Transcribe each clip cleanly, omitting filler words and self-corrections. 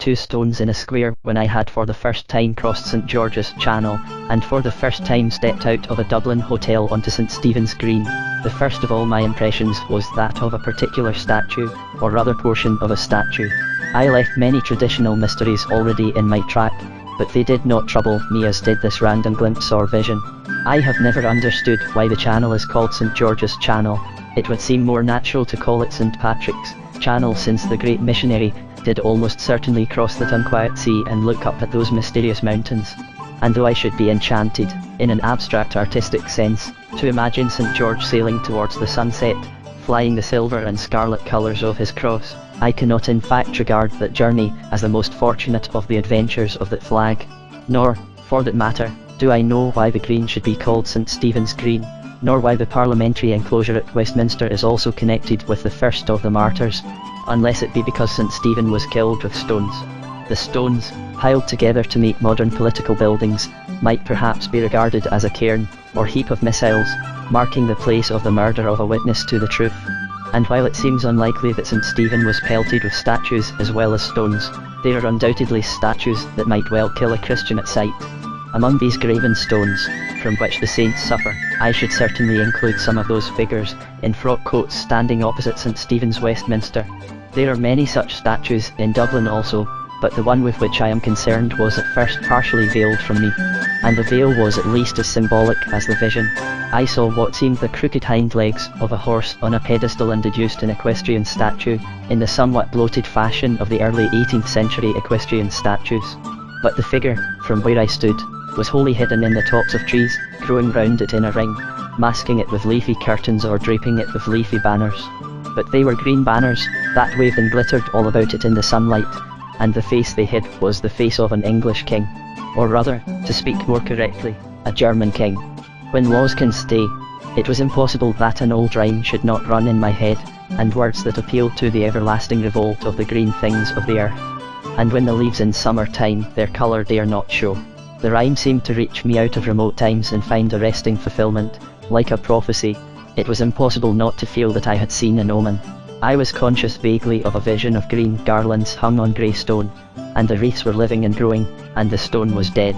two stones in a square when I had for the first time crossed St George's Channel, and for the first time stepped out of a Dublin hotel onto St Stephen's Green. The first of all my impressions was that of a particular statue, or rather portion of a statue. I left many traditional mysteries already in my track, but they did not trouble me as did this random glimpse or vision. I have never understood why the channel is called St George's Channel. It would seem more natural to call it St Patrick's Channel, since the great missionary did almost certainly cross that unquiet sea and look up at those mysterious mountains. And though I should be enchanted, in an abstract artistic sense, to imagine St George sailing towards the sunset, flying the silver and scarlet colours of his cross, I cannot in fact regard that journey as the most fortunate of the adventures of that flag. Nor, for that matter, do I know why the green should be called St Stephen's Green, nor why the parliamentary enclosure at Westminster is also connected with the first of the martyrs, unless it be because St Stephen was killed with stones. The stones, piled together to make modern political buildings, might perhaps be regarded as a cairn, or heap of missiles, marking the place of the murder of a witness to the truth. And while it seems unlikely that St Stephen was pelted with statues as well as stones, there are undoubtedly statues that might well kill a Christian at sight. Among these graven stones, from which the saints suffer, I should certainly include some of those figures, in frock coats standing opposite St Stephen's Westminster. There are many such statues in Dublin also, but the one with which I am concerned was at first partially veiled from me, and the veil was at least as symbolic as the vision. I saw what seemed the crooked hind legs of a horse on a pedestal and deduced an equestrian statue, in the somewhat bloated fashion of the early 18th century equestrian statues. But the figure, from where I stood, was wholly hidden in the tops of trees, growing round it in a ring, masking it with leafy curtains or draping it with leafy banners. But they were green banners, that waved and glittered all about it in the sunlight, and the face they hid was the face of an English king. Or rather, to speak more correctly, a German king. When laws can stay, it was impossible that an old rhyme should not run in my head, and words that appealed to the everlasting revolt of the green things of the earth. And when the leaves in summer time their colour dare not show. The rhyme seemed to reach me out of remote times and find arresting fulfilment, like a prophecy. It was impossible not to feel that I had seen an omen. I was conscious vaguely of a vision of green garlands hung on grey stone, and the wreaths were living and growing, and the stone was dead.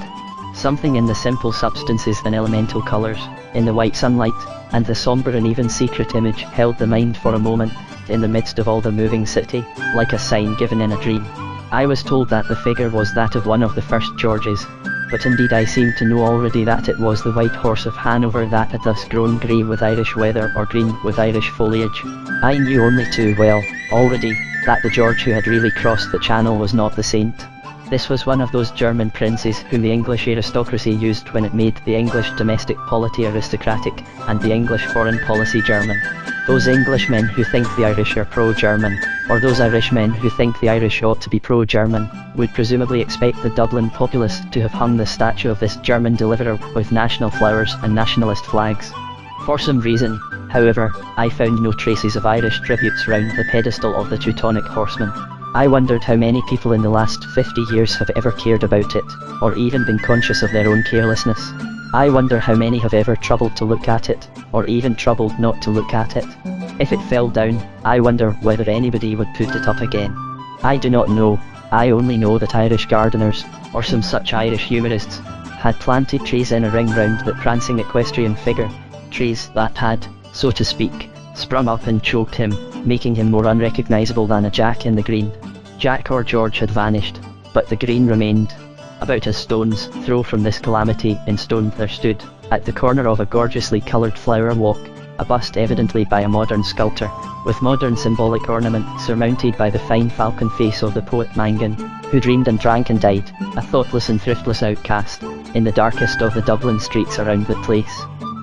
Something in the simple substances and elemental colours, in the white sunlight, and the sombre and even secret image held the mind for a moment, in the midst of all the moving city, like a sign given in a dream. I was told that the figure was that of one of the first Georges, but indeed I seemed to know already that it was the white horse of Hanover that had thus grown grey with Irish weather or green with Irish foliage. I knew only too well, already, that the George who had really crossed the Channel was not the saint. This was one of those German princes whom the English aristocracy used when it made the English domestic polity aristocratic, and the English foreign policy German. Those Englishmen who think the Irish are pro-German, or those Irishmen who think the Irish ought to be pro-German, would presumably expect the Dublin populace to have hung the statue of this German deliverer with national flowers and nationalist flags. For some reason, however, I found no traces of Irish tributes round the pedestal of the Teutonic horseman. I wondered how many people in the last 50 years have ever cared about it, or even been conscious of their own carelessness. I wonder how many have ever troubled to look at it, or even troubled not to look at it. If it fell down, I wonder whether anybody would put it up again. I do not know. I only know that Irish gardeners, or some such Irish humorists, had planted trees in a ring round that prancing equestrian figure, trees that had, so to speak, sprung up and choked him, making him more unrecognisable than a Jack in the Green. Jack or George had vanished, but the green remained. About a stone's throw from this calamity in stone there stood, at the corner of a gorgeously coloured flower walk, a bust evidently by a modern sculptor, with modern symbolic ornament surmounted by the fine falcon face of the poet Mangan, who dreamed and drank and died, a thoughtless and thriftless outcast, in the darkest of the Dublin streets around the place.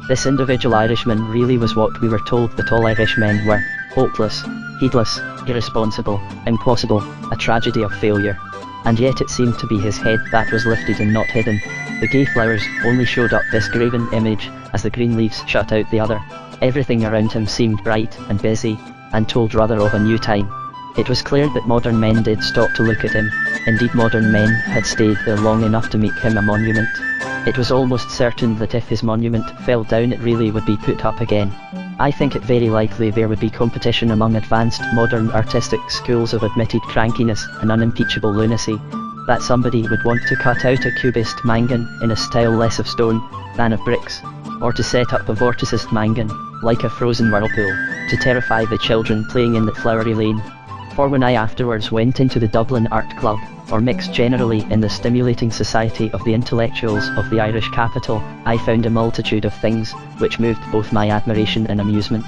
This individual Irishman really was what we were told that all Irishmen were: hopeless, heedless, irresponsible, impossible, a tragedy of failure. And yet it seemed to be his head that was lifted and not hidden. The gay flowers only showed up this graven image, as the green leaves shut out the other. Everything around him seemed bright and busy, and told rather of a new time. It was clear that modern men did stop to look at him. Indeed, modern men had stayed there long enough to make him a monument. It was almost certain that if his monument fell down it really would be put up again. I think it very likely there would be competition among advanced, modern artistic schools of admitted crankiness and unimpeachable lunacy, that somebody would want to cut out a cubist mangan in a style less of stone than of bricks, or to set up a vorticist mangan, like a frozen whirlpool, to terrify the children playing in that flowery lane. For when I afterwards went into the Dublin Art Club, or mixed generally in the stimulating society of the intellectuals of the Irish capital, I found a multitude of things which moved both my admiration and amusement.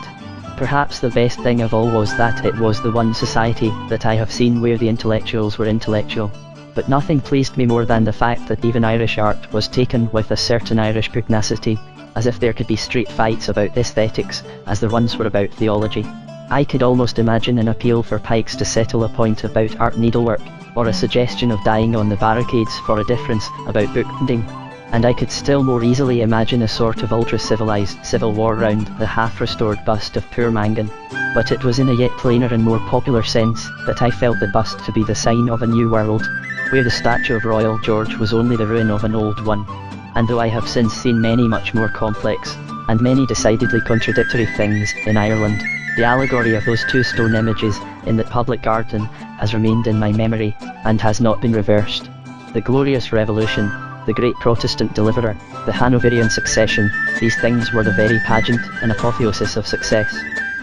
Perhaps the best thing of all was that it was the one society that I have seen where the intellectuals were intellectual. But nothing pleased me more than the fact that even Irish art was taken with a certain Irish pugnacity, as if there could be street fights about aesthetics, as there once were about theology. I could almost imagine an appeal for pikes to settle a point about art needlework, or a suggestion of dying on the barricades for a difference about bookbinding. And I could still more easily imagine a sort of ultra-civilized civil war round the half-restored bust of poor Mangan. But it was in a yet plainer and more popular sense that I felt the bust to be the sign of a new world, where the statue of Royal George was only the ruin of an old one. And though I have since seen many much more complex, and many decidedly contradictory things in Ireland, the allegory of those two stone images in the public garden has remained in my memory, and has not been reversed. The glorious revolution, the great Protestant deliverer, the Hanoverian succession, these things were the very pageant and apotheosis of success.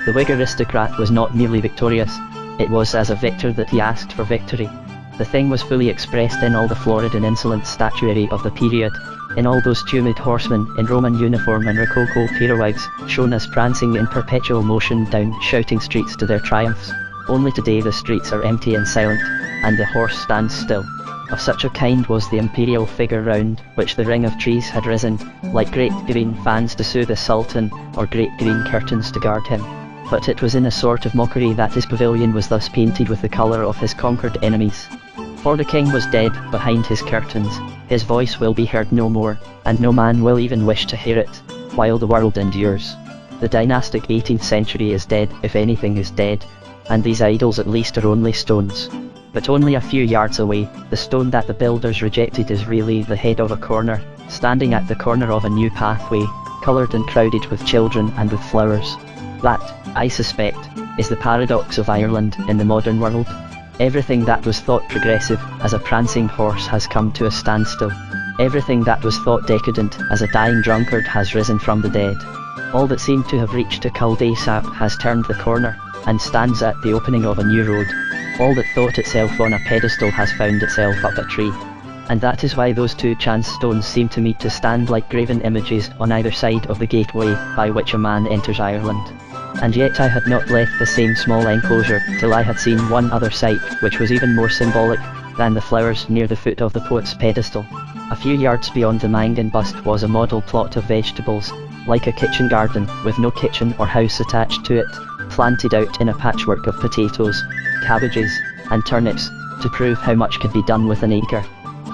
The Whig aristocrat was not merely victorious, it was as a victor that he asked for victory. The thing was fully expressed in all the florid and insolent statuary of the period, in all those tumid horsemen in Roman uniform and Rococo periwigs, shown as prancing in perpetual motion down shouting streets to their triumphs. Only today the streets are empty and silent, and the horse stands still. Of such a kind was the imperial figure round which the ring of trees had risen, like great green fans to soothe the Sultan, or great green curtains to guard him. But it was in a sort of mockery that his pavilion was thus painted with the colour of his conquered enemies. For the king was dead behind his curtains, his voice will be heard no more, and no man will even wish to hear it, while the world endures. The dynastic 18th century is dead, if anything is dead, and these idols at least are only stones. But only a few yards away, the stone that the builders rejected is really the head of a corner, standing at the corner of a new pathway, coloured and crowded with children and with flowers. That, I suspect, is the paradox of Ireland in the modern world. Everything that was thought progressive as a prancing horse has come to a standstill. Everything that was thought decadent as a dying drunkard has risen from the dead. All that seemed to have reached a cul-de-sac has turned the corner, and stands at the opening of a new road. All that thought itself on a pedestal has found itself up a tree. And that is why those two chance stones seem to me to stand like graven images on either side of the gateway by which a man enters Ireland. And yet I had not left the same small enclosure till I had seen one other sight which was even more symbolic than the flowers near the foot of the poet's pedestal. A few yards beyond the Mangan bust was a model plot of vegetables, like a kitchen garden, with no kitchen or house attached to it, planted out in a patchwork of potatoes, cabbages, and turnips, to prove how much could be done with an acre.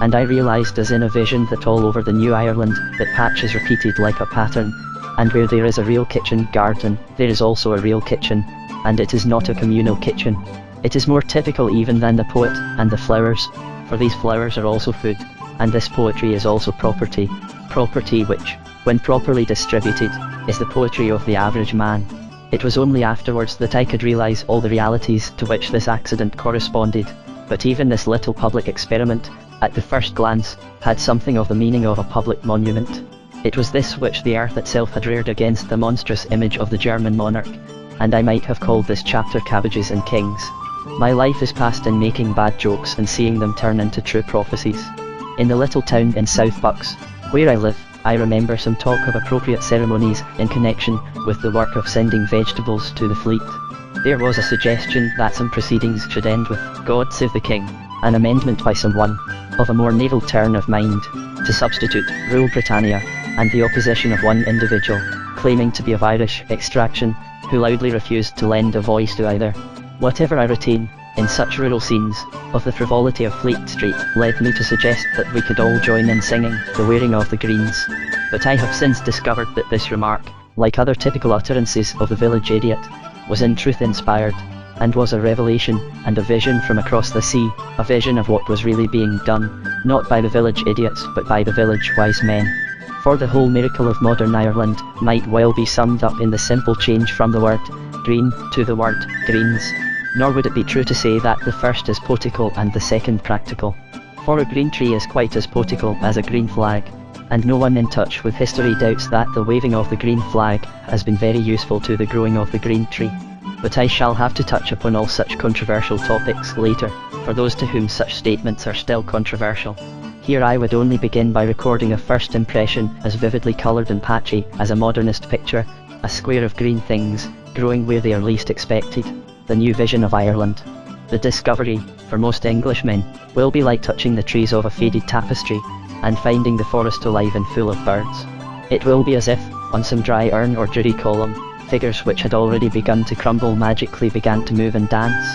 And I realised as in a vision that all over the New Ireland that patch is repeated like a pattern, and where there is a real kitchen garden, there is also a real kitchen, and it is not a communal kitchen. It is more typical even than the poet and the flowers, for these flowers are also food, and this poetry is also property, property which, when properly distributed, is the poetry of the average man. It was only afterwards that I could realise all the realities to which this accident corresponded, but even this little public experiment, at the first glance, had something of the meaning of a public monument. It was this which the earth itself had reared against the monstrous image of the German monarch, and I might have called this chapter Cabbages and Kings. My life is passed in making bad jokes and seeing them turn into true prophecies. In the little town in South Bucks, where I live, I remember some talk of appropriate ceremonies in connection with the work of sending vegetables to the fleet. There was a suggestion that some proceedings should end with "God save the King," an amendment by someone of a more naval turn of mind to substitute "Rule Britannia," and the opposition of one individual, claiming to be of Irish extraction, who loudly refused to lend a voice to either. Whatever I retain, in such rural scenes, of the frivolity of Fleet Street, led me to suggest that we could all join in singing "The Wearing of the Greens." But I have since discovered that this remark, like other typical utterances of the village idiot, was in truth inspired, and was a revelation and a vision from across the sea, a vision of what was really being done, not by the village idiots but by the village wise men. For the whole miracle of modern Ireland might well be summed up in the simple change from the word green to the word greens. Nor would it be true to say that the first is poetical and the second practical. For a green tree is quite as poetical as a green flag, and no one in touch with history doubts that the waving of the green flag has been very useful to the growing of the green tree. But I shall have to touch upon all such controversial topics later, for those to whom such statements are still controversial. Here I would only begin by recording a first impression as vividly coloured and patchy as a modernist picture, a square of green things, growing where they are least expected, the new vision of Ireland. The discovery, for most Englishmen, will be like touching the trees of a faded tapestry, and finding the forest alive and full of birds. It will be as if, on some dry urn or dreary column, figures which had already begun to crumble magically began to move and dance.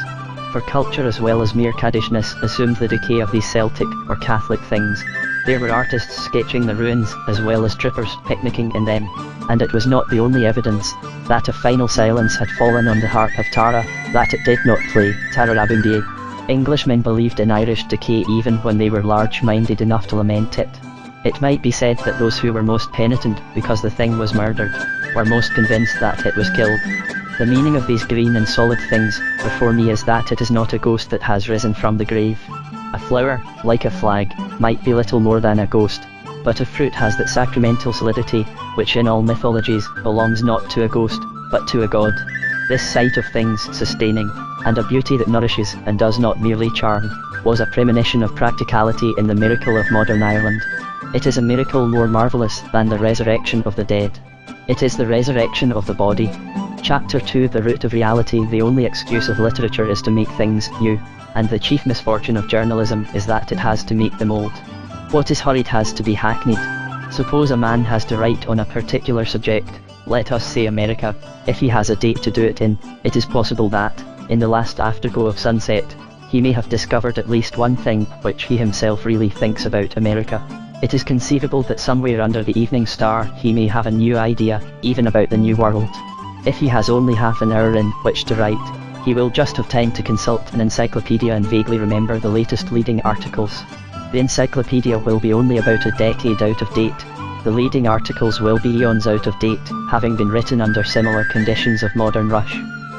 For culture as well as mere caddishness assumed the decay of these Celtic or Catholic things. There were artists sketching the ruins as well as trippers picnicking in them, and it was not the only evidence that a final silence had fallen on the harp of Tara, that it did not play Tara Abundia. Englishmen believed in Irish decay even when they were large-minded enough to lament it. It might be said that those who were most penitent because the thing was murdered, were most convinced that it was killed. The meaning of these green and solid things before me is that it is not a ghost that has risen from the grave. A flower, like a flag, might be little more than a ghost, but a fruit has that sacramental solidity, which in all mythologies belongs not to a ghost, but to a god. This sight of things sustaining, and a beauty that nourishes and does not merely charm, was a premonition of practicality in the miracle of modern Ireland. It is a miracle more marvellous than the resurrection of the dead. It is the resurrection of the body. Chapter 2 The root of reality. The only excuse of literature is to make things new, and the chief misfortune of journalism is that it has to make them old. What is hurried has to be hackneyed. Suppose a man has to write on a particular subject, let us say America. If he has a date to do it in, it is possible that, in the last afterglow of sunset, he may have discovered at least one thing which he himself really thinks about America. It is conceivable that somewhere under the evening star he may have a new idea, even about the New World. If he has only half an hour in which to write, he will just have time to consult an encyclopedia and vaguely remember the latest leading articles. The encyclopedia will be only about a decade out of date. The leading articles will be eons out of date, having been written under similar conditions of modern rush.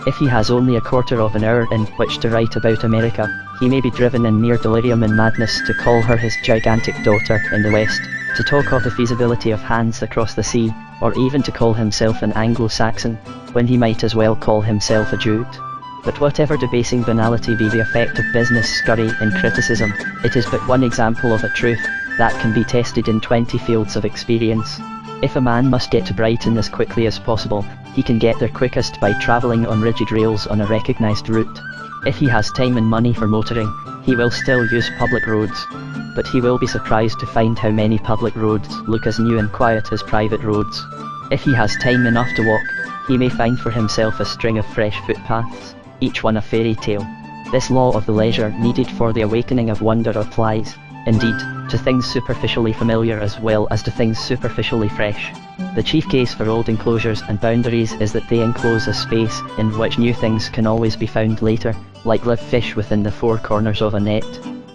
If he has only a quarter of an hour in which to write about America, he may be driven in mere delirium and madness to call her his gigantic daughter in the West, to talk of the feasibility of hands across the sea, or even to call himself an Anglo-Saxon, when he might as well call himself a Jute. But whatever debasing banality be the effect of business scurry in criticism, it is but one example of a truth that can be tested in 20 fields of experience. If a man must get to Brighton as quickly as possible, he can get there quickest by travelling on rigid rails on a recognised route. If he has time and money for motoring, he will still use public roads. But he will be surprised to find how many public roads look as new and quiet as private roads. If he has time enough to walk, he may find for himself a string of fresh footpaths, each one a fairy tale. This law of the leisure needed for the awakening of wonder applies, indeed, to things superficially familiar as well as to things superficially fresh. The chief case for old enclosures and boundaries is that they enclose a space in which new things can always be found later, like live fish within the four corners of a net.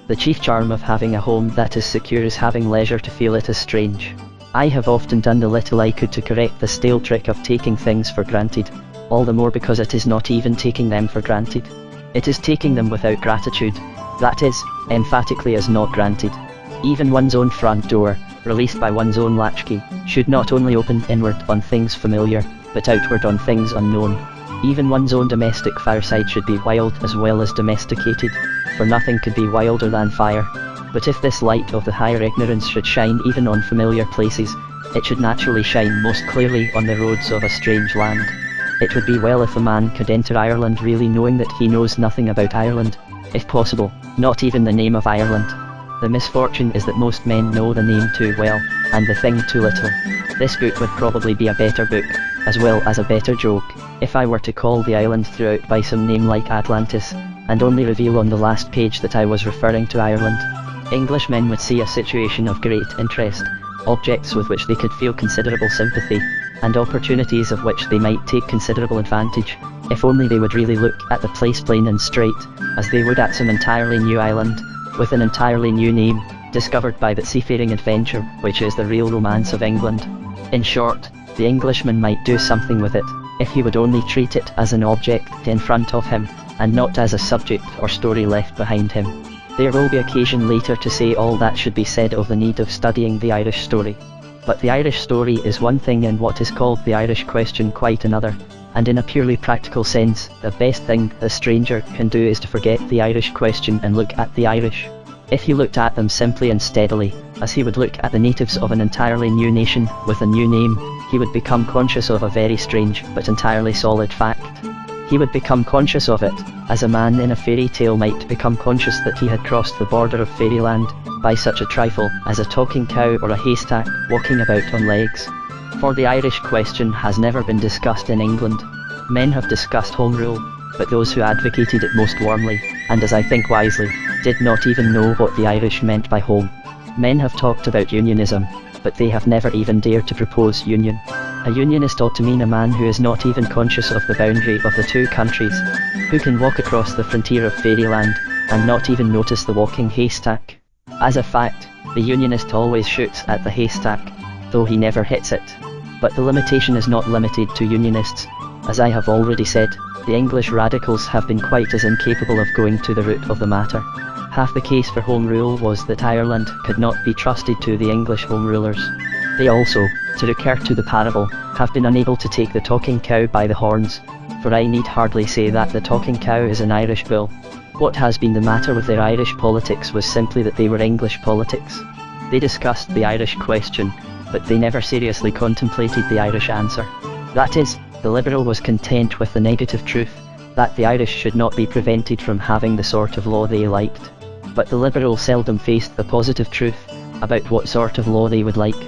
The chief charm of having a home that is secure is having leisure to feel it as strange. I have often done the little I could to correct the stale trick of taking things for granted, all the more because it is not even taking them for granted. It is taking them without gratitude, that is, emphatically as not granted. Even one's own front door, released by one's own latchkey, should not only open inward on things familiar, but outward on things unknown. Even one's own domestic fireside should be wild as well as domesticated, for nothing could be wilder than fire. But if this light of the higher ignorance should shine even on familiar places, it should naturally shine most clearly on the roads of a strange land. It would be well if a man could enter Ireland really knowing that he knows nothing about Ireland, if possible, not even the name of Ireland. The misfortune is that most men know the name too well, and the thing too little. This book would probably be a better book, as well as a better joke, if I were to call the island throughout by some name like Atlantis, and only reveal on the last page that I was referring to Ireland. Englishmen would see a situation of great interest, objects with which they could feel considerable sympathy, and opportunities of which they might take considerable advantage, if only they would really look at the place plain and straight, as they would at some entirely new island, with an entirely new name, discovered by that seafaring adventure which is the real romance of England. In short, the Englishman might do something with it, if he would only treat it as an object in front of him, and not as a subject or story left behind him. There will be occasion later to say all that should be said of the need of studying the Irish story. But the Irish story is one thing and what is called the Irish question quite another, and in a purely practical sense, the best thing a stranger can do is to forget the Irish question and look at the Irish. If he looked at them simply and steadily, as he would look at the natives of an entirely new nation with a new name, he would become conscious of a very strange but entirely solid fact. He would become conscious of it, as a man in a fairy tale might become conscious that he had crossed the border of fairyland, by such a trifle as a talking cow or a haystack walking about on legs. For the Irish question has never been discussed in England. Men have discussed Home Rule, but those who advocated it most warmly, and as I think wisely, did not even know what the Irish meant by home. Men have talked about unionism, but they have never even dared to propose union. A unionist ought to mean a man who is not even conscious of the boundary of the two countries, who can walk across the frontier of fairyland, and not even notice the walking haystack. As a fact, the unionist always shoots at the haystack, though he never hits it. But the limitation is not limited to unionists. As I have already said, the English radicals have been quite as incapable of going to the root of the matter. Half the case for Home Rule was that Ireland could not be trusted to the English Home Rulers. They also, to recur to the parable, have been unable to take the talking cow by the horns, for I need hardly say that the talking cow is an Irish bull. What has been the matter with their Irish politics was simply that they were English politics. They discussed the Irish question, but they never seriously contemplated the Irish answer. That is, the Liberal was content with the negative truth, that the Irish should not be prevented from having the sort of law they liked. But the Liberal seldom faced the positive truth, about what sort of law they would like.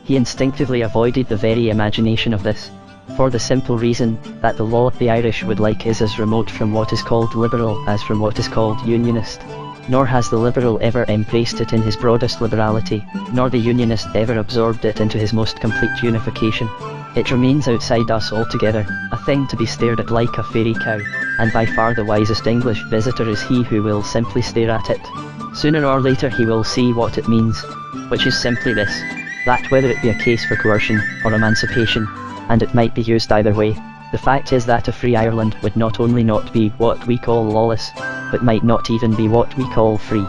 He instinctively avoided the very imagination of this, for the simple reason that the law the Irish would like is as remote from what is called liberal as from what is called unionist. Nor has the Liberal ever embraced it in his broadest liberality, nor the Unionist ever absorbed it into his most complete unification. It remains outside us altogether, a thing to be stared at like a fairy cow, and by far the wisest English visitor is he who will simply stare at it. Sooner or later he will see what it means, which is simply this, that whether it be a case for coercion or emancipation, and it might be used either way, the fact is that a free Ireland would not only not be what we call lawless, but might not even be what we call free.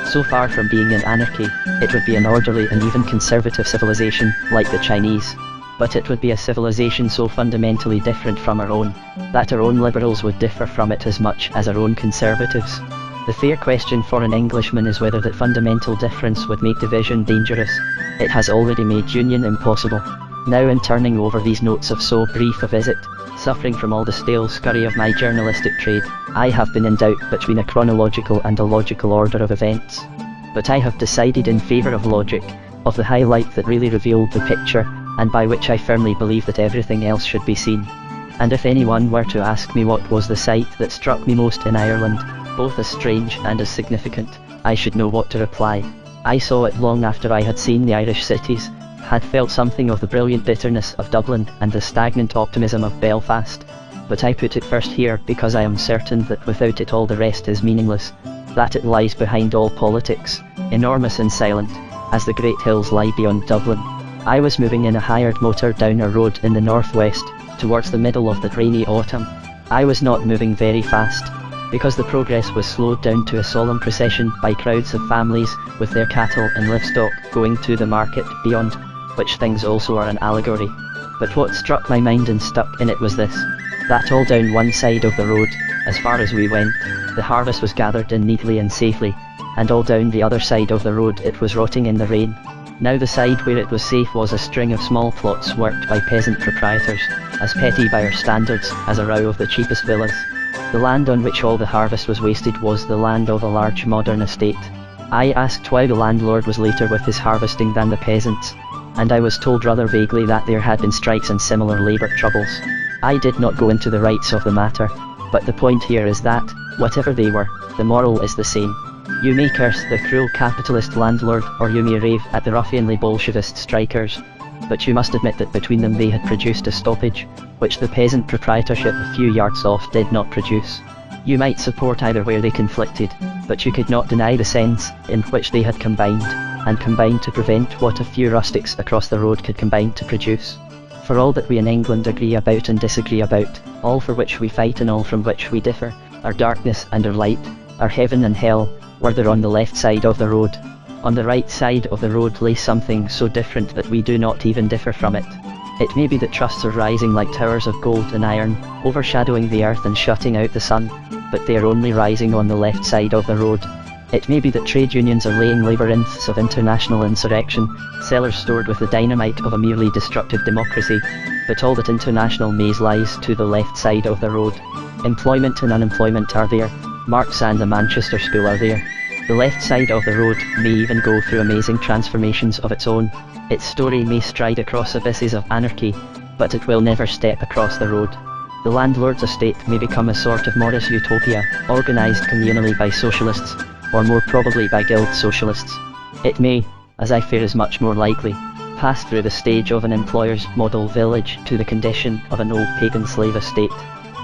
So far from being an anarchy, it would be an orderly and even conservative civilization, like the Chinese. But it would be a civilization so fundamentally different from our own, that our own liberals would differ from it as much as our own conservatives. The fair question for an Englishman is whether that fundamental difference would make division dangerous. It has already made union impossible. Now in turning over these notes of so brief a visit, suffering from all the stale scurry of my journalistic trade, I have been in doubt between a chronological and a logical order of events. But I have decided in favour of logic, of the highlight that really revealed the picture, and by which I firmly believe that everything else should be seen. And if anyone were to ask me what was the sight that struck me most in Ireland, both as strange and as significant, I should know what to reply. I saw it long after I had seen the Irish cities, had felt something of the brilliant bitterness of Dublin and the stagnant optimism of Belfast, but I put it first here because I am certain that without it all the rest is meaningless, that it lies behind all politics, enormous and silent, as the great hills lie beyond Dublin. I was moving in a hired motor down a road in the northwest, towards the middle of the rainy autumn. I was not moving very fast, because the progress was slowed down to a solemn procession by crowds of families with their cattle and livestock going to the market beyond, which things also are an allegory. But what struck my mind and stuck in it was this, that all down one side of the road, as far as we went, the harvest was gathered in neatly and safely, and all down the other side of the road it was rotting in the rain. Now the side where it was safe was a string of small plots worked by peasant proprietors, as petty by our standards as a row of the cheapest villas. The land on which all the harvest was wasted was the land of a large modern estate. I asked why the landlord was later with his harvesting than the peasants, and I was told rather vaguely that there had been strikes and similar labour troubles. I did not go into the rights of the matter, but the point here is that, whatever they were, the moral is the same. You may curse the cruel capitalist landlord or you may rave at the ruffianly Bolshevist strikers, but you must admit that between them they had produced a stoppage, which the peasant proprietorship a few yards off did not produce. You might support either where they conflicted, but you could not deny the sense in which they had combined, and combined to prevent what a few rustics across the road could combine to produce. For all that we in England agree about and disagree about, all for which we fight and all from which we differ, our darkness and our light, our heaven and hell, were there on the left side of the road. On the right side of the road lay something so different that we do not even differ from it. It may be that trusts are rising like towers of gold and iron, overshadowing the earth and shutting out the sun, but they are only rising on the left side of the road. It may be that trade unions are laying labyrinths of international insurrection, cellars stored with the dynamite of a merely destructive democracy, but all that international maze lies to the left side of the road. Employment and unemployment are there, Marx and the Manchester School are there. The left side of the road may even go through amazing transformations of its own. Its story may stride across abysses of anarchy, but it will never step across the road. The landlord's estate may become a sort of Morris utopia, organised communally by socialists, or more probably by guild socialists. It may, as I fear is much more likely, pass through the stage of an employer's model village to the condition of an old pagan slave estate.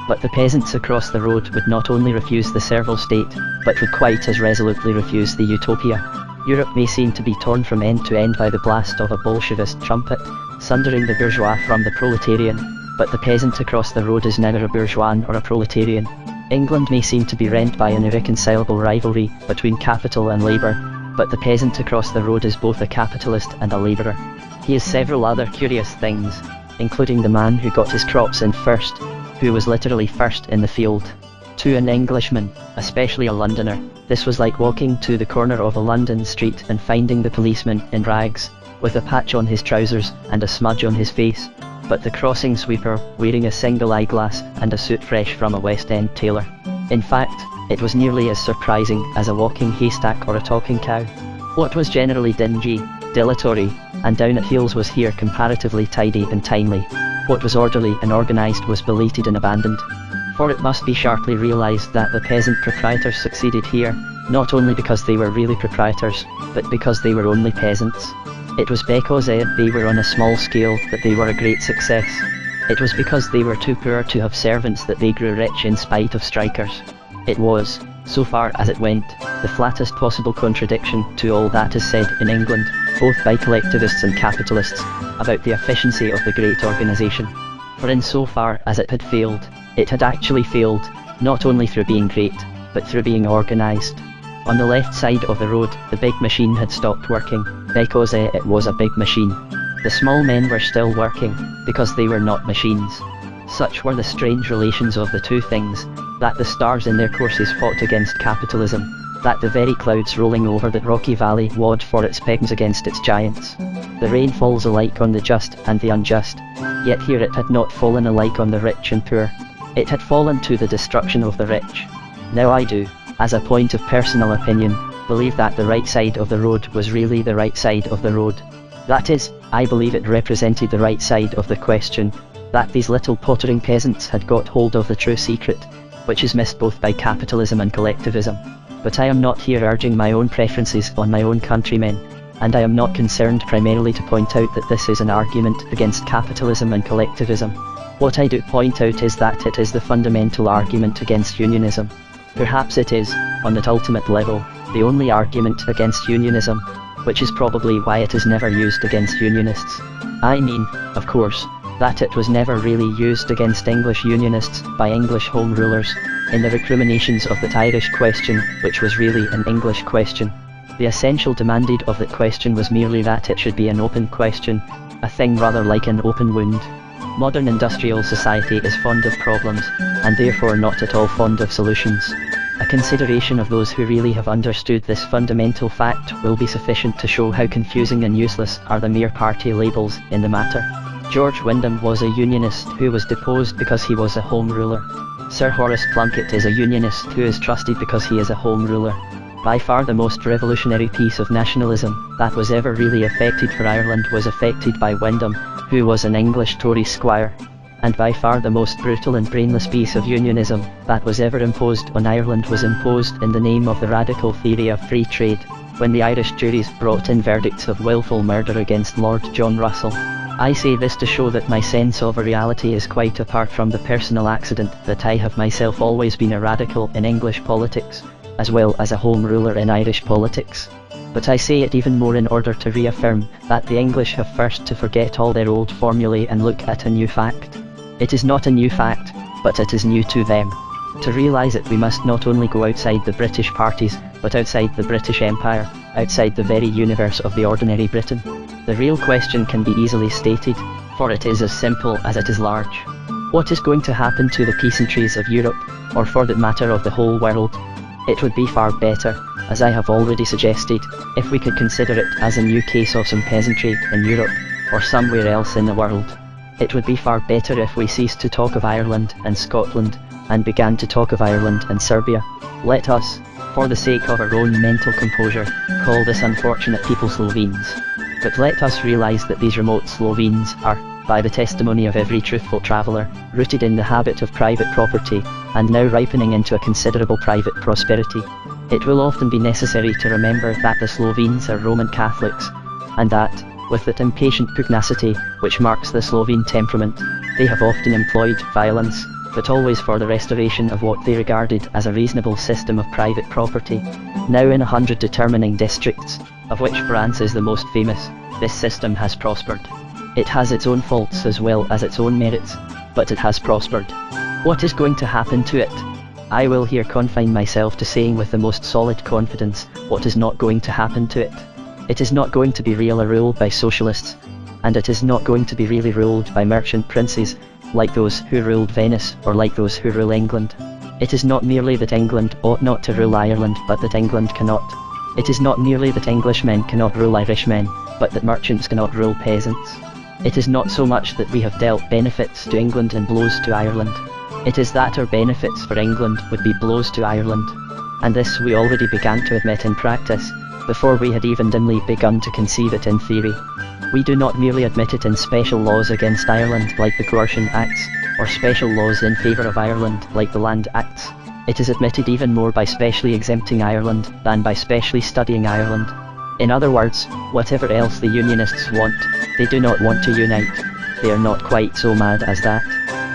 But the peasants across the road would not only refuse the servile state, but would quite as resolutely refuse the utopia. Europe may seem to be torn from end to end by the blast of a Bolshevist trumpet, sundering the bourgeois from the proletarian, but the peasant across the road is neither a bourgeois or a proletarian. England may seem to be rent by an irreconcilable rivalry between capital and labour, but the peasant across the road is both a capitalist and a labourer. He is several other curious things, including the man who got his crops in first, who was literally first in the field. To an Englishman, especially a Londoner, this was like walking to the corner of a London street and finding the policeman in rags, with a patch on his trousers and a smudge on his face, but the crossing sweeper wearing a single eyeglass and a suit fresh from a West End tailor. In fact, it was nearly as surprising as a walking haystack or a talking cow. What was generally dingy, dilatory, and down at heels was here comparatively tidy and timely. What was orderly and organised was belated and abandoned. For it must be sharply realised that the peasant proprietors succeeded here, not only because they were really proprietors, but because they were only peasants. It was because they were on a small scale that they were a great success. It was because they were too poor to have servants that they grew rich in spite of strikers. It was, so far as it went, the flattest possible contradiction to all that is said in England, both by collectivists and capitalists, about the efficiency of the great organisation. For in so far as it had failed, it had actually failed, not only through being great, but through being organised. On the left side of the road, the big machine had stopped working, because it was a big machine. The small men were still working, because they were not machines. Such were the strange relations of the two things, that the stars in their courses fought against capitalism, that the very clouds rolling over that rocky valley wad for its pegs against its giants. The rain falls alike on the just and the unjust, yet here it had not fallen alike on the rich and poor. It had fallen to the destruction of the rich. Now I do, as a point of personal opinion, believe that the right side of the road was really the right side of the road. That is, I believe it represented the right side of the question, that these little pottering peasants had got hold of the true secret, which is missed both by capitalism and collectivism. But I am not here urging my own preferences on my own countrymen, and I am not concerned primarily to point out that this is an argument against capitalism and collectivism. What I do point out is that it is the fundamental argument against unionism. Perhaps it is, on that ultimate level, the only argument against unionism, which is probably why it is never used against unionists. I mean, of course, that it was never really used against English unionists by English Home Rulers, in the recriminations of that Irish question, which was really an English question. The essential demanded of that question was merely that it should be an open question, a thing rather like an open wound. Modern industrial society is fond of problems, and therefore not at all fond of solutions. A consideration of those who really have understood this fundamental fact will be sufficient to show how confusing and useless are the mere party labels in the matter. George Wyndham was a unionist who was deposed because he was a Home Ruler. Sir Horace Plunkett is a unionist who is trusted because he is a Home Ruler. By far the most revolutionary piece of nationalism that was ever really effected for Ireland was effected by Wyndham, who was an English Tory squire. And by far the most brutal and brainless piece of unionism that was ever imposed on Ireland was imposed in the name of the radical theory of free trade, when the Irish juries brought in verdicts of willful murder against Lord John Russell. I say this to show that my sense of a reality is quite apart from the personal accident that I have myself always been a radical in English politics, as well as a home ruler in Irish politics. But I say it even more in order to reaffirm that the English have first to forget all their old formulae and look at a new fact. It is not a new fact, but it is new to them. To realise it, we must not only go outside the British parties, but outside the British Empire, outside the very universe of the ordinary Briton. The real question can be easily stated, for it is as simple as it is large. What is going to happen to the peasantries of Europe, or for that matter of the whole world? It would be far better, as I have already suggested, if we could consider it as a new case of some peasantry in Europe, or somewhere else in the world. It would be far better if we ceased to talk of Ireland and Scotland, and began to talk of Ireland and Serbia. Let us, for the sake of our own mental composure, call this unfortunate people Slovenes. But let us realise that these remote Slovenes are, by the testimony of every truthful traveller, rooted in the habit of private property, and now ripening into a considerable private prosperity. It will often be necessary to remember that the Slovenes are Roman Catholics, and that, with that impatient pugnacity which marks the Slovene temperament, they have often employed violence, but always for the restoration of what they regarded as a reasonable system of private property. Now in 100 determining districts, of which France is the most famous, this system has prospered. It has its own faults as well as its own merits, but it has prospered. What is going to happen to it? I will here confine myself to saying with the most solid confidence what is not going to happen to it. It is not going to be really ruled by socialists, and it is not going to be really ruled by merchant princes, like those who ruled Venice or like those who rule England. It is not merely that England ought not to rule Ireland, but that England cannot. It is not merely that Englishmen cannot rule Irishmen, but that merchants cannot rule peasants. It is not so much that we have dealt benefits to England and blows to Ireland. It is that our benefits for England would be blows to Ireland. And this we already began to admit in practice, before we had even dimly begun to conceive it in theory. We do not merely admit it in special laws against Ireland like the Coercion Acts, or special laws in favour of Ireland like the Land Acts. It is admitted even more by specially exempting Ireland than by specially studying Ireland. In other words, whatever else the Unionists want, they do not want to unite. They are not quite so mad as that.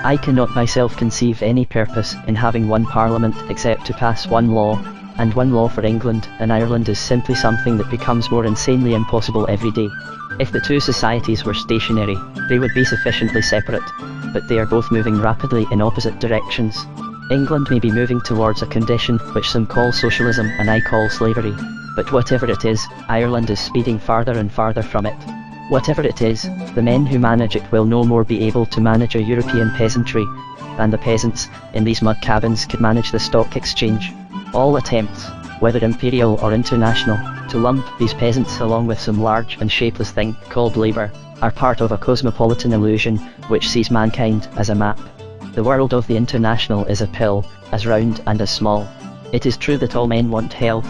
I cannot myself conceive any purpose in having one parliament except to pass one law, and one law for England and Ireland is simply something that becomes more insanely impossible every day. If the two societies were stationary, they would be sufficiently separate, but they are both moving rapidly in opposite directions. England may be moving towards a condition which some call socialism and I call slavery, but whatever it is, Ireland is speeding farther and farther from it. Whatever it is, the men who manage it will no more be able to manage a European peasantry than the peasants in these mud cabins could manage the stock exchange. All attempts, whether imperial or international, to lump these peasants along with some large and shapeless thing called labour, are part of a cosmopolitan illusion which sees mankind as a map. The world of the international is a pill, as round and as small. It is true that all men want health,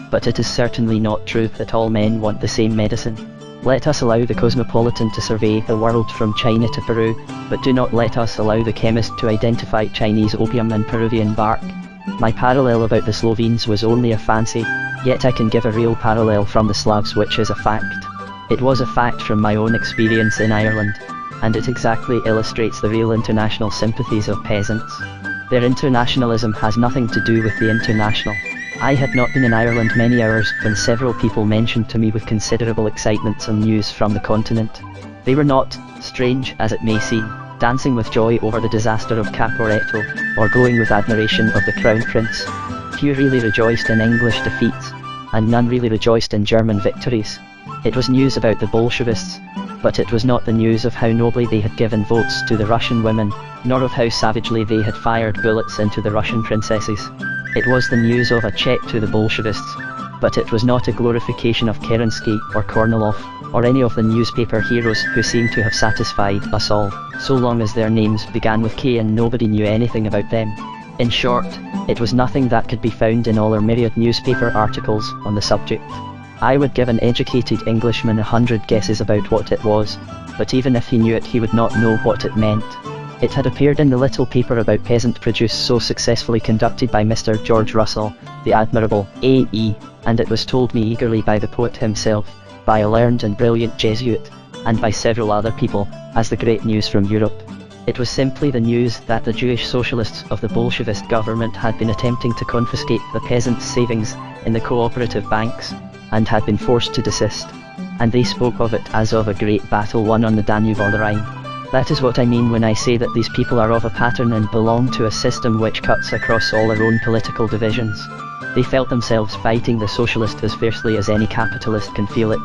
but it is certainly not true that all men want the same medicine. Let us allow the cosmopolitan to survey the world from China to Peru, but do not let us allow the chemist to identify Chinese opium and Peruvian bark. My parallel about the Slovenes was only a fancy, yet I can give a real parallel from the Slavs, which is a fact. It was a fact from my own experience in Ireland, and it exactly illustrates the real international sympathies of peasants. Their internationalism has nothing to do with the international. I had not been in Ireland many hours when several people mentioned to me with considerable excitement some news from the continent. They were not, strange as it may seem, dancing with joy over the disaster of Caporetto, or glowing with admiration of the Crown Prince. Few really rejoiced in English defeats, and none really rejoiced in German victories. It was news about the Bolshevists, but it was not the news of how nobly they had given votes to the Russian women, nor of how savagely they had fired bullets into the Russian princesses. It was the news of a check to the Bolshevists, but it was not a glorification of Kerensky or Kornilov, or any of the newspaper heroes who seem to have satisfied us all, so long as their names began with K and nobody knew anything about them. In short, it was nothing that could be found in all our myriad newspaper articles on the subject. I would give an educated Englishman 100 guesses about what it was, but even if he knew it he would not know what it meant. It had appeared in the little paper about peasant produce so successfully conducted by Mr. George Russell, the admirable A.E., and it was told me eagerly by the poet himself, by a learned and brilliant Jesuit, and by several other people, as the great news from Europe. It was simply the news that the Jewish socialists of the Bolshevist government had been attempting to confiscate the peasants' savings in the cooperative banks, and had been forced to desist. And they spoke of it as of a great battle won on the Danube or the Rhine. That is what I mean when I say that these people are of a pattern and belong to a system which cuts across all their own political divisions. They felt themselves fighting the socialist as fiercely as any capitalist can feel it.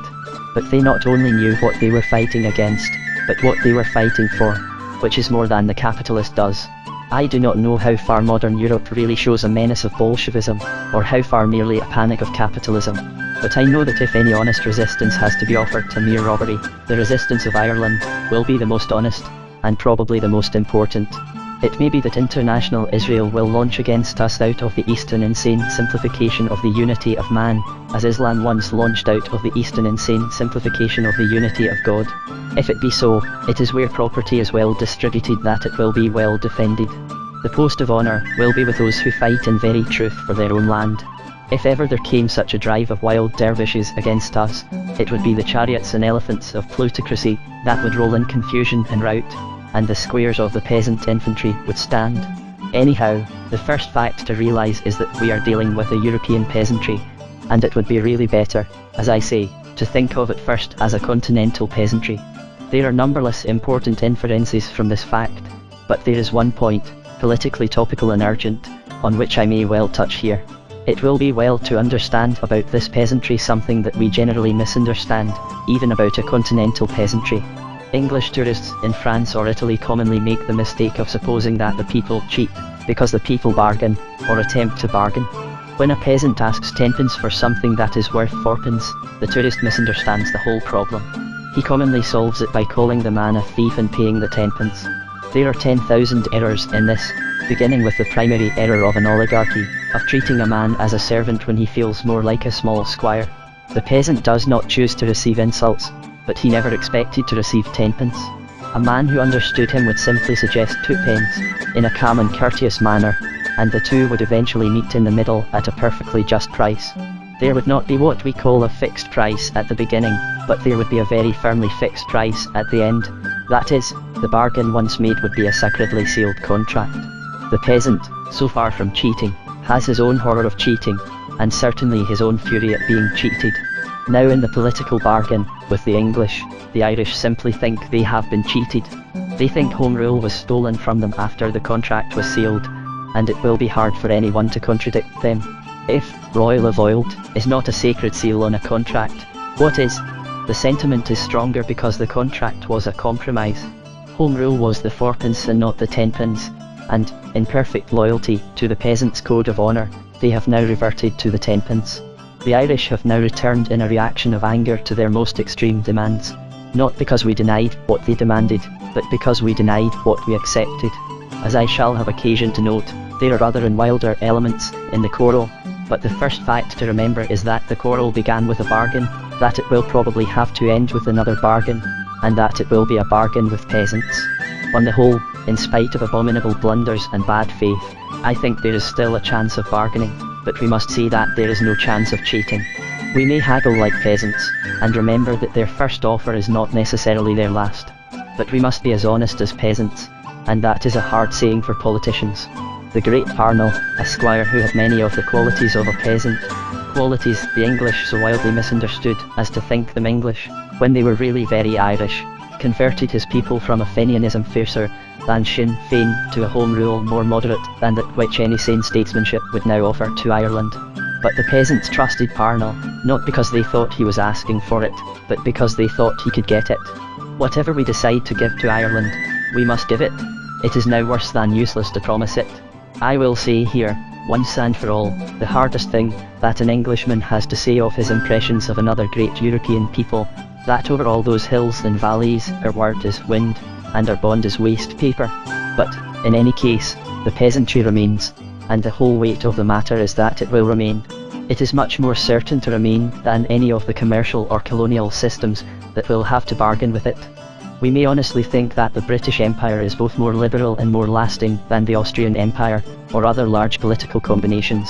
But they not only knew what they were fighting against, but what they were fighting for, which is more than the capitalist does. I do not know how far modern Europe really shows a menace of Bolshevism, or how far merely a panic of capitalism. But I know that if any honest resistance has to be offered to mere robbery, the resistance of Ireland will be the most honest, and probably the most important. It may be that international Israel will launch against us out of the Eastern insane simplification of the unity of man, as Islam once launched out of the Eastern insane simplification of the unity of God. If it be so, it is where property is well distributed that it will be well defended. The post of honour will be with those who fight in very truth for their own land. If ever there came such a drive of wild dervishes against us, it would be the chariots and elephants of plutocracy that would roll in confusion and rout, and the squares of the peasant infantry would stand. Anyhow, the first fact to realise is that we are dealing with a European peasantry, and it would be really better, as I say, to think of it first as a continental peasantry. There are numberless important inferences from this fact, but there is one point, politically topical and urgent, on which I may well touch here. It will be well to understand about this peasantry something that we generally misunderstand, even about a continental peasantry. English tourists in France or Italy commonly make the mistake of supposing that the people cheat, because the people bargain, or attempt to bargain. When a peasant asks 10p for something that is worth 4p, the tourist misunderstands the whole problem. He commonly solves it by calling the man a thief and paying the 10p. There are 10,000 errors in this, beginning with the primary error of an oligarchy, of treating a man as a servant when he feels more like a small squire. The peasant does not choose to receive insults, but he never expected to receive 10p. A man who understood him would simply suggest 2p, in a calm and courteous manner, and the two would eventually meet in the middle at a perfectly just price. There would not be what we call a fixed price at the beginning, but there would be a very firmly fixed price at the end. That is, the bargain once made would be a sacredly sealed contract. The peasant, so far from cheating, has his own horror of cheating, and certainly his own fury at being cheated. Now in the political bargain, with the English, the Irish simply think they have been cheated. They think Home Rule was stolen from them after the contract was sealed, and it will be hard for anyone to contradict them. If Royal of Oiled is not a sacred seal on a contract, what is? The sentiment is stronger because the contract was a compromise. Home Rule was the 4p and not the 10p, and, in perfect loyalty to the peasants' code of honour, they have now reverted to the 10p. The Irish have now returned in a reaction of anger to their most extreme demands, not because we denied what they demanded, but because we denied what we accepted. As I shall have occasion to note, there are other and wilder elements in the quarrel, but the first fact to remember is that the quarrel began with a bargain, that it will probably have to end with another bargain, and that it will be a bargain with peasants. On the whole, in spite of abominable blunders and bad faith, I think there is still a chance of bargaining, but we must see that there is no chance of cheating. We may haggle like peasants, and remember that their first offer is not necessarily their last. But we must be as honest as peasants, and that is a hard saying for politicians. The great Parnell, a squire who had many of the qualities of a peasant, qualities the English so wildly misunderstood as to think them English, when they were really very Irish, converted his people from a Fenianism fiercer than Sinn Féin to a Home Rule more moderate than that which any sane statesmanship would now offer to Ireland. But the peasants trusted Parnell, not because they thought he was asking for it, but because they thought he could get it. Whatever we decide to give to Ireland, we must give it. It is now worse than useless to promise it. I will say here, once and for all, the hardest thing that an Englishman has to say of his impressions of another great European people, that over all those hills and valleys our word is wind, and our bond is waste paper. But, in any case, the peasantry remains, and the whole weight of the matter is that it will remain. It is much more certain to remain than any of the commercial or colonial systems that will have to bargain with it. We may honestly think that the British Empire is both more liberal and more lasting than the Austrian Empire, or other large political combinations.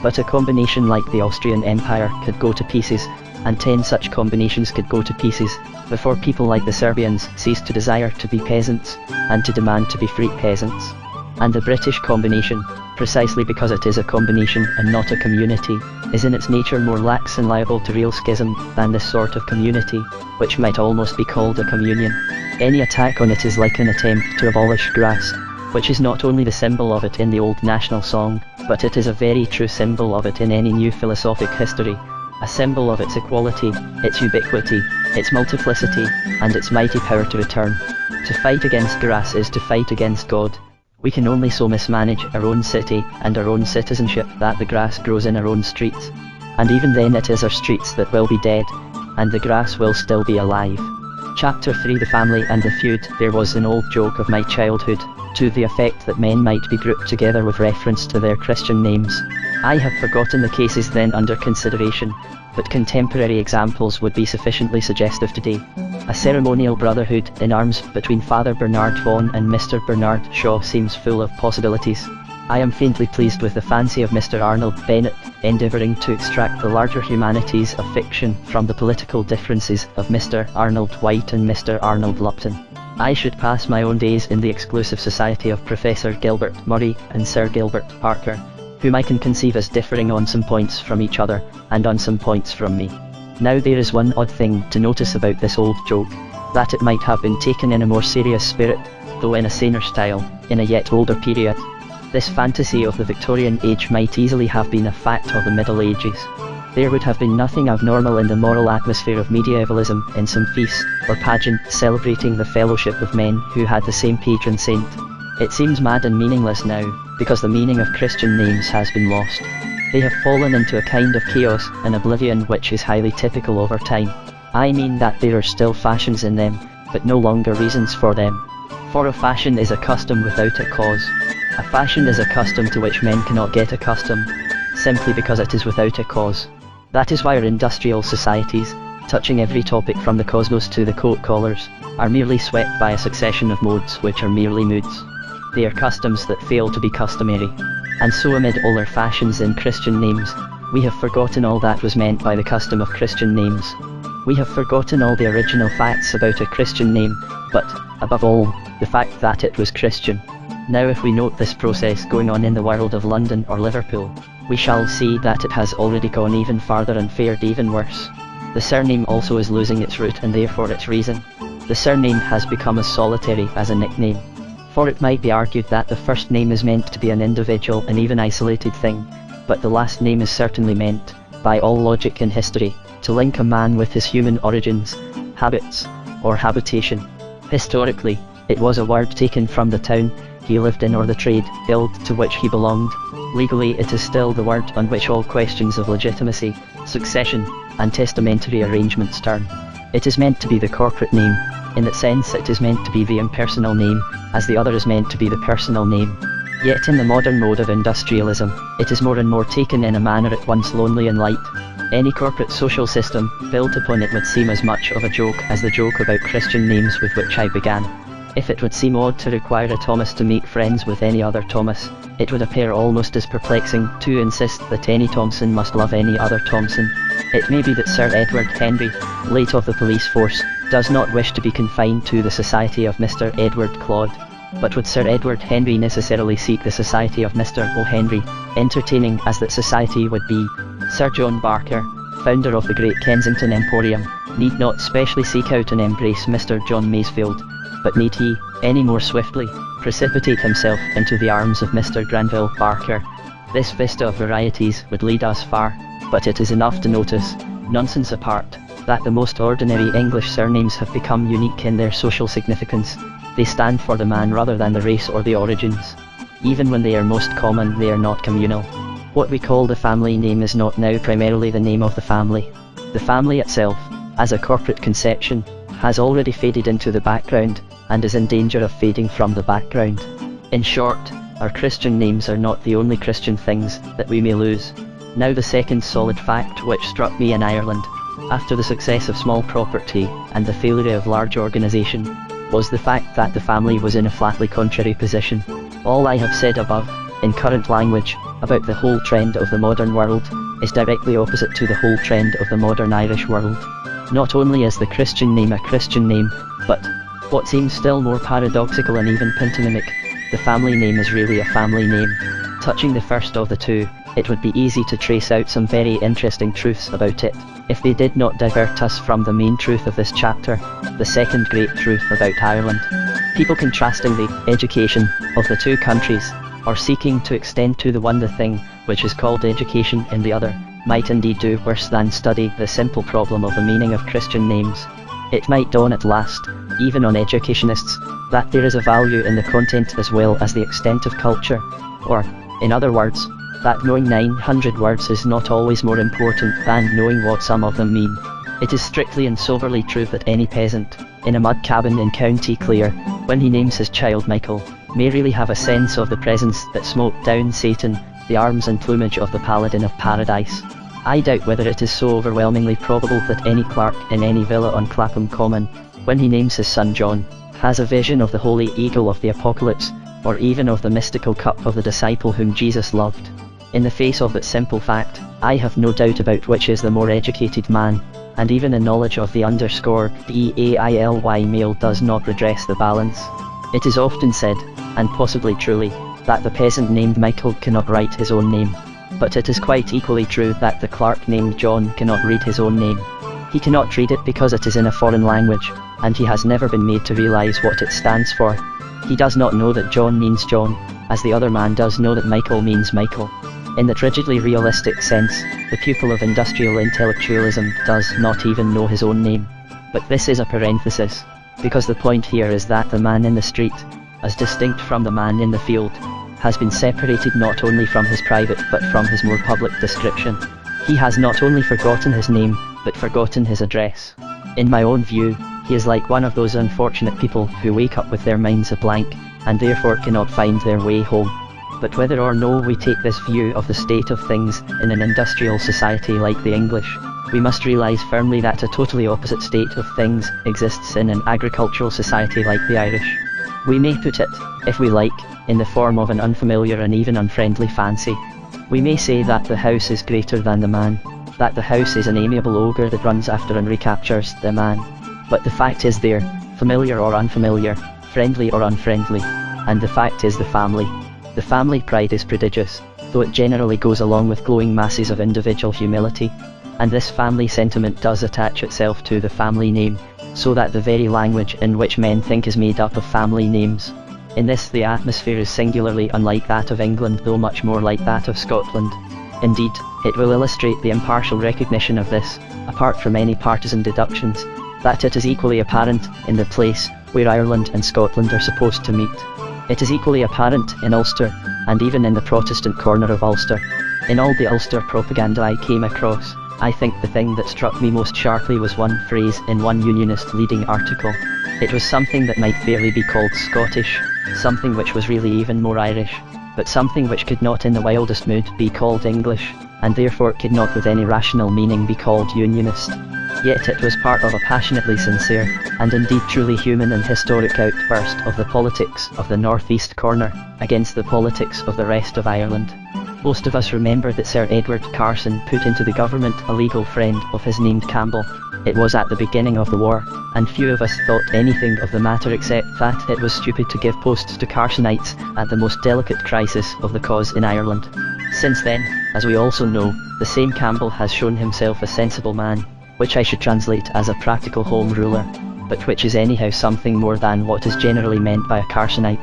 But a combination like the Austrian Empire could go to pieces, and 10 such combinations could go to pieces, before people like the Serbians ceased to desire to be peasants, and to demand to be free peasants. And the British combination, precisely because it is a combination and not a community, is in its nature more lax and liable to real schism than this sort of community, which might almost be called a communion. Any attack on it is like an attempt to abolish grass, which is not only the symbol of it in the old national song, but it is a very true symbol of it in any new philosophic history, a symbol of its equality, its ubiquity, its multiplicity, and its mighty power to return. To fight against grass is to fight against God. We can only so mismanage our own city and our own citizenship that the grass grows in our own streets. And even then it is our streets that will be dead, and the grass will still be alive. Chapter 3: The Family and the Feud. There was an old joke of my childhood, to the effect that men might be grouped together with reference to their Christian names. I have forgotten the cases then under consideration, but contemporary examples would be sufficiently suggestive today. A ceremonial brotherhood in arms between Father Bernard Vaughan and Mr. Bernard Shaw seems full of possibilities. I am faintly pleased with the fancy of Mr. Arnold Bennett, endeavouring to extract the larger humanities of fiction from the political differences of Mr. Arnold White and Mr. Arnold Lupton. I should pass my own days in the exclusive society of Professor Gilbert Murray and Sir Gilbert Parker, whom I can conceive as differing on some points from each other, and on some points from me. Now there is one odd thing to notice about this old joke, that it might have been taken in a more serious spirit, though in a saner style, in a yet older period. This fantasy of the Victorian age might easily have been a fact of the Middle Ages. There would have been nothing abnormal in the moral atmosphere of medievalism in some feast or pageant celebrating the fellowship of men who had the same patron saint. It seems mad and meaningless now, because the meaning of Christian names has been lost. They have fallen into a kind of chaos and oblivion which is highly typical of our time. I mean that there are still fashions in them, but no longer reasons for them. For a fashion is a custom without a cause. A fashion is a custom to which men cannot get accustomed, simply because it is without a cause. That is why our industrial societies, touching every topic from the cosmos to the coat collars, are merely swept by a succession of modes which are merely moods. They are customs that fail to be customary. And so amid all our fashions in Christian names, we have forgotten all that was meant by the custom of Christian names. We have forgotten all the original facts about a Christian name, but, above all, the fact that it was Christian. Now if we note this process going on in the world of London or Liverpool, we shall see that it has already gone even farther and fared even worse. The surname also is losing its root and therefore its reason. The surname has become as solitary as a nickname. For it might be argued that the first name is meant to be an individual and even isolated thing, but the last name is certainly meant, by all logic in history, to link a man with his human origins, habits, or habitation. Historically, it was a word taken from the town he lived in or the trade, guild to which he belonged. Legally it is still the word on which all questions of legitimacy, succession, and testamentary arrangements turn. It is meant to be the corporate name, in that sense it is meant to be the impersonal name, as the other is meant to be the personal name. Yet in the modern mode of industrialism, it is more and more taken in a manner at once lonely and light. Any corporate social system built upon it would seem as much of a joke as the joke about Christian names with which I began. If it would seem odd to require a Thomas to make friends with any other Thomas, it would appear almost as perplexing to insist that any Thompson must love any other Thompson. It may be that Sir Edward Henry, late of the police force, does not wish to be confined to the society of Mr. Edward Clodd. But would Sir Edward Henry necessarily seek the society of Mr. O'Henry, entertaining as that society would be? Sir John Barker, founder of the Great Kensington Emporium, need not specially seek out and embrace Mr. John Masefield, but need he, any more swiftly, precipitate himself into the arms of Mr. Granville Barker? This vista of varieties would lead us far, but it is enough to notice, nonsense apart, that the most ordinary English surnames have become unique in their social significance. They stand for the man rather than the race or the origins. Even when they are most common, they are not communal. What we call the family name is not now primarily the name of the family. The family itself, as a corporate conception, has already faded into the background, and is in danger of fading from the background. In short, our Christian names are not the only Christian things that we may lose. Now the second solid fact which struck me in Ireland, after the success of small property and the failure of large organisation, was the fact that the family was in a flatly contrary position. All I have said above, in current language, about the whole trend of the modern world, is directly opposite to the whole trend of the modern Irish world. Not only is the Christian name a Christian name, but, what seems still more paradoxical and even pantomimic, the family name is really a family name. Touching the first of the two, it would be easy to trace out some very interesting truths about it, if they did not divert us from the main truth of this chapter, the second great truth about Ireland. People contrasting the education of the two countries, or seeking to extend to the one the thing which is called education in the other, might indeed do worse than study the simple problem of the meaning of Christian names. It might dawn at last, even on educationists, that there is a value in the content as well as the extent of culture, or, in other words, that knowing 900 words is not always more important than knowing what some of them mean. It is strictly and soberly true that any peasant, in a mud cabin in County Clare, when he names his child Michael, may really have a sense of the presence that smote down Satan, the arms and plumage of the paladin of paradise. I doubt whether it is so overwhelmingly probable that any clerk in any villa on Clapham Common, when he names his son John, has a vision of the holy eagle of the apocalypse, or even of the mystical cup of the disciple whom Jesus loved. In the face of that simple fact, I have no doubt about which is the more educated man, and even a knowledge of the _DAILY male does not redress the balance. It is often said, and possibly truly, that the peasant named Michael cannot write his own name. But it is quite equally true that the clerk named John cannot read his own name. He cannot read it because it is in a foreign language, and he has never been made to realise what it stands for. He does not know that John means John, as the other man does know that Michael means Michael. In the rigidly realistic sense, the pupil of industrial intellectualism does not even know his own name. But this is a parenthesis, because the point here is that the man in the street, as distinct from the man in the field, has been separated not only from his private but from his more public description. He has not only forgotten his name, but forgotten his address. In my own view, he is like one of those unfortunate people who wake up with their minds a blank, and therefore cannot find their way home. But whether or no we take this view of the state of things in an industrial society like the English, we must realise firmly that a totally opposite state of things exists in an agricultural society like the Irish. We may put it, if we like, in the form of an unfamiliar and even unfriendly fancy. We may say that the house is greater than the man, that the house is an amiable ogre that runs after and recaptures the man. But the fact is there, familiar or unfamiliar, friendly or unfriendly, and the fact is the family. The family pride is prodigious, though it generally goes along with glowing masses of individual humility, and this family sentiment does attach itself to the family name, so that the very language in which men think is made up of family names. In this the atmosphere is singularly unlike that of England, though much more like that of Scotland. Indeed, it will illustrate the impartial recognition of this, apart from any partisan deductions, that it is equally apparent in the place where Ireland and Scotland are supposed to meet. It is equally apparent in Ulster, and even in the Protestant corner of Ulster. In all the Ulster propaganda I came across, I think the thing that struck me most sharply was one phrase in one Unionist leading article. It was something that might fairly be called Scottish, something which was really even more Irish, but something which could not in the wildest mood be called English, and therefore could not with any rational meaning be called Unionist. Yet it was part of a passionately sincere, and indeed truly human and historic outburst of the politics of the North East corner, against the politics of the rest of Ireland. Most of us remember that Sir Edward Carson put into the government a legal friend of his named Campbell. It was at the beginning of the war, and few of us thought anything of the matter except that it was stupid to give posts to Carsonites at the most delicate crisis of the cause in Ireland. Since then, as we also know, the same Campbell has shown himself a sensible man, which I should translate as a practical home ruler, but which is anyhow something more than what is generally meant by a Carsonite.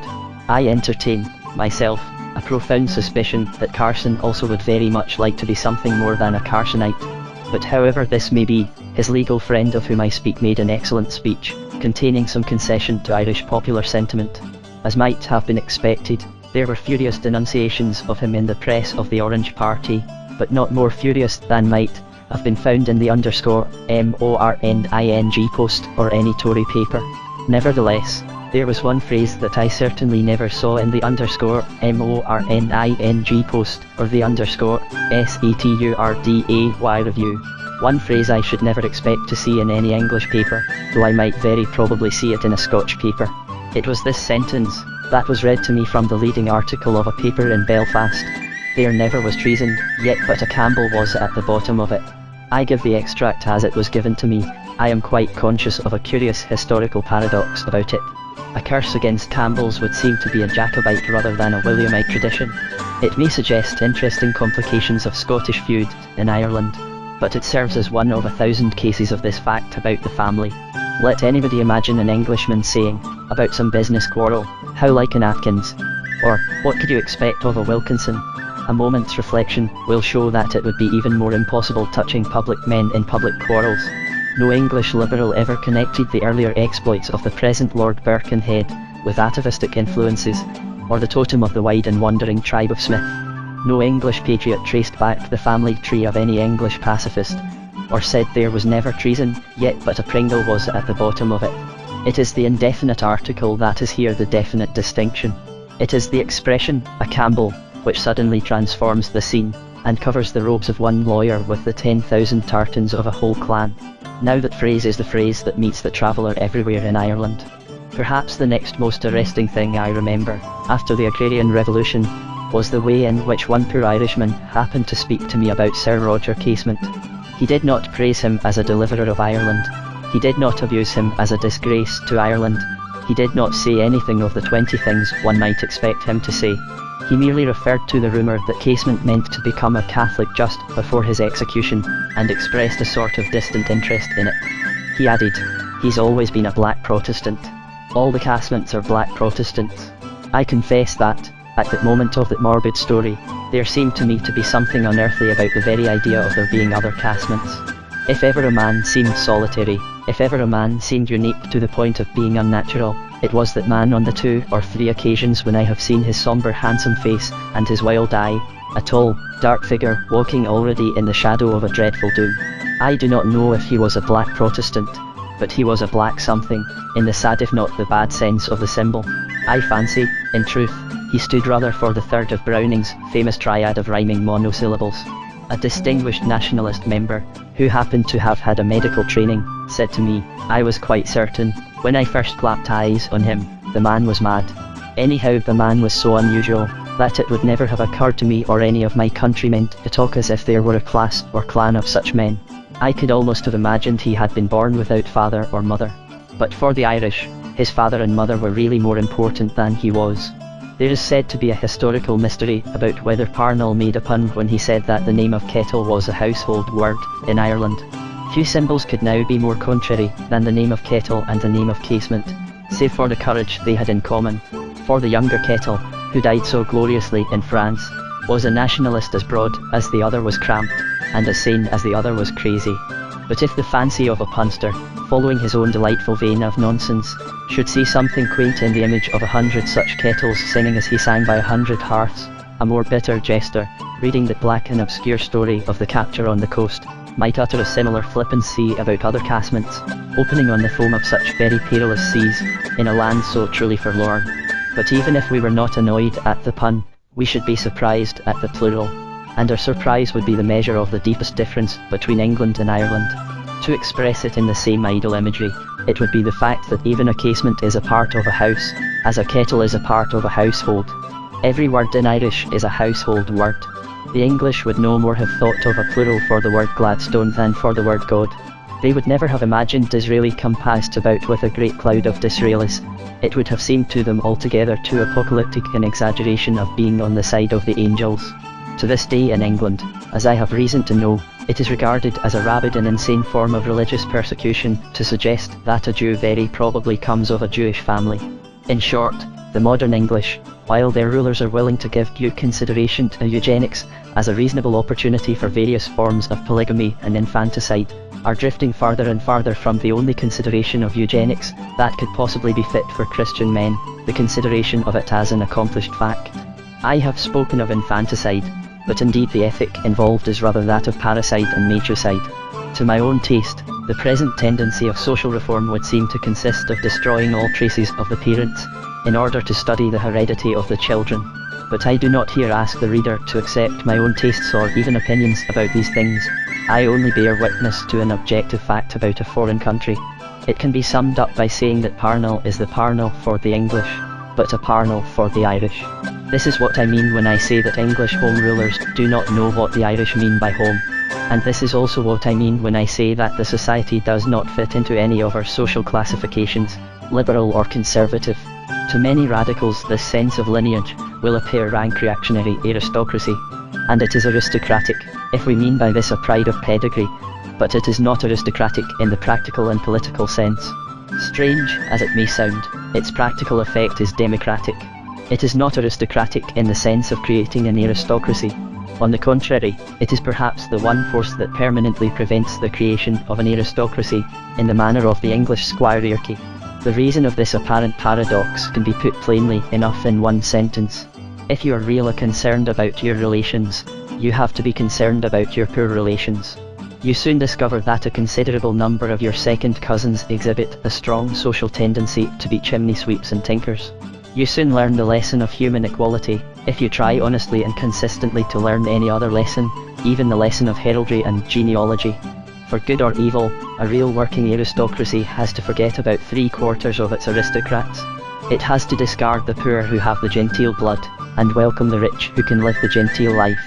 I entertain, myself, a profound suspicion that Carson also would very much like to be something more than a Carsonite. But however this may be, his legal friend of whom I speak made an excellent speech, containing some concession to Irish popular sentiment. As might have been expected, there were furious denunciations of him in the press of the Orange Party, but not more furious than might have been found in the _MORNING Post or any Tory paper. Nevertheless, there was one phrase that I certainly never saw in the _MORNING Post or the _SATURDAY review. One phrase I should never expect to see in any English paper, though I might very probably see it in a Scotch paper. It was this sentence that was read to me from the leading article of a paper in Belfast. There never was treason, yet but a Campbell was at the bottom of it. I give the extract as it was given to me. I am quite conscious of a curious historical paradox about it. A curse against Campbells would seem to be a Jacobite rather than a Williamite tradition. It may suggest interesting complications of Scottish feuds in Ireland, but it serves as one of 1,000 cases of this fact about the family. Let anybody imagine an Englishman saying, about some business quarrel, "How like an Atkins?" Or, "What could you expect of a Wilkinson?" A moment's reflection will show that it would be even more impossible touching public men in public quarrels. No English liberal ever connected the earlier exploits of the present Lord Birkenhead with atavistic influences, or the totem of the wide and wandering tribe of Smith. No English patriot traced back the family tree of any English pacifist, or said there was never treason, yet but a Pringle was at the bottom of it. It is the indefinite article that is here the definite distinction. It is the expression, a Campbell, which suddenly transforms the scene, and covers the robes of one lawyer with the 10,000 tartans of a whole clan. Now that phrase is the phrase that meets the traveller everywhere in Ireland. Perhaps the next most arresting thing I remember, after the Agrarian Revolution, was the way in which one poor Irishman happened to speak to me about Sir Roger Casement. He did not praise him as a deliverer of Ireland. He did not abuse him as a disgrace to Ireland. He did not say anything of the 20 things one might expect him to say. He merely referred to the rumour that Casement meant to become a Catholic just before his execution, and expressed a sort of distant interest in it. He added, "He's always been a black Protestant. All the Casements are black Protestants." I confess that, at the moment of that morbid story, there seemed to me to be something unearthly about the very idea of there being other Casements. If ever a man seemed solitary, if ever a man seemed unique to the point of being unnatural, it was that man on the 2 or 3 occasions when I have seen his sombre handsome face, and his wild eye, a tall, dark figure walking already in the shadow of a dreadful doom. I do not know if he was a black Protestant, but he was a black something, in the sad if not the bad sense of the symbol. I fancy, in truth, he stood rather for the third of Browning's famous triad of rhyming monosyllables. A distinguished nationalist member, who happened to have had a medical training, said to me, I was quite certain, when I first clapped eyes on him, the man was mad. Anyhow, the man was so unusual, that it would never have occurred to me or any of my countrymen to talk as if there were a class or clan of such men. I could almost have imagined he had been born without father or mother. But for the Irish, his father and mother were really more important than he was. There is said to be a historical mystery about whether Parnell made a pun when he said that the name of kettle was a household word in Ireland. Few symbols could now be more contrary than the name of kettle and the name of casement, save for the courage they had in common. For the younger Kettle, who died so gloriously in France, was a nationalist as broad as the other was cramped, and as sane as the other was crazy. But if the fancy of a punster, following his own delightful vein of nonsense, should see something quaint in the image of 100 such kettles singing as he sang by 100 hearths, a more bitter jester, reading the black and obscure story of the capture on the coast, might utter a similar flippancy about other Casements, opening on the foam of such very perilous seas, in a land so truly forlorn. But even if we were not annoyed at the pun, we should be surprised at the plural, and our surprise would be the measure of the deepest difference between England and Ireland. To express it in the same idle imagery, it would be the fact that even a casement is a part of a house, as a kettle is a part of a household. Every word in Irish is a household word. The English would no more have thought of a plural for the word Gladstone than for the word God. They would never have imagined Disraeli compassed about with a great cloud of Disraelis. It would have seemed to them altogether too apocalyptic an exaggeration of being on the side of the angels. To this day in England, as I have reason to know, it is regarded as a rabid and insane form of religious persecution to suggest that a Jew very probably comes of a Jewish family. In short, the modern English, while their rulers are willing to give due consideration to eugenics as a reasonable opportunity for various forms of polygamy and infanticide, are drifting farther and farther from the only consideration of eugenics that could possibly be fit for Christian men, the consideration of it as an accomplished fact. I have spoken of infanticide, but indeed the ethic involved is rather that of parricide and matricide. To my own taste, the present tendency of social reform would seem to consist of destroying all traces of the parents, in order to study the heredity of the children. But I do not here ask the reader to accept my own tastes or even opinions about these things. I only bear witness to an objective fact about a foreign country. It can be summed up by saying that Parnell is the Parnell for the English. but a Parnell for the Irish. This is what I mean when I say that English home rulers do not know what the Irish mean by home. And this is also what I mean when I say that the society does not fit into any of our social classifications, liberal or conservative. To many radicals this sense of lineage will appear rank reactionary aristocracy, and it is aristocratic, if we mean by this a pride of pedigree, but it is not aristocratic in the practical and political sense. Strange as it may sound, its practical effect is democratic. It is not aristocratic in the sense of creating an aristocracy. On the contrary, it is perhaps the one force that permanently prevents the creation of an aristocracy, in the manner of the English squirearchy. The reason of this apparent paradox can be put plainly enough in one sentence. If you are really concerned about your relations, you have to be concerned about your poor relations. You soon discover that a considerable number of your second cousins exhibit a strong social tendency to be chimney sweeps and tinkers. You soon learn the lesson of human equality, if you try honestly and consistently to learn any other lesson, even the lesson of heraldry and genealogy. For good or evil, a real working aristocracy has to forget about 3/4 of its aristocrats. It has to discard the poor who have the genteel blood, and welcome the rich who can live the genteel life.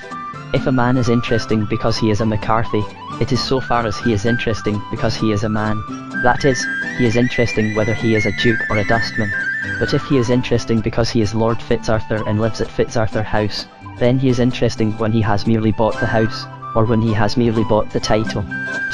If a man is interesting because he is a McCarthy, it is so far as he is interesting because he is a man. That is, he is interesting whether he is a duke or a dustman. But if he is interesting because he is Lord Fitzarthur and lives at Fitzarthur House, then he is interesting when he has merely bought the house, or when he has merely bought the title.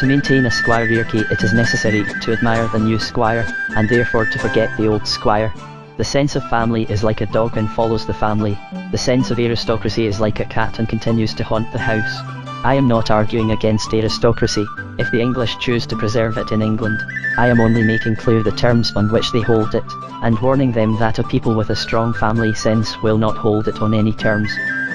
To maintain a squirearchy it is necessary to admire the new squire, and therefore to forget the old squire. The sense of family is like a dog and follows the family. The sense of aristocracy is like a cat and continues to haunt the house. I am not arguing against aristocracy, if the English choose to preserve it in England. I am only making clear the terms on which they hold it, and warning them that a people with a strong family sense will not hold it on any terms.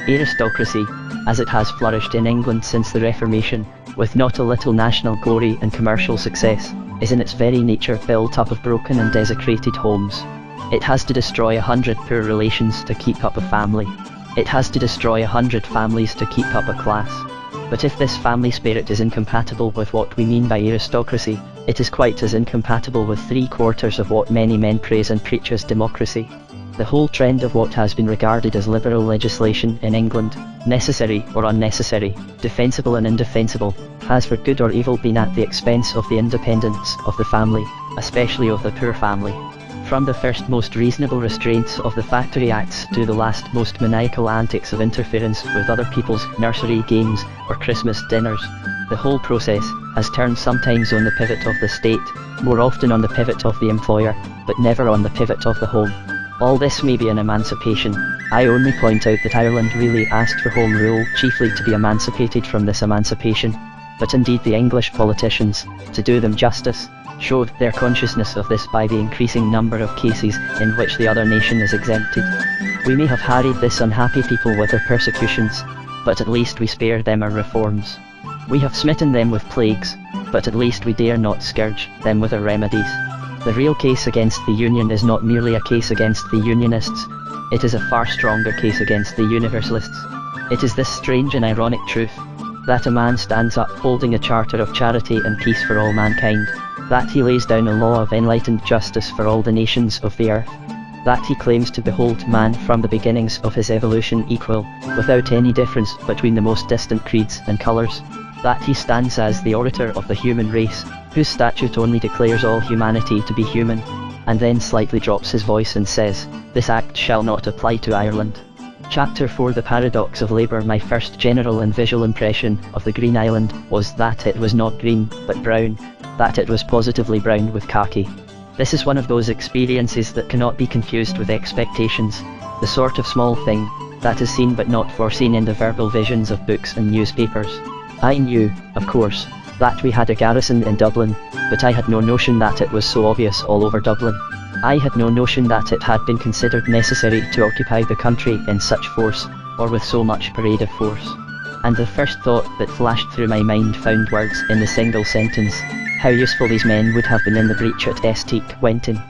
Aristocracy, as it has flourished in England since the Reformation, with not a little national glory and commercial success, is in its very nature built up of broken and desecrated homes. It has to destroy 100 poor relations to keep up a family. It has to destroy 100 families to keep up a class. But if this family spirit is incompatible with what we mean by aristocracy, it is quite as incompatible with 3/4 of what many men praise and preach as democracy. The whole trend of what has been regarded as liberal legislation in England, necessary or unnecessary, defensible and indefensible, has for good or evil been at the expense of the independence of the family, especially of the poor family. From the first most reasonable restraints of the Factory Acts to the last most maniacal antics of interference with other people's nursery games or Christmas dinners, the whole process has turned sometimes on the pivot of the state, more often on the pivot of the employer, but never on the pivot of the home. All this may be an emancipation. I only point out that Ireland really asked for Home Rule chiefly to be emancipated from this emancipation. But indeed the English politicians, to do them justice, showed their consciousness of this by the increasing number of cases in which the other nation is exempted. We may have harried this unhappy people with their persecutions, but at least we spare them our reforms. We have smitten them with plagues, but at least we dare not scourge them with our remedies. The real case against the Union is not merely a case against the Unionists, it is a far stronger case against the Universalists. It is this strange and ironic truth, that a man stands up holding a charter of charity and peace for all mankind, that he lays down a law of enlightened justice for all the nations of the earth, that he claims to behold man from the beginnings of his evolution equal, without any difference between the most distant creeds and colours, that he stands as the orator of the human race, whose statute only declares all humanity to be human, and then slightly drops his voice and says, "This act shall not apply to Ireland." Chapter 4 The Paradox of Labour. My first general and visual impression of the Green Island was that it was not green, but brown, that it was positively brown with khaki. This is one of those experiences that cannot be confused with expectations, the sort of small thing that is seen but not foreseen in the verbal visions of books and newspapers. I knew, of course, that we had a garrison in Dublin, but I had no notion that it was so obvious all over Dublin. I had no notion that it had been considered necessary to occupy the country in such force, or with so much parade of force. And the first thought that flashed through my mind found words in the single sentence: how useful these men would have been in the breach at St. Quentin.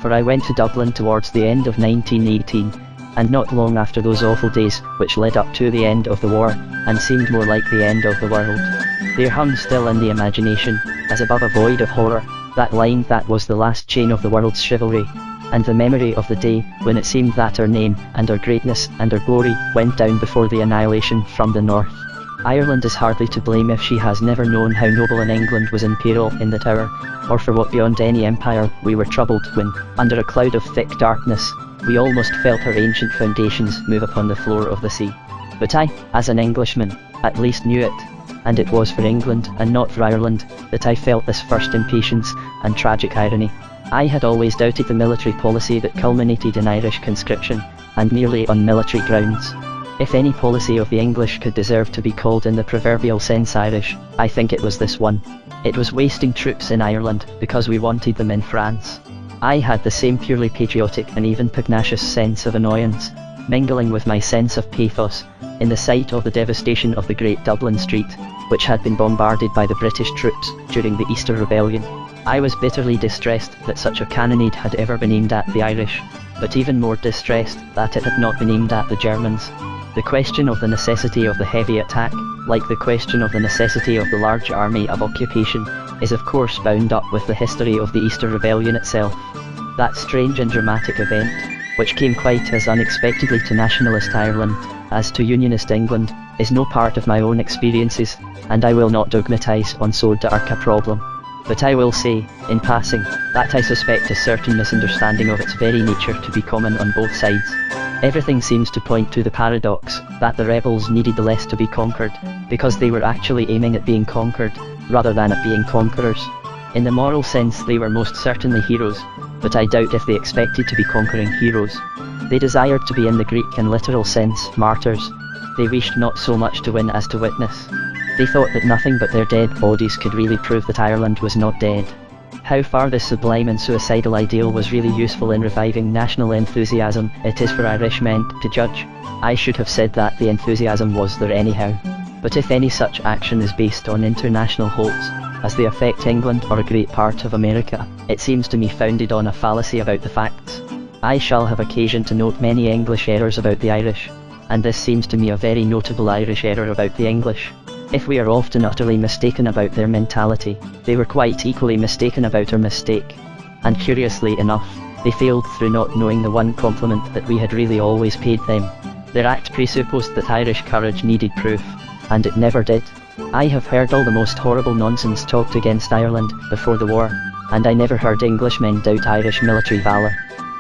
For I went to Dublin towards the end of 1918, and not long after those awful days which led up to the end of the war, and seemed more like the end of the world. There hung still in the imagination, as above a void of horror, that line that was the last chain of the world's chivalry, and the memory of the day when it seemed that our name and our greatness and our glory went down before the annihilation from the north. Ireland is hardly to blame if she has never known how noble an England was in peril in that hour, or for what beyond any empire we were troubled when, under a cloud of thick darkness, we almost felt our ancient foundations move upon the floor of the sea. But I, as an Englishman, at least knew it, and it was for England and not for Ireland that I felt this first impatience and tragic irony. I had always doubted the military policy that culminated in Irish conscription, and merely on military grounds. If any policy of the English could deserve to be called in the proverbial sense Irish, I think it was this one. It was wasting troops in Ireland because we wanted them in France. I had the same purely patriotic and even pugnacious sense of annoyance, mingling with my sense of pathos, in the sight of the devastation of the great Dublin Street, which had been bombarded by the British troops during the Easter Rebellion. I was bitterly distressed that such a cannonade had ever been aimed at the Irish, but even more distressed that it had not been aimed at the Germans. The question of the necessity of the heavy attack, like the question of the necessity of the large army of occupation, is of course bound up with the history of the Easter Rebellion itself. That strange and dramatic event, which came quite as unexpectedly to nationalist Ireland as to unionist England, is no part of my own experiences, and I will not dogmatise on so dark a problem. But I will say, in passing, that I suspect a certain misunderstanding of its very nature to be common on both sides. Everything seems to point to the paradox that the rebels needed less to be conquered, because they were actually aiming at being conquered, rather than at being conquerors. In the moral sense they were most certainly heroes, but I doubt if they expected to be conquering heroes. They desired to be, in the Greek and literal sense, martyrs. They wished not so much to win as to witness. They thought that nothing but their dead bodies could really prove that Ireland was not dead. How far this sublime and suicidal ideal was really useful in reviving national enthusiasm, it is for Irishmen to judge. I should have said that the enthusiasm was there anyhow. But if any such action is based on international hopes, as they affect England or a great part of America, it seems to me founded on a fallacy about the facts. I shall have occasion to note many English errors about the Irish, and this seems to me a very notable Irish error about the English. If we are often utterly mistaken about their mentality, they were quite equally mistaken about our mistake. And curiously enough, they failed through not knowing the one compliment that we had really always paid them. Their act presupposed that Irish courage needed proof, and it never did. I have heard all the most horrible nonsense talked against Ireland before the war, and I never heard Englishmen doubt Irish military valour.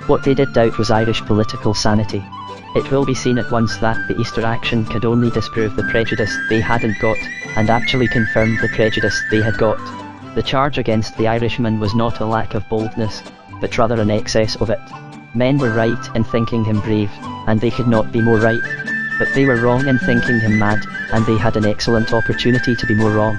What they did doubt was Irish political sanity. It will be seen at once that the Easter action could only disprove the prejudice they hadn't got, and actually confirmed the prejudice they had got. The charge against the Irishman was not a lack of boldness, but rather an excess of it. Men were right in thinking him brave, and they could not be more right. But they were wrong in thinking him mad, and they had an excellent opportunity to be more wrong.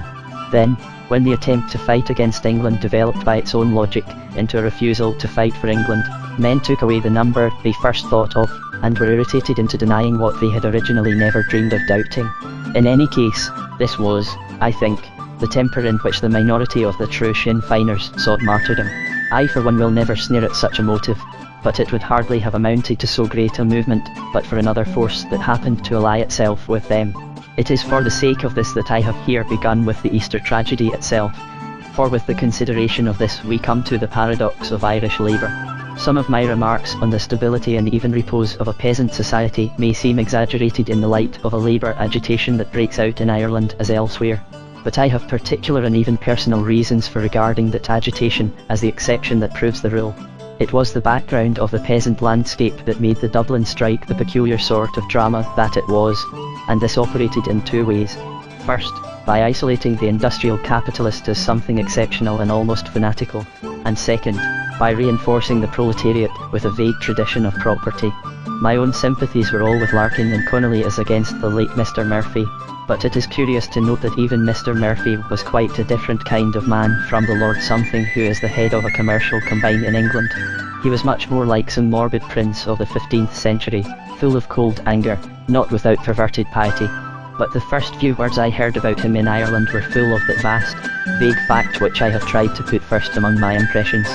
Then, when the attempt to fight against England developed by its own logic into a refusal to fight for England, men took away the number they first thought of, and were irritated into denying what they had originally never dreamed of doubting. In any case, this was, I think, the temper in which the minority of the true Sinn Feiners sought martyrdom. I for one will never sneer at such a motive, but it would hardly have amounted to so great a movement but for another force that happened to ally itself with them. It is for the sake of this that I have here begun with the Easter tragedy itself, for with the consideration of this we come to the paradox of Irish labour. Some of my remarks on the stability and even repose of a peasant society may seem exaggerated in the light of a labour agitation that breaks out in Ireland as elsewhere, but I have particular and even personal reasons for regarding that agitation as the exception that proves the rule. It was the background of the peasant landscape that made the Dublin strike the peculiar sort of drama that it was, and this operated in two ways. First, by isolating the industrial capitalist as something exceptional and almost fanatical, and second, by reinforcing the proletariat with a vague tradition of property. My own sympathies were all with Larkin and Connolly as against the late Mr. Murphy, but it is curious to note that even Mr. Murphy was quite a different kind of man from the Lord Something who is the head of a commercial combine in England. He was much more like some morbid prince of the 15th century, full of cold anger, not without perverted piety. But the first few words I heard about him in Ireland were full of that vast, vague fact which I have tried to put first among my impressions.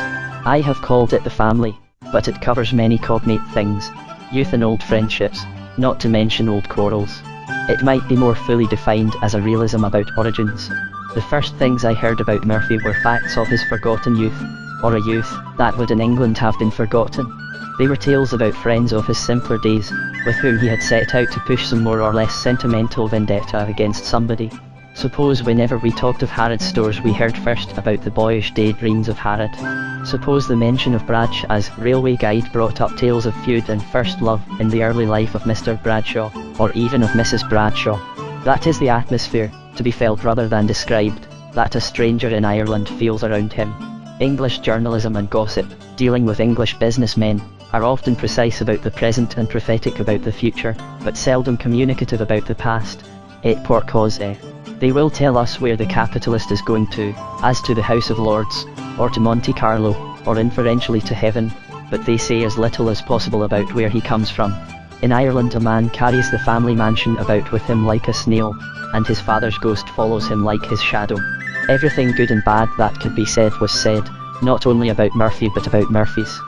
I have called it the family, but it covers many cognate things, youth and old friendships, not to mention old quarrels. It might be more fully defined as a realism about origins. The first things I heard about Murphy were facts of his forgotten youth, or a youth that would in England have been forgotten. They were tales about friends of his simpler days, with whom he had set out to push some more or less sentimental vendetta against somebody. Suppose whenever we talked of Harrod's stores we heard first about the boyish daydreams of Harrod. Suppose the mention of Bradsh as railway guide brought up tales of feud and first love in the early life of Mr. Bradshaw, or even of Mrs. Bradshaw. That is the atmosphere, to be felt rather than described, that a stranger in Ireland feels around him. English journalism and gossip, dealing with English businessmen, are often precise about the present and prophetic about the future, but seldom communicative about the past. Et pour cause. They will tell us where the capitalist is going to, as to the House of Lords, or to Monte Carlo, or inferentially to heaven, but they say as little as possible about where he comes from. In Ireland a man carries the family mansion about with him like a snail, and his father's ghost follows him like his shadow. Everything good and bad that could be said was said, not only about Murphy but about Murphys.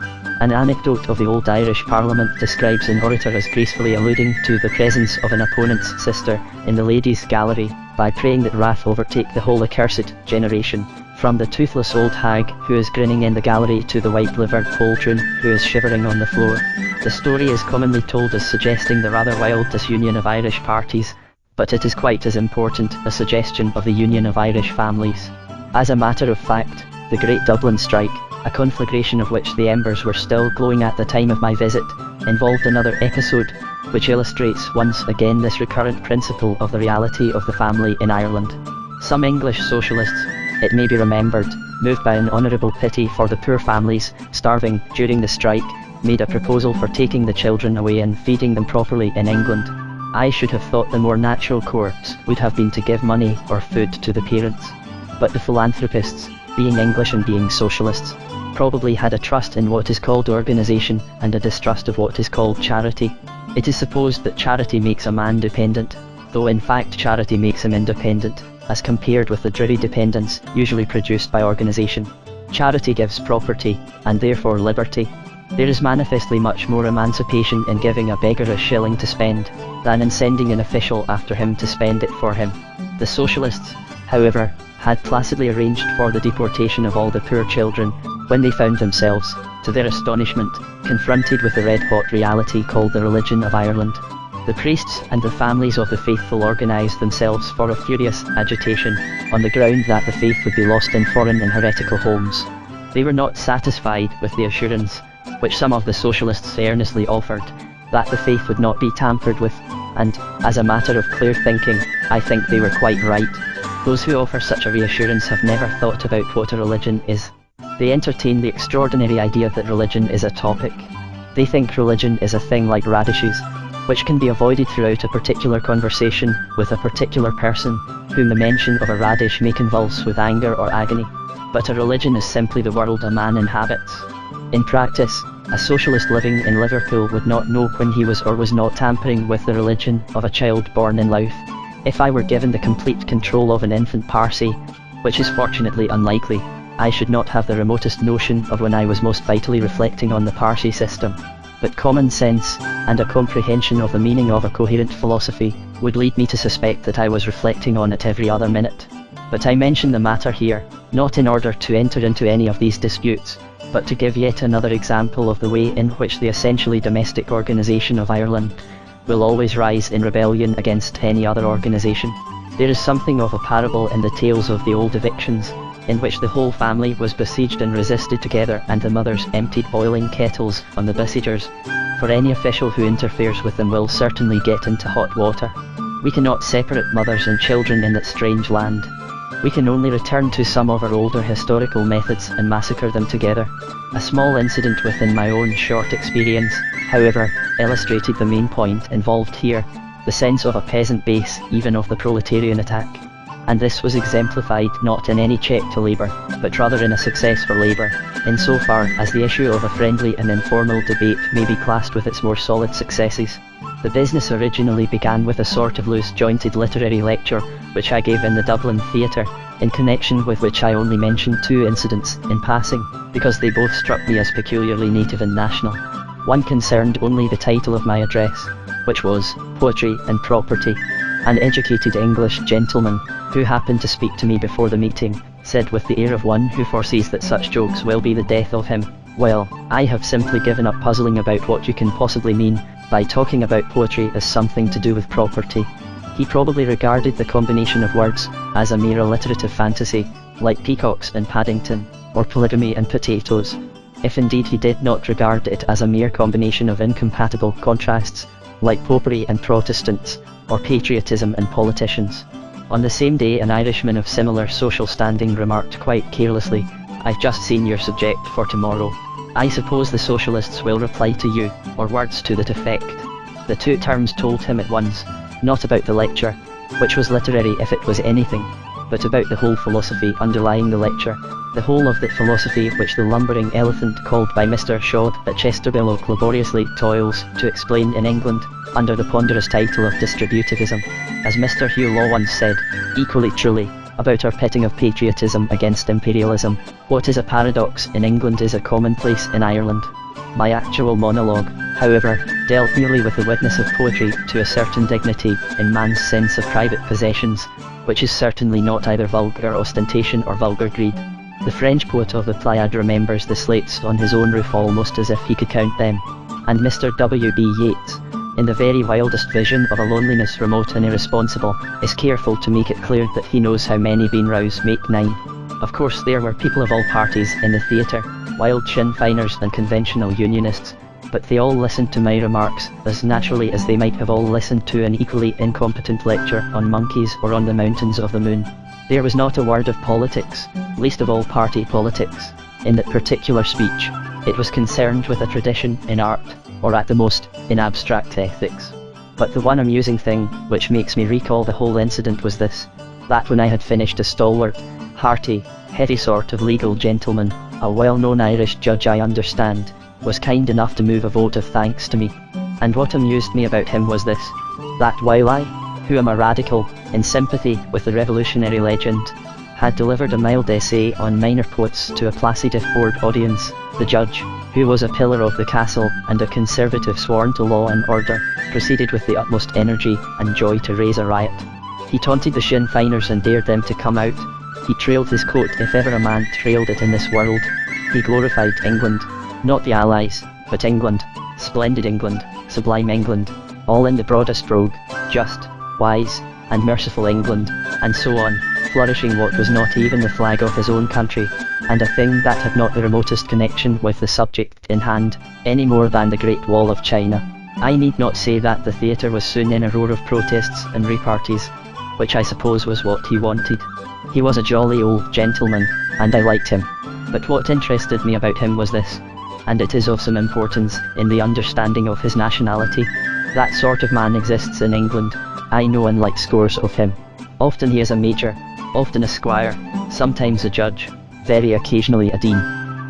An anecdote of the old Irish Parliament describes an orator as gracefully alluding to the presence of an opponent's sister in the ladies' gallery, by praying that wrath overtake the whole accursed generation, from the toothless old hag who is grinning in the gallery to the white-livered poltroon who is shivering on the floor. The story is commonly told as suggesting the rather wild disunion of Irish parties, but it is quite as important a suggestion of the union of Irish families. As a matter of fact, the Great Dublin Strike, a conflagration of which the embers were still glowing at the time of my visit, involved another episode, which illustrates once again this recurrent principle of the reality of the family in Ireland. Some English socialists, it may be remembered, moved by an honourable pity for the poor families starving during the strike, made a proposal for taking the children away and feeding them properly in England. I should have thought the more natural course would have been to give money or food to the parents. But the philanthropists, being English and being socialists, probably had a trust in what is called organisation and a distrust of what is called charity. It is supposed that charity makes a man dependent, though in fact charity makes him independent, as compared with the dreary dependence usually produced by organisation. Charity gives property, and therefore liberty. There is manifestly much more emancipation in giving a beggar a shilling to spend, than in sending an official after him to spend it for him. The socialists, however, had placidly arranged for the deportation of all the poor children, when they found themselves, to their astonishment, confronted with the red-hot reality called the religion of Ireland. The priests and the families of the faithful organised themselves for a furious agitation, on the ground that the faith would be lost in foreign and heretical homes. They were not satisfied with the assurance, which some of the socialists earnestly offered, that the faith would not be tampered with, and, as a matter of clear thinking, I think they were quite right. Those who offer such a reassurance have never thought about what a religion is. They entertain the extraordinary idea that religion is a topic. They think religion is a thing like radishes, which can be avoided throughout a particular conversation with a particular person, whom the mention of a radish may convulse with anger or agony. But a religion is simply the world a man inhabits. In practice, a socialist living in Liverpool would not know when he was or was not tampering with the religion of a child born in Louth. If I were given the complete control of an infant Parsi, which is fortunately unlikely, I should not have the remotest notion of when I was most vitally reflecting on the Parsi system. But common sense, and a comprehension of the meaning of a coherent philosophy, would lead me to suspect that I was reflecting on it every other minute. But I mention the matter here, not in order to enter into any of these disputes, but to give yet another example of the way in which the essentially domestic organisation of Ireland will always rise in rebellion against any other organisation. There is something of a parable in the tales of the old evictions, in which the whole family was besieged and resisted together, and the mothers emptied boiling kettles on the besiegers, for any official who interferes with them will certainly get into hot water. We cannot separate mothers and children in that strange land. We can only return to some of our older historical methods and massacre them together. A small incident within my own short experience, however, illustrated the main point involved here, the sense of a peasant base, even of the proletarian attack. And this was exemplified not in any check to labour, but rather in a success for labour, insofar as the issue of a friendly and informal debate may be classed with its more solid successes. The business originally began with a sort of loose-jointed literary lecture, which I gave in the Dublin Theatre, in connection with which I only mention two incidents, in passing, because they both struck me as peculiarly native and national. One concerned only the title of my address, which was, Poetry and Property. An educated English gentleman, who happened to speak to me before the meeting, said with the air of one who foresees that such jokes will be the death of him. Well, I have simply given up puzzling about what you can possibly mean by talking about poetry as something to do with property. He probably regarded the combination of words as a mere alliterative fantasy, like peacocks and Paddington, or polygamy and potatoes. If indeed he did not regard it as a mere combination of incompatible contrasts, like popery and Protestants, or patriotism and politicians. On the same day an Irishman of similar social standing remarked quite carelessly, "I've just seen your subject for tomorrow. I suppose the socialists will reply to you," or words to that effect. The two terms told him at once, not about the lecture, which was literary if it was anything, but about the whole philosophy underlying the lecture, the whole of that philosophy which the lumbering elephant called by Mr. Shaw at Chesterbillock laboriously toils to explain in England, under the ponderous title of distributivism. As Mr. Hugh Law once said, equally truly, about our pitting of patriotism against imperialism, what is a paradox in England is a commonplace in Ireland. My actual monologue, however, dealt merely with the witness of poetry to a certain dignity in man's sense of private possessions, which is certainly not either vulgar ostentation or vulgar greed. The French poet of the Pleiad remembers the slates on his own roof almost as if he could count them, and Mr. W.B. Yeats, in the very wildest vision of a loneliness remote and irresponsible, is careful to make it clear that he knows how many bean rows make 9. Of course there were people of all parties in the theatre, wild Sinn Feiners and conventional Unionists, but they all listened to my remarks as naturally as they might have all listened to an equally incompetent lecture on monkeys or on the mountains of the moon. There was not a word of politics, least of all party politics, in that particular speech. It was concerned with a tradition in art, or at the most, in abstract ethics. But the one amusing thing, which makes me recall the whole incident was this, that when I had finished a stalwart, hearty, heady sort of legal gentleman, a well-known Irish judge I understand, was kind enough to move a vote of thanks to me. And what amused me about him was this, that while I, who am a radical, in sympathy with the revolutionary legend, had delivered a mild essay on minor poets to a placid if bored audience, the judge, who was a pillar of the castle and a conservative sworn to law and order, proceeded with the utmost energy and joy to raise a riot. He taunted the Sinn Feiners and dared them to come out. He trailed his coat if ever a man trailed it in this world. He glorified England, not the Allies, but England, splendid England, sublime England, all in the broadest brogue, just, wise, and merciful England, and so on, flourishing what was not even the flag of his own country, and a thing that had not the remotest connection with the subject in hand, any more than the Great Wall of China. I need not say that the theatre was soon in a roar of protests and repartees, which I suppose was what he wanted. He was a jolly old gentleman, and I liked him. But what interested me about him was this, and it is of some importance in the understanding of his nationality. That sort of man exists in England. I know and like scores of him. Often he is a major, often a squire, sometimes a judge, very occasionally a dean.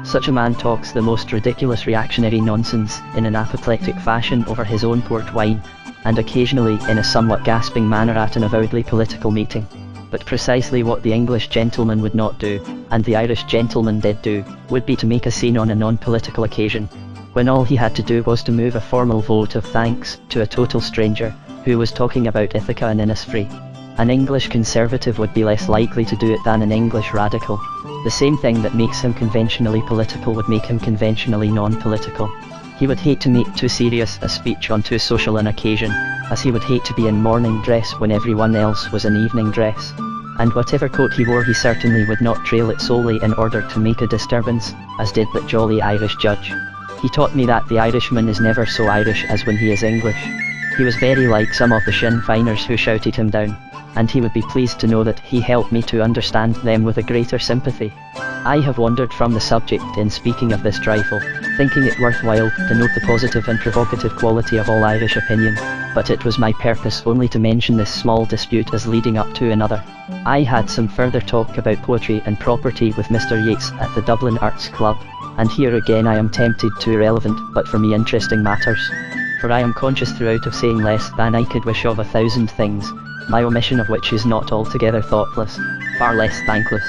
Such a man talks the most ridiculous reactionary nonsense in an apoplectic fashion over his own port wine, and occasionally in a somewhat gasping manner at an avowedly political meeting. But precisely what the English gentleman would not do, and the Irish gentleman did do, would be to make a scene on a non-political occasion, when all he had to do was to move a formal vote of thanks to a total stranger, who was talking about Ithaca and Innisfree. An English conservative would be less likely to do it than an English radical. The same thing that makes him conventionally political would make him conventionally non-political. He would hate to make too serious a speech on too social an occasion, as he would hate to be in morning dress when everyone else was in evening dress. And whatever coat he wore he certainly would not trail it solely in order to make a disturbance, as did that jolly Irish judge. He taught me that the Irishman is never so Irish as when he is English. He was very like some of the Sinn Feiners who shouted him down, and he would be pleased to know that he helped me to understand them with a greater sympathy. I have wandered from the subject in speaking of this trifle, thinking it worthwhile to note the positive and provocative quality of all Irish opinion, but it was my purpose only to mention this small dispute as leading up to another. I had some further talk about poetry and property with Mr. Yeats at the Dublin Arts Club, and here again I am tempted to irrelevant but for me interesting matters. For I am conscious throughout of saying less than I could wish of 1,000 things, my omission of which is not altogether thoughtless, far less thankless.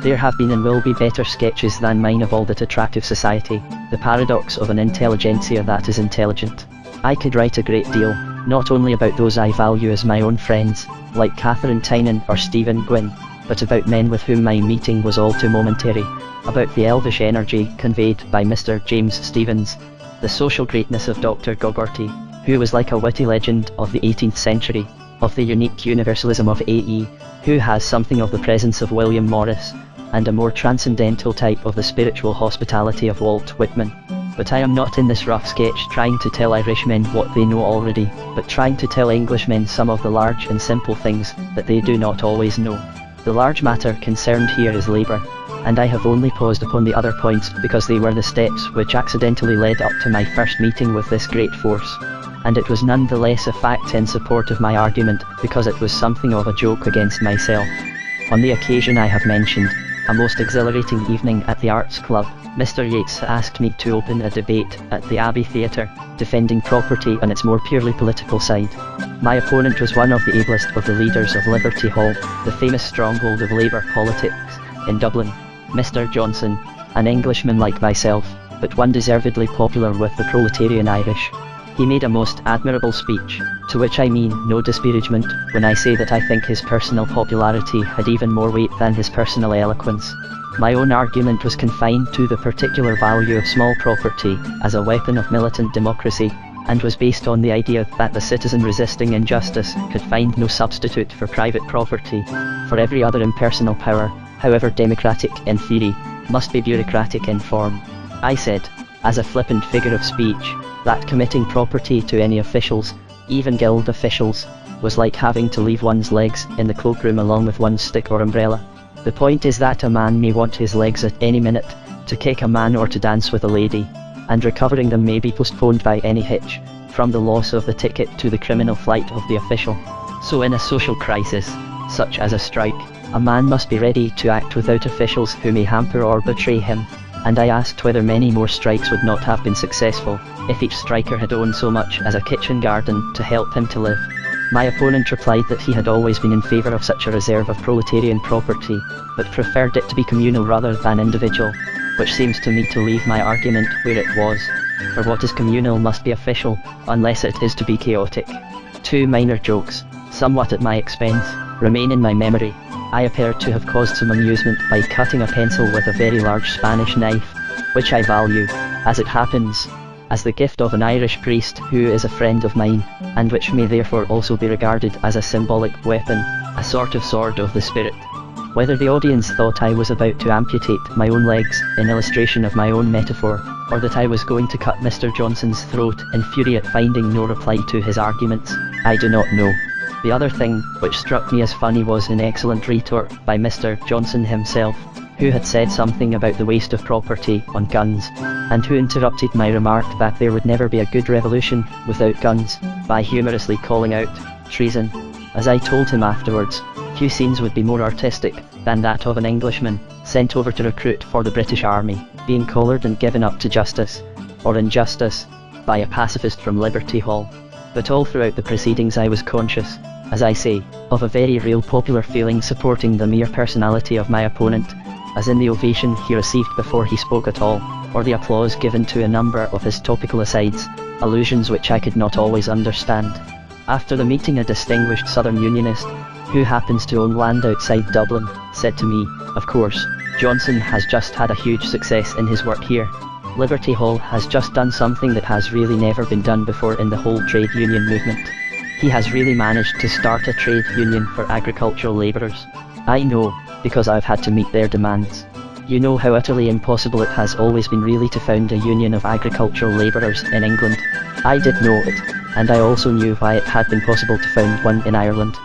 There have been and will be better sketches than mine of all that attractive society, the paradox of an intelligentsia that is intelligent. I could write a great deal, not only about those I value as my own friends, like Catherine Tynan or Stephen Gwynne, but about men with whom my meeting was all too momentary, about the elvish energy conveyed by Mr. James Stephens, the social greatness of Dr. Gogorty, who was like a witty legend of the 18th century, of the unique universalism of A.E., who has something of the presence of William Morris, and a more transcendental type of the spiritual hospitality of Walt Whitman. But I am not in this rough sketch trying to tell Irishmen what they know already, but trying to tell Englishmen some of the large and simple things that they do not always know. The large matter concerned here is labour, and I have only paused upon the other points because they were the steps which accidentally led up to my first meeting with this great force. And it was none the less a fact in support of my argument because it was something of a joke against myself. On the occasion I have mentioned, a most exhilarating evening at the Arts Club, Mr. Yeats asked me to open a debate at the Abbey Theatre, defending property on its more purely political side. My opponent was one of the ablest of the leaders of Liberty Hall, the famous stronghold of Labour politics in Dublin, Mr. Johnson, an Englishman like myself, but one deservedly popular with the proletarian Irish. He made a most admirable speech, to which I mean no disparagement when I say that I think his personal popularity had even more weight than his personal eloquence. My own argument was confined to the particular value of small property as a weapon of militant democracy, and was based on the idea that the citizen resisting injustice could find no substitute for private property, for every other impersonal power, however democratic in theory, must be bureaucratic in form. I said, as a flippant figure of speech, that committing property to any officials, even guild officials, was like having to leave one's legs in the cloakroom along with one's stick or umbrella. The point is that a man may want his legs at any minute, to kick a man or to dance with a lady, and recovering them may be postponed by any hitch, from the loss of the ticket to the criminal flight of the official. So in a social crisis, such as a strike, a man must be ready to act without officials who may hamper or betray him, and I asked whether many more strikes would not have been successful, if each striker had owned so much as a kitchen garden to help him to live. My opponent replied that he had always been in favour of such a reserve of proletarian property, but preferred it to be communal rather than individual, which seems to me to leave my argument where it was, for what is communal must be official, unless it is to be chaotic. Two minor jokes, somewhat at my expense, remain in my memory. I appear to have caused some amusement by cutting a pencil with a very large Spanish knife, which I value, as it happens, as the gift of an Irish priest who is a friend of mine, and which may therefore also be regarded as a symbolic weapon, a sort of sword of the spirit. Whether the audience thought I was about to amputate my own legs in illustration of my own metaphor, or that I was going to cut Mr. Johnson's throat in fury at finding no reply to his arguments, I do not know. The other thing which struck me as funny was an excellent retort by Mr. Johnson himself, who had said something about the waste of property on guns, and who interrupted my remark that there would never be a good revolution without guns, by humorously calling out, "treason." As I told him afterwards, few scenes would be more artistic than that of an Englishman, sent over to recruit for the British Army, being collared and given up to justice, or injustice, by a pacifist from Liberty Hall. But all throughout the proceedings I was conscious, as I say, of a very real popular feeling supporting the mere personality of my opponent, as in the ovation he received before he spoke at all, or the applause given to a number of his topical asides, allusions which I could not always understand. After the meeting a distinguished Southern Unionist, who happens to own land outside Dublin, said to me, "Of course, Johnson has just had a huge success in his work here. Liberty Hall has just done something that has really never been done before in the whole trade union movement. He has really managed to start a trade union for agricultural labourers. I know, because I've had to meet their demands. You know how utterly impossible it has always been really to found a union of agricultural labourers in England. I did know it, and I also knew why it had been possible to found one in Ireland.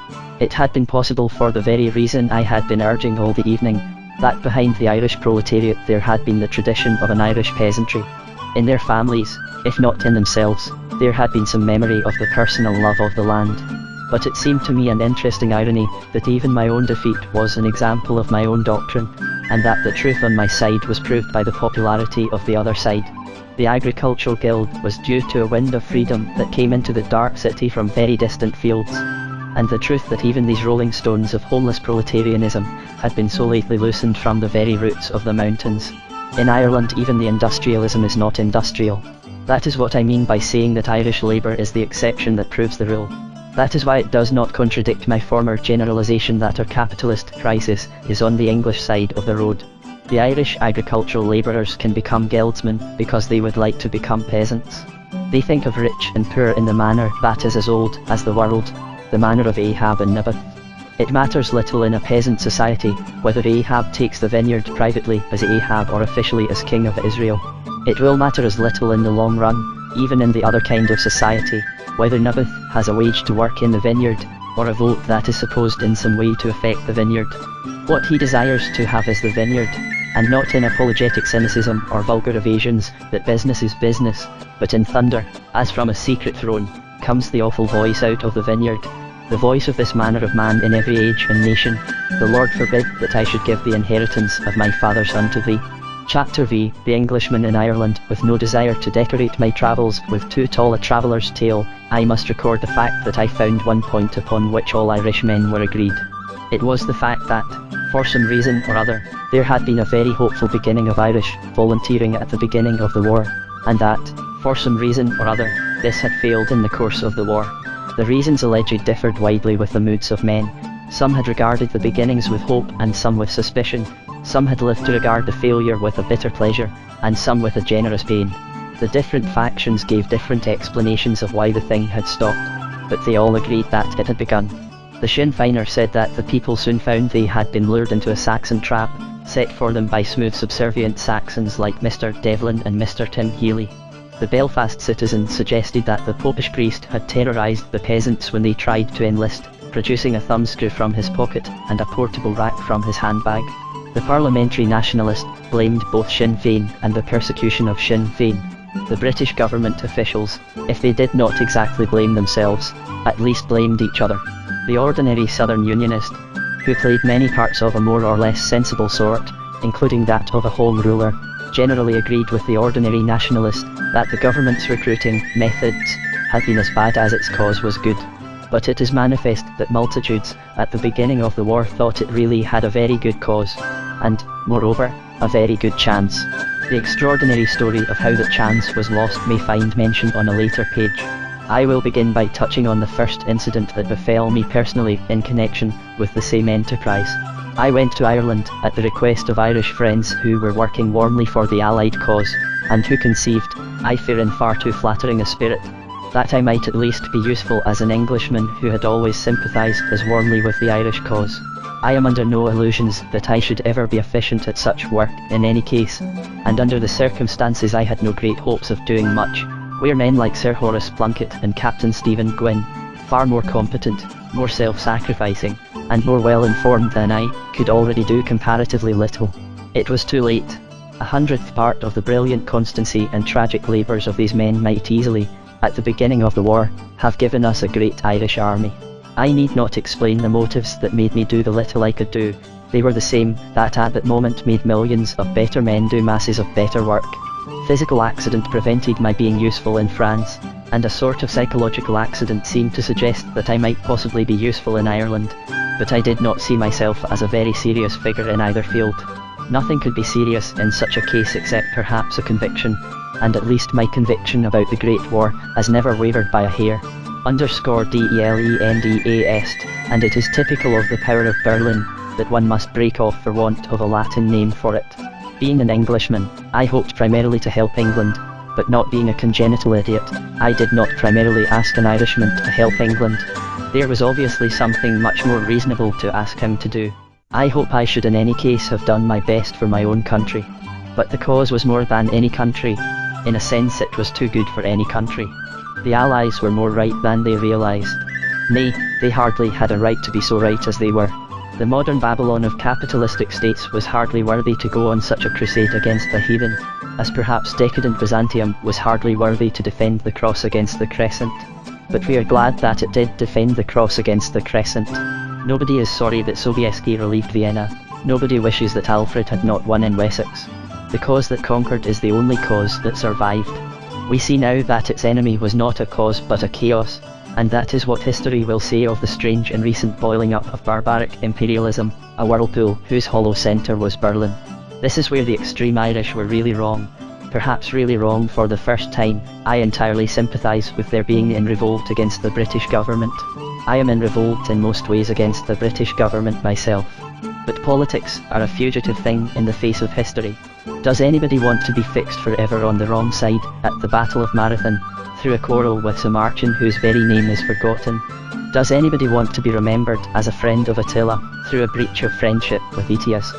It had been possible for the very reason I had been urging all the evening, that behind the Irish proletariat there had been the tradition of an Irish peasantry. In their families, if not in themselves, there had been some memory of the personal love of the land. But it seemed to me an interesting irony that even my own defeat was an example of my own doctrine, and that the truth on my side was proved by the popularity of the other side. The Agricultural Guild was due to a wind of freedom that came into the dark city from very distant fields, and the truth that even these rolling stones of homeless proletarianism had been so lately loosened from the very roots of the mountains. In Ireland even the industrialism is not industrial. That is what I mean by saying that Irish labour is the exception that proves the rule. That is why it does not contradict my former generalization that our capitalist crisis is on the English side of the road. The Irish agricultural labourers can become guildsmen because they would like to become peasants. They think of rich and poor in the manner that is as old as the world, the manner of Ahab and Naboth. It matters little in a peasant society whether Ahab takes the vineyard privately as Ahab or officially as king of Israel. It will matter as little in the long run, even in the other kind of society, whether Naboth has a wage to work in the vineyard, or a vote that is supposed in some way to affect the vineyard. What he desires to have is the vineyard, and not in apologetic cynicism or vulgar evasions that business is business, but in thunder, as from a secret throne, comes the awful voice out of the vineyard, the voice of this manner of man in every age and nation. The Lord forbid that I should give the inheritance of my fathers unto thee. Chapter V. The Englishman in Ireland. With no desire to decorate my travels with too tall a traveller's tale, I must record the fact that I found one point upon which all Irishmen were agreed. It was the fact that, for some reason or other, there had been a very hopeful beginning of Irish volunteering at the beginning of the war, and that, for some reason or other, this had failed in the course of the war. The reasons alleged differed widely with the moods of men. Some had regarded the beginnings with hope and some with suspicion. Some had lived to regard the failure with a bitter pleasure, and some with a generous pain. The different factions gave different explanations of why the thing had stopped, but they all agreed that it had begun. The Sinn Féiner said that the people soon found they had been lured into a Saxon trap, set for them by smooth subservient Saxons like Mr. Devlin and Mr. Tim Healy. The Belfast Citizen suggested that the popish priest had terrorised the peasants when they tried to enlist, producing a thumbscrew from his pocket and a portable rack from his handbag. The Parliamentary Nationalist blamed both Sinn Féin and the persecution of Sinn Féin. The British government officials, if they did not exactly blame themselves, at least blamed each other. The ordinary Southern Unionist, who played many parts of a more or less sensible sort, including that of a Home Ruler, generally agreed with the ordinary Nationalist that the government's recruiting methods had been as bad as its cause was good. But it is manifest that multitudes, at the beginning of the war, thought it really had a very good cause, and, moreover, a very good chance. The extraordinary story of how that chance was lost may find mention on a later page. I will begin by touching on the first incident that befell me personally in connection with the same enterprise. I went to Ireland at the request of Irish friends who were working warmly for the Allied cause, and who conceived, I fear in far too flattering a spirit, that I might at least be useful as an Englishman who had always sympathised as warmly with the Irish cause. I am under no illusions that I should ever be efficient at such work in any case, and under the circumstances I had no great hopes of doing much, where men like Sir Horace Plunkett and Captain Stephen Gwynn, far more competent, more self-sacrificing, and more well-informed than I, could already do comparatively little. It was too late. 100th part of the brilliant constancy and tragic labours of these men might easily, at the beginning of the war, have given us a great Irish army. I need not explain the motives that made me do the little I could do. They were the same that at that moment made millions of better men do masses of better work. Physical accident prevented my being useful in France, and a sort of psychological accident seemed to suggest that I might possibly be useful in Ireland, but I did not see myself as a very serious figure in either field. Nothing could be serious in such a case except perhaps a conviction, and at least my conviction about the Great War has never wavered by a hair. _DELENDAS, and it is typical of the power of Berlin that one must break off for want of a Latin name for it. Being an Englishman, I hoped primarily to help England, but not being a congenital idiot, I did not primarily ask an Irishman to help England. There was obviously something much more reasonable to ask him to do. I hope I should in any case have done my best for my own country. But the cause was more than any country. In a sense it was too good for any country. The Allies were more right than they realised. Nay, they hardly had a right to be so right as they were. The modern Babylon of capitalistic states was hardly worthy to go on such a crusade against the heathen, as perhaps decadent Byzantium was hardly worthy to defend the cross against the crescent. But we are glad that it did defend the cross against the crescent. Nobody is sorry that Sobieski relieved Vienna. Nobody wishes that Alfred had not won in Wessex. The cause that conquered is the only cause that survived. We see now that its enemy was not a cause but a chaos, and that is what history will say of the strange and recent boiling up of barbaric imperialism, a whirlpool whose hollow centre was Berlin. This is where the extreme Irish were really wrong. perhaps really wrong for the first time, I entirely sympathise with their being in revolt against the British government. I am in revolt in most ways against the British government myself. But politics are a fugitive thing in the face of history. Does anybody want to be fixed forever on the wrong side, at the Battle of Marathon, through a quarrel with some archon whose very name is forgotten? Does anybody want to be remembered as a friend of Attila, through a breach of friendship with Aetius?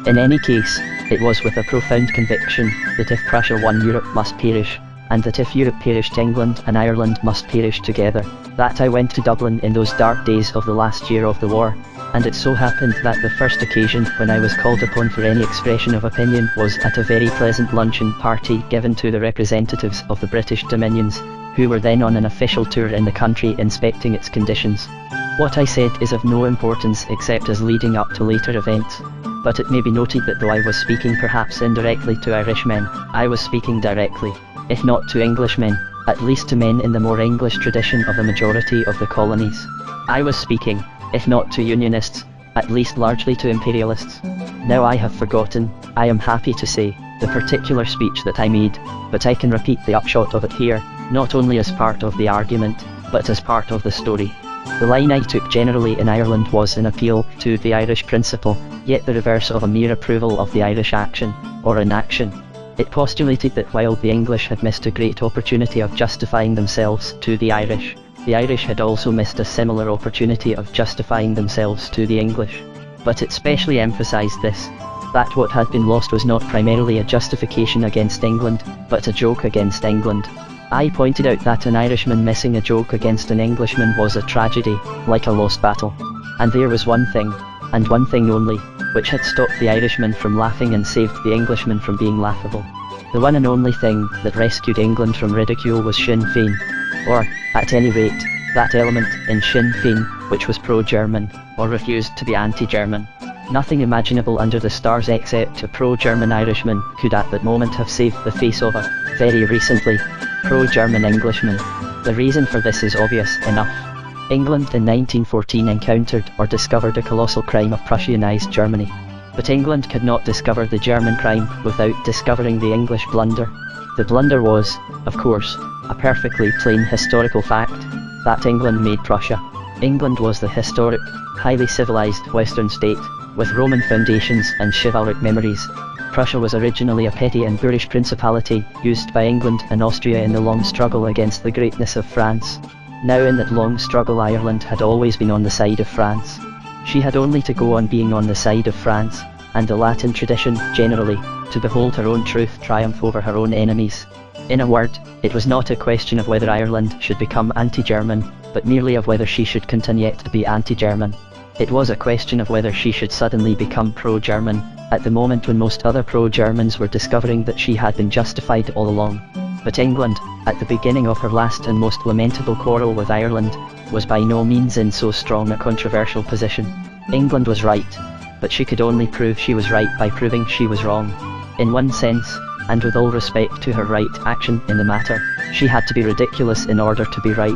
In any case, it was with a profound conviction that if Prussia won, Europe must perish, and that if Europe perished, England and Ireland must perish together, that I went to Dublin in those dark days of the last year of the war. And it so happened that the first occasion when I was called upon for any expression of opinion was at a very pleasant luncheon party given to the representatives of the British Dominions, who were then on an official tour in the country inspecting its conditions. What I said is of no importance except as leading up to later events. But it may be noted that though I was speaking perhaps indirectly to Irishmen, I was speaking directly, if not to Englishmen, at least to men in the more English tradition of the majority of the colonies. I was speaking, if not to Unionists, at least largely to imperialists. Now I have forgotten, I am happy to say, the particular speech that I made, but I can repeat the upshot of it here, not only as part of the argument, but as part of the story. The line I took generally in Ireland was an appeal to the Irish principle, yet the reverse of a mere approval of the Irish action, or inaction. It postulated that while the English had missed a great opportunity of justifying themselves to the Irish had also missed a similar opportunity of justifying themselves to the English. But it specially emphasised this, that what had been lost was not primarily a justification against England, but a joke against England. I pointed out that an Irishman missing a joke against an Englishman was a tragedy, like a lost battle. And there was one thing, and one thing only, which had stopped the Irishman from laughing and saved the Englishman from being laughable. The one and only thing that rescued England from ridicule was Sinn Féin. Or, at any rate, that element in Sinn Féin which was pro-German, or refused to be anti-German. Nothing imaginable under the stars except a pro-German Irishman could at that moment have saved the face of a, very recently, pro-German Englishman. The reason for this is obvious enough. England in 1914 encountered or discovered a colossal crime of Prussianized Germany. But England could not discover the German crime without discovering the English blunder. The blunder was, of course, a perfectly plain historical fact, that England made Prussia. England was the historic, highly civilized Western state, with Roman foundations and chivalric memories. Prussia was originally a petty and boorish principality, used by England and Austria in the long struggle against the greatness of France. Now in that long struggle, Ireland had always been on the side of France. She had only to go on being on the side of France, and the Latin tradition, generally, to behold her own truth triumph over her own enemies. In a word, it was not a question of whether Ireland should become anti-German, but merely of whether she should continue to be anti-German. It was a question of whether she should suddenly become pro-German, at the moment when most other pro-Germans were discovering that she had been justified all along. But England, at the beginning of her last and most lamentable quarrel with Ireland, was by no means in so strong a controversial position. England was right, but she could only prove she was right by proving she was wrong. In one sense, and with all respect to her right action in the matter, she had to be ridiculous in order to be right.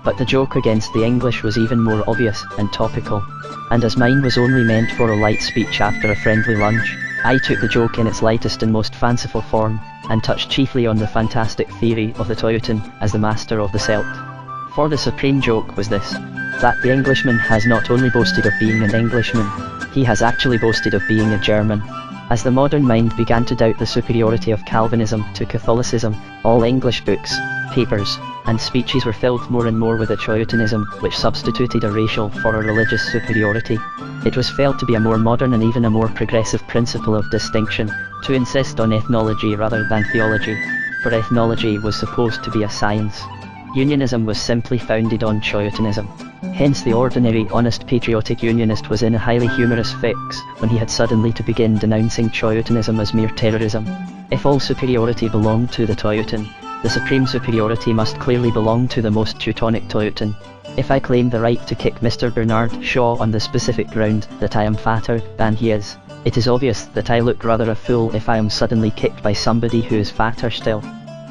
But the joke against the English was even more obvious and topical, and as mine was only meant for a light speech after a friendly lunch, I took the joke in its lightest and most fanciful form, and touched chiefly on the fantastic theory of the Teuton as the master of the Celt. For the supreme joke was this, that the Englishman has not only boasted of being an Englishman, he has actually boasted of being a German. As the modern mind began to doubt the superiority of Calvinism to Catholicism, all English books, papers, and speeches were filled more and more with a Teutonism which substituted a racial for a religious superiority. It was felt to be a more modern and even a more progressive principle of distinction, to insist on ethnology rather than theology, for ethnology was supposed to be a science. Unionism was simply founded on Teutonism. Hence the ordinary honest patriotic unionist was in a highly humorous fix when he had suddenly to begin denouncing Teutonism as mere terrorism. If all superiority belonged to the Teuton, the supreme superiority must clearly belong to the most Teutonic Teuton. If I claim the right to kick Mr. Bernard Shaw on the specific ground that I am fatter than he is, it is obvious that I look rather a fool if I am suddenly kicked by somebody who is fatter still.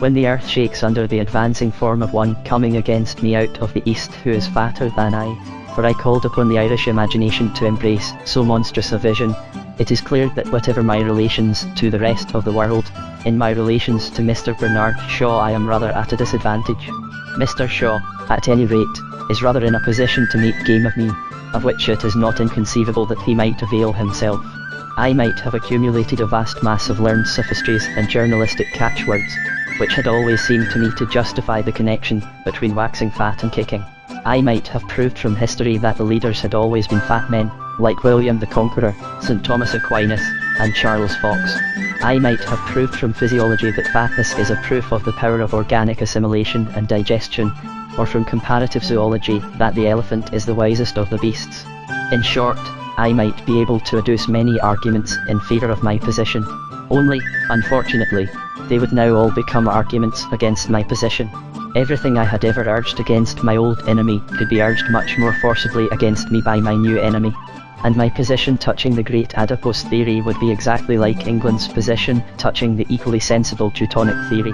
When the earth shakes under the advancing form of one coming against me out of the east who is fatter than I, for I called upon the Irish imagination to embrace so monstrous a vision, It is clear that whatever my relations to the rest of the world, in my relations to Mr. Bernard Shaw I am rather at a disadvantage. Mr. Shaw, at any rate, is rather in a position to make game of me, of which it is not inconceivable that he might avail himself. I might have accumulated a vast mass of learned sophistries and journalistic catchwords, which had always seemed to me to justify the connection between waxing fat and kicking. I might have proved from history that the leaders had always been fat men, like William the Conqueror, St. Thomas Aquinas, and Charles Fox. I might have proved from physiology that fatness is a proof of the power of organic assimilation and digestion, or from comparative zoology that the elephant is the wisest of the beasts. In short, I might be able to adduce many arguments in favour of my position. Only, unfortunately, they would now all become arguments against my position. Everything I had ever urged against my old enemy could be urged much more forcibly against me by my new enemy. And my position touching the great adipose theory would be exactly like England's position touching the equally sensible Teutonic theory.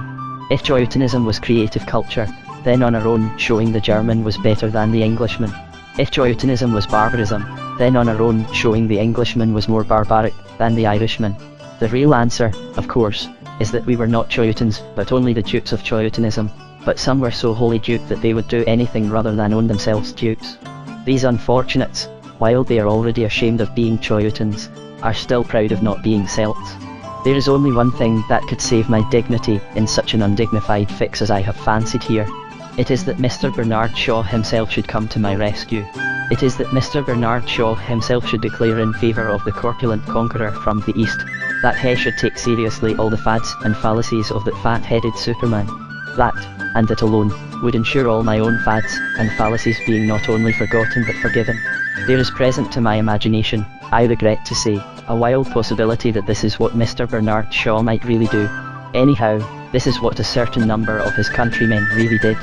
If Teutonism was creative culture, then on our own showing the German was better than the Englishman. If Teutonism was barbarism, then on our own showing the Englishman was more barbaric than the Irishman. The real answer, of course, is that we were not Teutons, but only the dupes of Teutonism, but some were so wholly duped that they would do anything rather than own themselves dupes. These unfortunates, while they are already ashamed of being Teutons, are still proud of not being Celts. There is only one thing that could save my dignity in such an undignified fix as I have fancied here. It is that Mr. Bernard Shaw himself should come to my rescue. It is that Mr. Bernard Shaw himself should declare in favour of the corpulent conqueror from the East, that he should take seriously all the fads and fallacies of that fat-headed Superman. That, and that alone, would ensure all my own fads and fallacies being not only forgotten but forgiven. There is present to my imagination, I regret to say, a wild possibility that this is what Mr. Bernard Shaw might really do. Anyhow, this is what a certain number of his countrymen really did.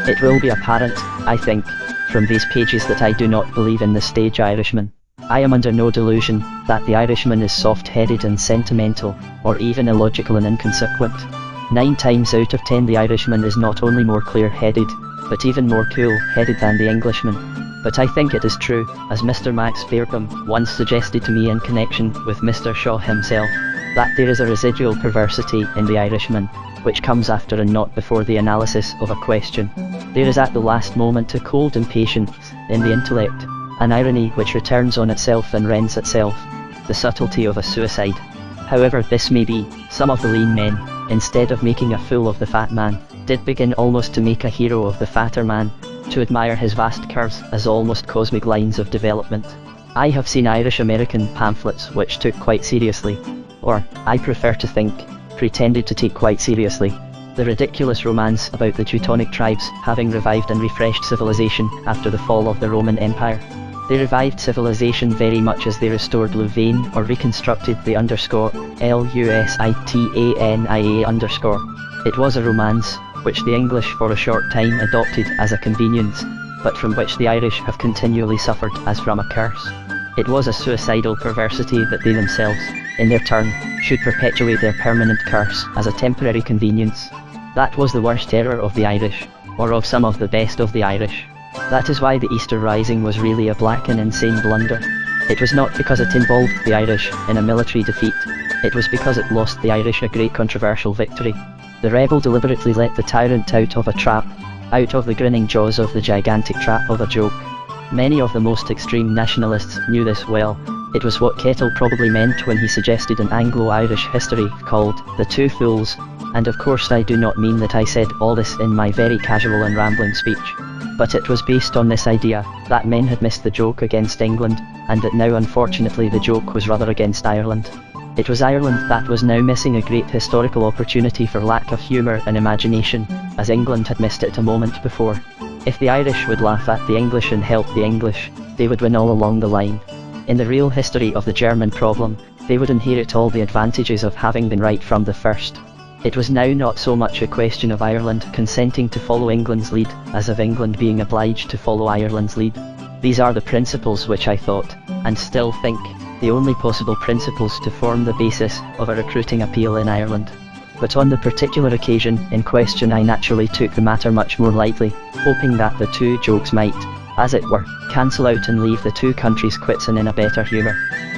It will be apparent, I think, from these pages that I do not believe in the stage Irishman. I am under no delusion that the Irishman is soft-headed and sentimental, or even illogical and inconsequent. 9 times out of 10 the Irishman is not only more clear-headed, but even more cool-headed than the Englishman. But I think it is true, as Mr. Max Beerbohm once suggested to me in connection with Mr. Shaw himself, that there is a residual perversity in the Irishman, which comes after and not before the analysis of a question. There is at the last moment a cold impatience in the intellect, an irony which returns on itself and rends itself, the subtlety of a suicide. However this may be, some of the lean men, instead of making a fool of the fat man, did begin almost to make a hero of the fatter man, to admire his vast curves as almost cosmic lines of development. I have seen Irish-American pamphlets which took quite seriously, or, I prefer to think, pretended to take quite seriously, the ridiculous romance about the Teutonic tribes having revived and refreshed civilization after the fall of the Roman Empire. They revived civilization very much as they restored Louvain or reconstructed the Lusitania_. It was a romance, which the English for a short time adopted as a convenience, but from which the Irish have continually suffered as from a curse. It was a suicidal perversity that they themselves, in their turn, should perpetuate their permanent curse as a temporary convenience. That was the worst error of the Irish, or of some of the best of the Irish. That is why the Easter Rising was really a black and insane blunder. It was not because it involved the Irish in a military defeat, it was because it lost the Irish a great controversial victory. The rebel deliberately let the tyrant out of a trap, out of the grinning jaws of the gigantic trap of a joke. Many of the most extreme nationalists knew this well. It was what Kettle probably meant when he suggested an Anglo-Irish history called The Two Fools, and of course I do not mean that I said all this in my very casual and rambling speech. But it was based on this idea, that men had missed the joke against England, and that now unfortunately the joke was rather against Ireland. It was Ireland that was now missing a great historical opportunity for lack of humour and imagination, as England had missed it a moment before. If the Irish would laugh at the English and help the English, they would win all along the line. In the real history of the German problem, they would inherit all the advantages of having been right from the first. It was now not so much a question of Ireland consenting to follow England's lead, as of England being obliged to follow Ireland's lead. These are the principles which I thought, and still think, the only possible principles to form the basis of a recruiting appeal in Ireland. But on the particular occasion in question I naturally took the matter much more lightly, hoping that the two jokes might, as it were, cancel out and leave the two countries quits and in a better humour.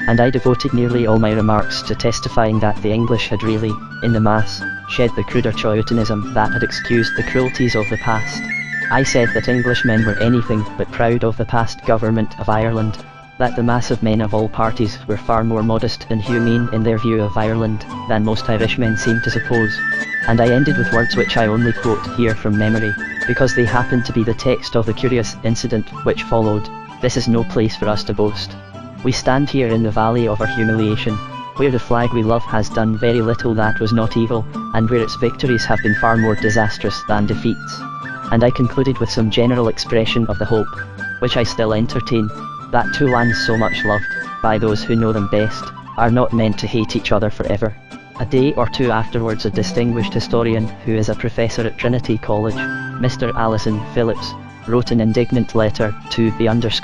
And I devoted nearly all my remarks to testifying that the English had really, in the mass, shed the cruder Chauvinism that had excused the cruelties of the past. I said that Englishmen were anything but proud of the past government of Ireland, that the mass of men of all parties were far more modest and humane in their view of Ireland than most Irishmen seem to suppose. And I ended with words which I only quote here from memory, because they happen to be the text of the curious incident which followed. This is no place for us to boast. We stand here in the valley of our humiliation, where the flag we love has done very little that was not evil, and where its victories have been far more disastrous than defeats. And I concluded with some general expression of the hope, which I still entertain, that two lands so much loved, by those who know them best, are not meant to hate each other forever. A day or two afterwards a distinguished historian who is a professor at Trinity College, Mr. Alison Phillips, wrote an indignant letter to the _IRISH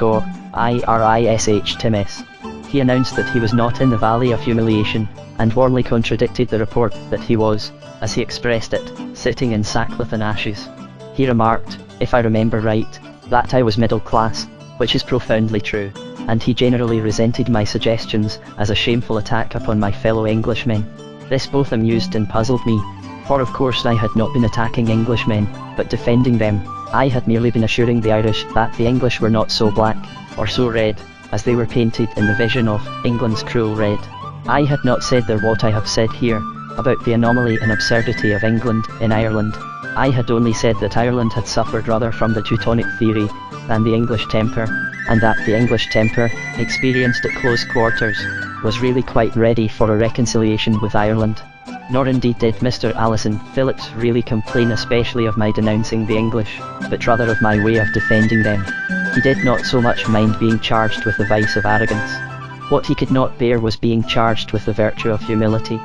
Times. He announced that he was not in the Valley of Humiliation, and warmly contradicted the report that he was, as he expressed it, sitting in sackcloth and ashes. He remarked, if I remember right, that I was middle class, which is profoundly true, and he generally resented my suggestions as a shameful attack upon my fellow Englishmen. This both amused and puzzled me, for of course I had not been attacking Englishmen, but defending them. I had merely been assuring the Irish that the English were not so black, or so red, as they were painted in the vision of England's cruel red. I had not said there what I have said here, about the anomaly and absurdity of England in Ireland. I had only said that Ireland had suffered rather from the Teutonic theory than the English temper, and that the English temper, experienced at close quarters, was really quite ready for a reconciliation with Ireland. Nor indeed did Mr. Alison Phillips really complain especially of my denouncing the English, but rather of my way of defending them. He did not so much mind being charged with the vice of arrogance. What he could not bear was being charged with the virtue of humility.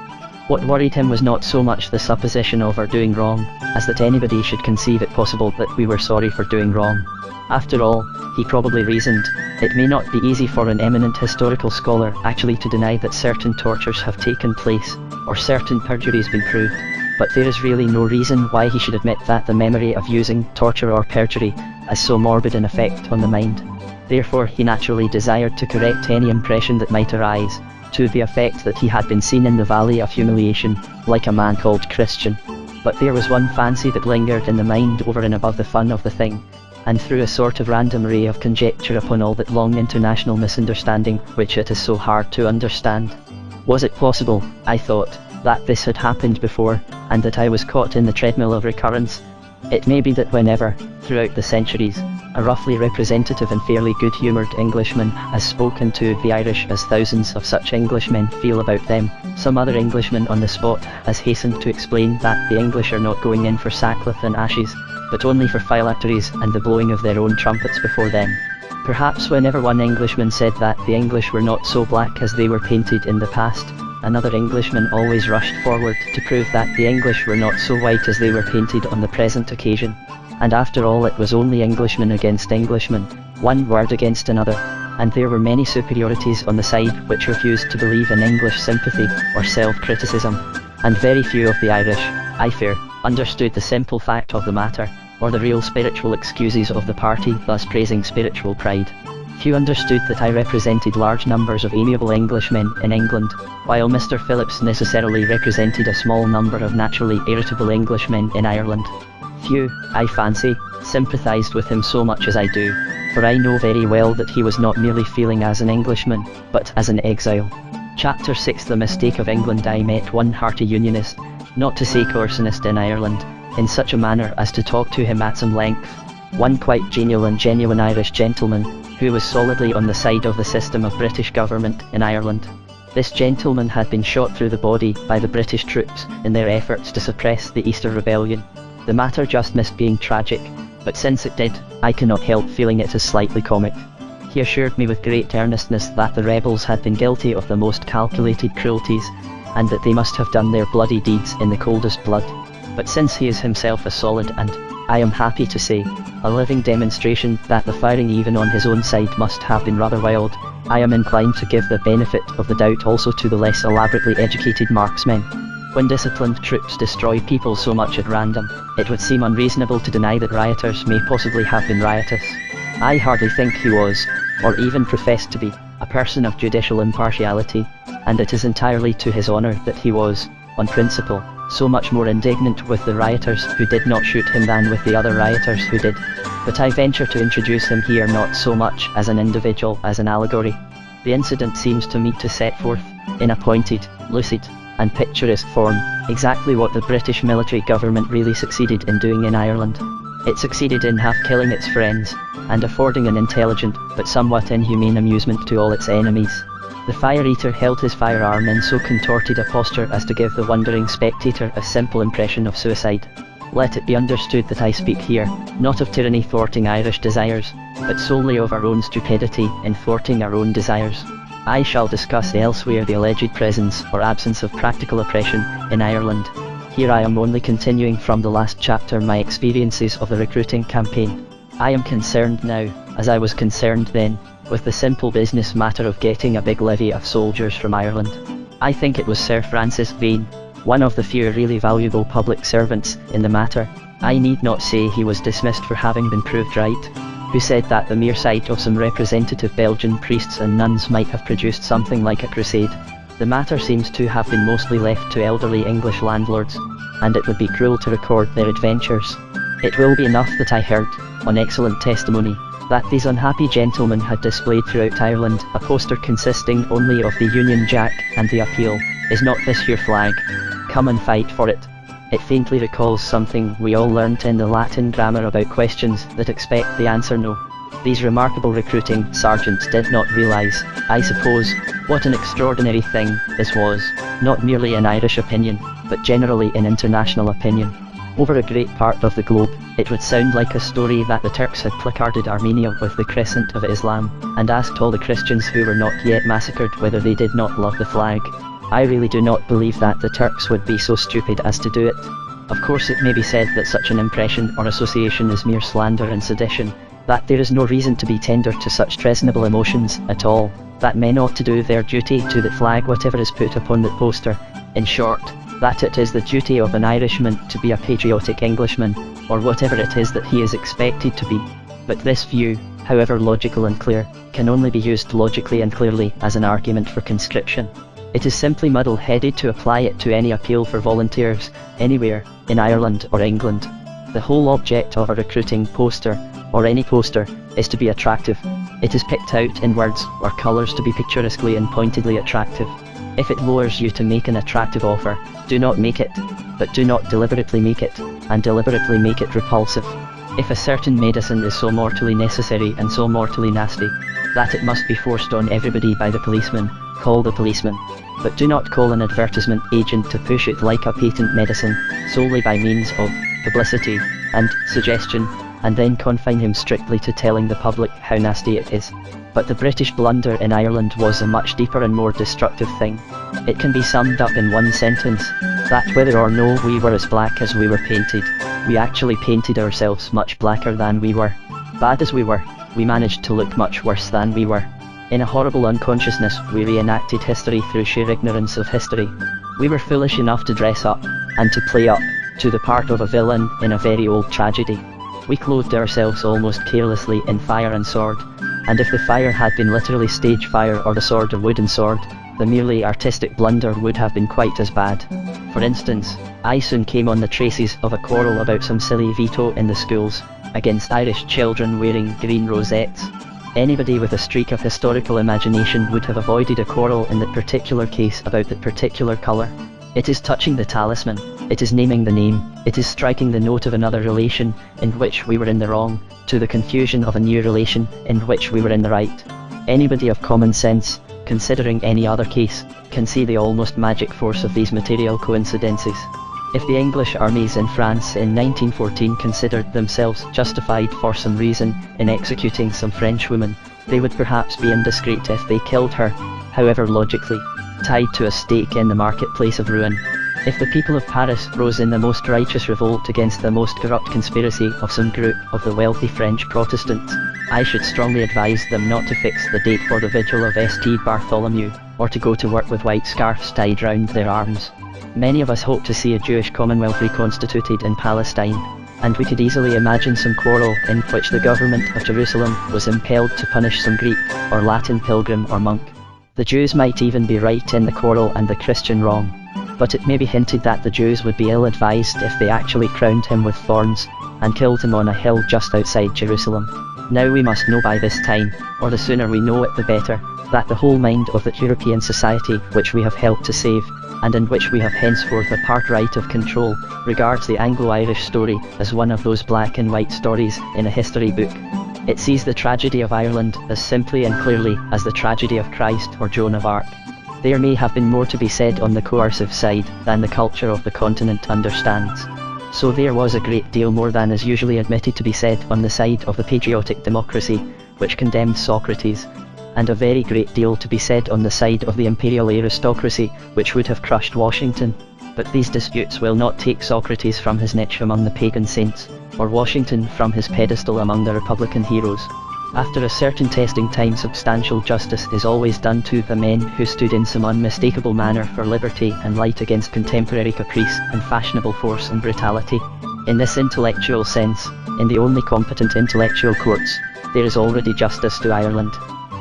What worried him was not so much the supposition of our doing wrong, as that anybody should conceive it possible that we were sorry for doing wrong. After all, he probably reasoned, it may not be easy for an eminent historical scholar actually to deny that certain tortures have taken place, or certain perjuries been proved, but there is really no reason why he should admit that the memory of using torture or perjury has so morbid an effect on the mind. Therefore he naturally desired to correct any impression that might arise, to the effect that he had been seen in the Valley of Humiliation, like a man called Christian. But there was one fancy that lingered in the mind over and above the fun of the thing, and threw a sort of random ray of conjecture upon all that long international misunderstanding which it is so hard to understand. Was it possible, I thought, that this had happened before, and that I was caught in the treadmill of recurrence? It may be that whenever, throughout the centuries, a roughly representative and fairly good-humoured Englishman has spoken to the Irish as thousands of such Englishmen feel about them, some other Englishman on the spot has hastened to explain that the English are not going in for sackcloth and ashes, but only for phylacteries and the blowing of their own trumpets before them. Perhaps whenever one Englishman said that the English were not so black as they were painted in the past, another Englishman always rushed forward to prove that the English were not so white as they were painted on the present occasion. And after all it was only Englishman against Englishman, one word against another, and there were many superiorities on the side which refused to believe in English sympathy or self-criticism, and very few of the Irish, I fear, understood the simple fact of the matter, or the real spiritual excuses of the party thus praising spiritual pride. Few understood that I represented large numbers of amiable Englishmen in England, while Mr. Phillips necessarily represented a small number of naturally irritable Englishmen in Ireland. Few, I fancy, sympathised with him so much as I do, for I know very well that he was not merely feeling as an Englishman, but as an exile. Chapter 6 The Mistake of England. I met one hearty Unionist, not to say coercionist in Ireland, in such a manner as to talk to him at some length. One quite genial and genuine Irish gentleman, who was solidly on the side of the system of British government in Ireland. This gentleman had been shot through the body by the British troops in their efforts to suppress the Easter Rebellion. The matter just missed being tragic, but since it did, I cannot help feeling it as slightly comic. He assured me with great earnestness that the rebels had been guilty of the most calculated cruelties, and that they must have done their bloody deeds in the coldest blood. But since he is himself a solid and, I am happy to say, a living demonstration that the firing even on his own side must have been rather wild, I am inclined to give the benefit of the doubt also to the less elaborately educated marksmen. When disciplined troops destroy people so much at random, it would seem unreasonable to deny that rioters may possibly have been riotous. I hardly think he was, or even professed to be, a person of judicial impartiality, and it is entirely to his honour that he was, on principle, so much more indignant with the rioters who did not shoot him than with the other rioters who did. But I venture to introduce him here not so much as an individual as an allegory. The incident seems to me to set forth, in a pointed, lucid, and picturesque form, exactly what the British military government really succeeded in doing in Ireland. It succeeded in half killing its friends, and affording an intelligent, but somewhat inhumane amusement to all its enemies. The fire-eater held his firearm in so contorted a posture as to give the wondering spectator a simple impression of suicide. Let it be understood that I speak here, not of tyranny thwarting Irish desires, but solely of our own stupidity in thwarting our own desires. I shall discuss elsewhere the alleged presence or absence of practical oppression in Ireland. Here I am only continuing from the last chapter my experiences of the recruiting campaign. I am concerned now, as I was concerned then, with the simple business matter of getting a big levy of soldiers from Ireland. I think it was Sir Francis Vane, one of the few really valuable public servants in the matter, I need not say he was dismissed for having been proved right, who said that the mere sight of some representative Belgian priests and nuns might have produced something like a crusade. The matter seems to have been mostly left to elderly English landlords, and it would be cruel to record their adventures. It will be enough that I heard, on excellent testimony, that these unhappy gentlemen had displayed throughout Ireland a poster consisting only of the Union Jack and the appeal, "Is not this your flag? Come and fight for it." It faintly recalls something we all learnt in the Latin grammar about questions that expect the answer no. These remarkable recruiting sergeants did not realise, I suppose, what an extraordinary thing this was, not merely in Irish opinion, but generally in international opinion. Over a great part of the globe, it would sound like a story that the Turks had placarded Armenia with the crescent of Islam, and asked all the Christians who were not yet massacred whether they did not love the flag. I really do not believe that the Turks would be so stupid as to do it. Of course it may be said that such an impression or association is mere slander and sedition, that there is no reason to be tender to such treasonable emotions at all, that men ought to do their duty to the flag whatever is put upon the poster, in short, that it is the duty of an Irishman to be a patriotic Englishman, or whatever it is that he is expected to be. But this view, however logical and clear, can only be used logically and clearly as an argument for conscription. It is simply muddle-headed to apply it to any appeal for volunteers, anywhere, in Ireland or England. The whole object of a recruiting poster, or any poster, is to be attractive. It is picked out in words or colours to be picturesquely and pointedly attractive. If it lures you to make an attractive offer, do not make it, but do not deliberately make it, and deliberately make it repulsive. If a certain medicine is so mortally necessary and so mortally nasty, that it must be forced on everybody by the policeman, call the policeman. But do not call an advertisement agent to push it like a patent medicine, solely by means of publicity and suggestion, and then confine him strictly to telling the public how nasty it is. But the British blunder in Ireland was a much deeper and more destructive thing. It can be summed up in one sentence, that whether or no we were as black as we were painted, we actually painted ourselves much blacker than we were. Bad as we were, we managed to look much worse than we were. In a horrible unconsciousness we reenacted history through sheer ignorance of history. We were foolish enough to dress up, and to play up, to the part of a villain in a very old tragedy. We clothed ourselves almost carelessly in fire and sword, and if the fire had been literally stage fire or the sword a wooden sword, the merely artistic blunder would have been quite as bad. For instance, I soon came on the traces of a quarrel about some silly veto in the schools, against Irish children wearing green rosettes. Anybody with a streak of historical imagination would have avoided a quarrel in that particular case about that particular colour. It is touching the talisman, it is naming the name, it is striking the note of another relation, in which we were in the wrong, to the confusion of a new relation, in which we were in the right. Anybody of common sense, considering any other case, can see the almost magic force of these material coincidences. If the English armies in France in 1914 considered themselves justified for some reason in executing some French woman, they would perhaps be indiscreet if they killed her, however logically, tied to a stake in the marketplace of Rouen. If the people of Paris rose in the most righteous revolt against the most corrupt conspiracy of some group of the wealthy French Protestants, I should strongly advise them not to fix the date for the vigil of St. Bartholomew, or to go to work with white scarves tied round their arms. Many of us hope to see a Jewish Commonwealth reconstituted in Palestine. and we could easily imagine some quarrel in which the government of Jerusalem was impelled to punish some Greek or Latin pilgrim or monk. The Jews might even be right in the quarrel and the Christian wrong. But it may be hinted that the Jews would be ill-advised if they actually crowned him with thorns and killed him on a hill just outside Jerusalem. Now we must know by this time, or the sooner we know it the better, that the whole mind of that European society which we have helped to save, and in which we have henceforth a part right of control, regards the Anglo-Irish story as one of those black and white stories in a history book. It sees the tragedy of Ireland as simply and clearly as the tragedy of Christ or Joan of Arc. There may have been more to be said on the coercive side than the culture of the continent understands. So there was a great deal more than is usually admitted to be said on the side of the patriotic democracy, which condemned Socrates, and a very great deal to be said on the side of the imperial aristocracy, which would have crushed Washington. But these disputes will not take Socrates from his niche among the pagan saints, or Washington from his pedestal among the Republican heroes. After a certain testing time, substantial justice is always done to the men who stood in some unmistakable manner for liberty and light against contemporary caprice and fashionable force and brutality. In this intellectual sense, in the only competent intellectual courts, there is already justice to Ireland.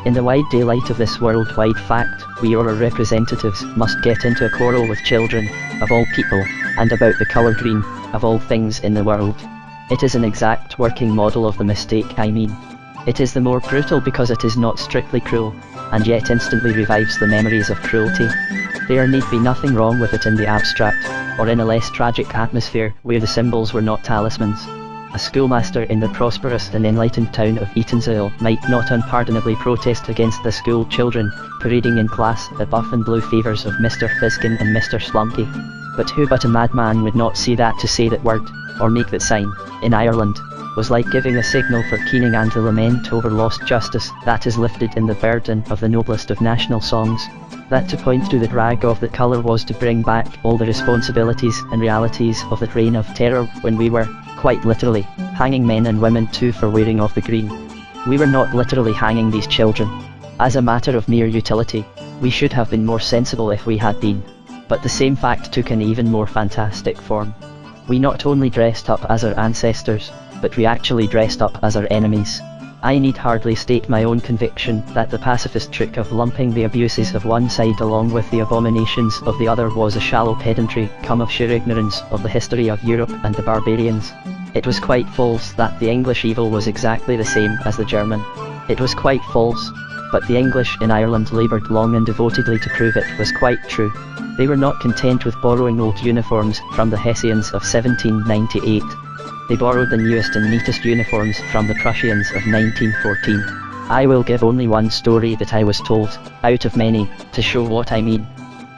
In the wide daylight of this worldwide fact, we or our representatives must get into a quarrel with children, of all people, and about the colour green, of all things in the world. It is an exact working model of the mistake I mean. It is the more brutal because it is not strictly cruel, and yet instantly revives the memories of cruelty. There need be nothing wrong with it in the abstract, or in a less tragic atmosphere where the symbols were not talismans. A schoolmaster in the prosperous and enlightened town of Eatanswill might not unpardonably protest against the school children parading in class the buff and blue favours of Mr. Fiskin and Mr. Slunky. But who but a madman would not see that to say that word, or make that sign, in Ireland, was like giving a signal for keening and the lament over lost justice that is lifted in the burden of the noblest of national songs. That to point to the drag of the colour was to bring back all the responsibilities and realities of that reign of terror when we were, quite literally, hanging men and women too for wearing of the green. We were not literally hanging these children. As a matter of mere utility, we should have been more sensible if we had been. But the same fact took an even more fantastic form. We not only dressed up as our ancestors, but we actually dressed up as our enemies. I need hardly state my own conviction that the pacifist trick of lumping the abuses of one side along with the abominations of the other was a shallow pedantry come of sheer ignorance of the history of Europe and the barbarians. It was quite false that the English evil was exactly the same as the German. It was quite false, but the English in Ireland laboured long and devotedly to prove it was quite true. They were not content with borrowing old uniforms from the Hessians of 1798. They borrowed the newest and neatest uniforms from the Prussians of 1914. I will give only one story that I was told, out of many, to show what I mean.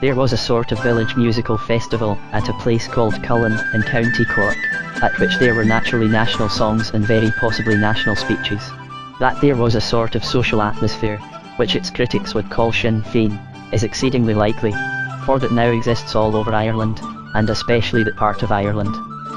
There was a sort of village musical festival at a place called Cullen in County Cork, at which there were naturally national songs and very possibly national speeches. That there was a sort of social atmosphere, which its critics would call Sinn Féin, is exceedingly likely, for that now exists all over Ireland, and especially that part of Ireland.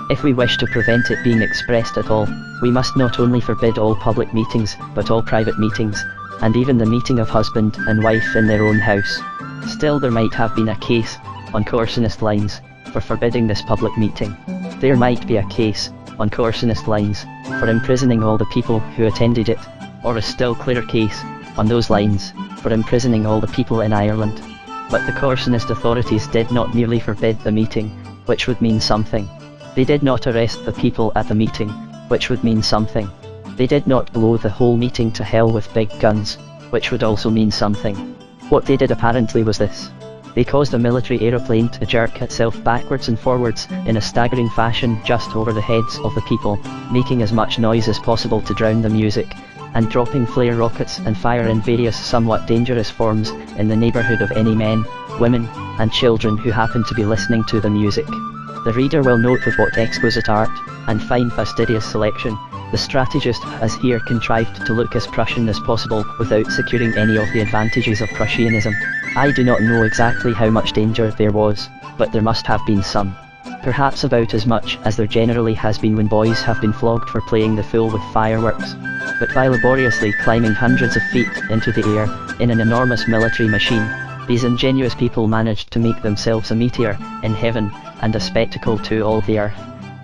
If we wish to prevent it being expressed at all, we must not only forbid all public meetings, but all private meetings, and even the meeting of husband and wife in their own house. Still there might have been a case, on coercionist lines, for forbidding this public meeting. There might be a case, on coercionist lines, for imprisoning all the people who attended it, or a still clearer case, on those lines, for imprisoning all the people in Ireland. But the coercionist authorities did not merely forbid the meeting, which would mean something. They did not arrest the people at the meeting, which would mean something. They did not blow the whole meeting to hell with big guns, which would also mean something. What they did apparently was this. They caused a military aeroplane to jerk itself backwards and forwards in a staggering fashion just over the heads of the people, making as much noise as possible to drown the music, and dropping flare rockets and fire in various somewhat dangerous forms in the neighbourhood of any men, women, and children who happened to be listening to the music. The reader will note with what exquisite art, and fine fastidious selection, the strategist has here contrived to look as Prussian as possible without securing any of the advantages of Prussianism. I do not know exactly how much danger there was, but there must have been some. Perhaps about as much as there generally has been when boys have been flogged for playing the fool with fireworks. But by laboriously climbing hundreds of feet into the air, in an enormous military machine, these ingenious people managed to make themselves a meteor in heaven, and a spectacle to all the earth.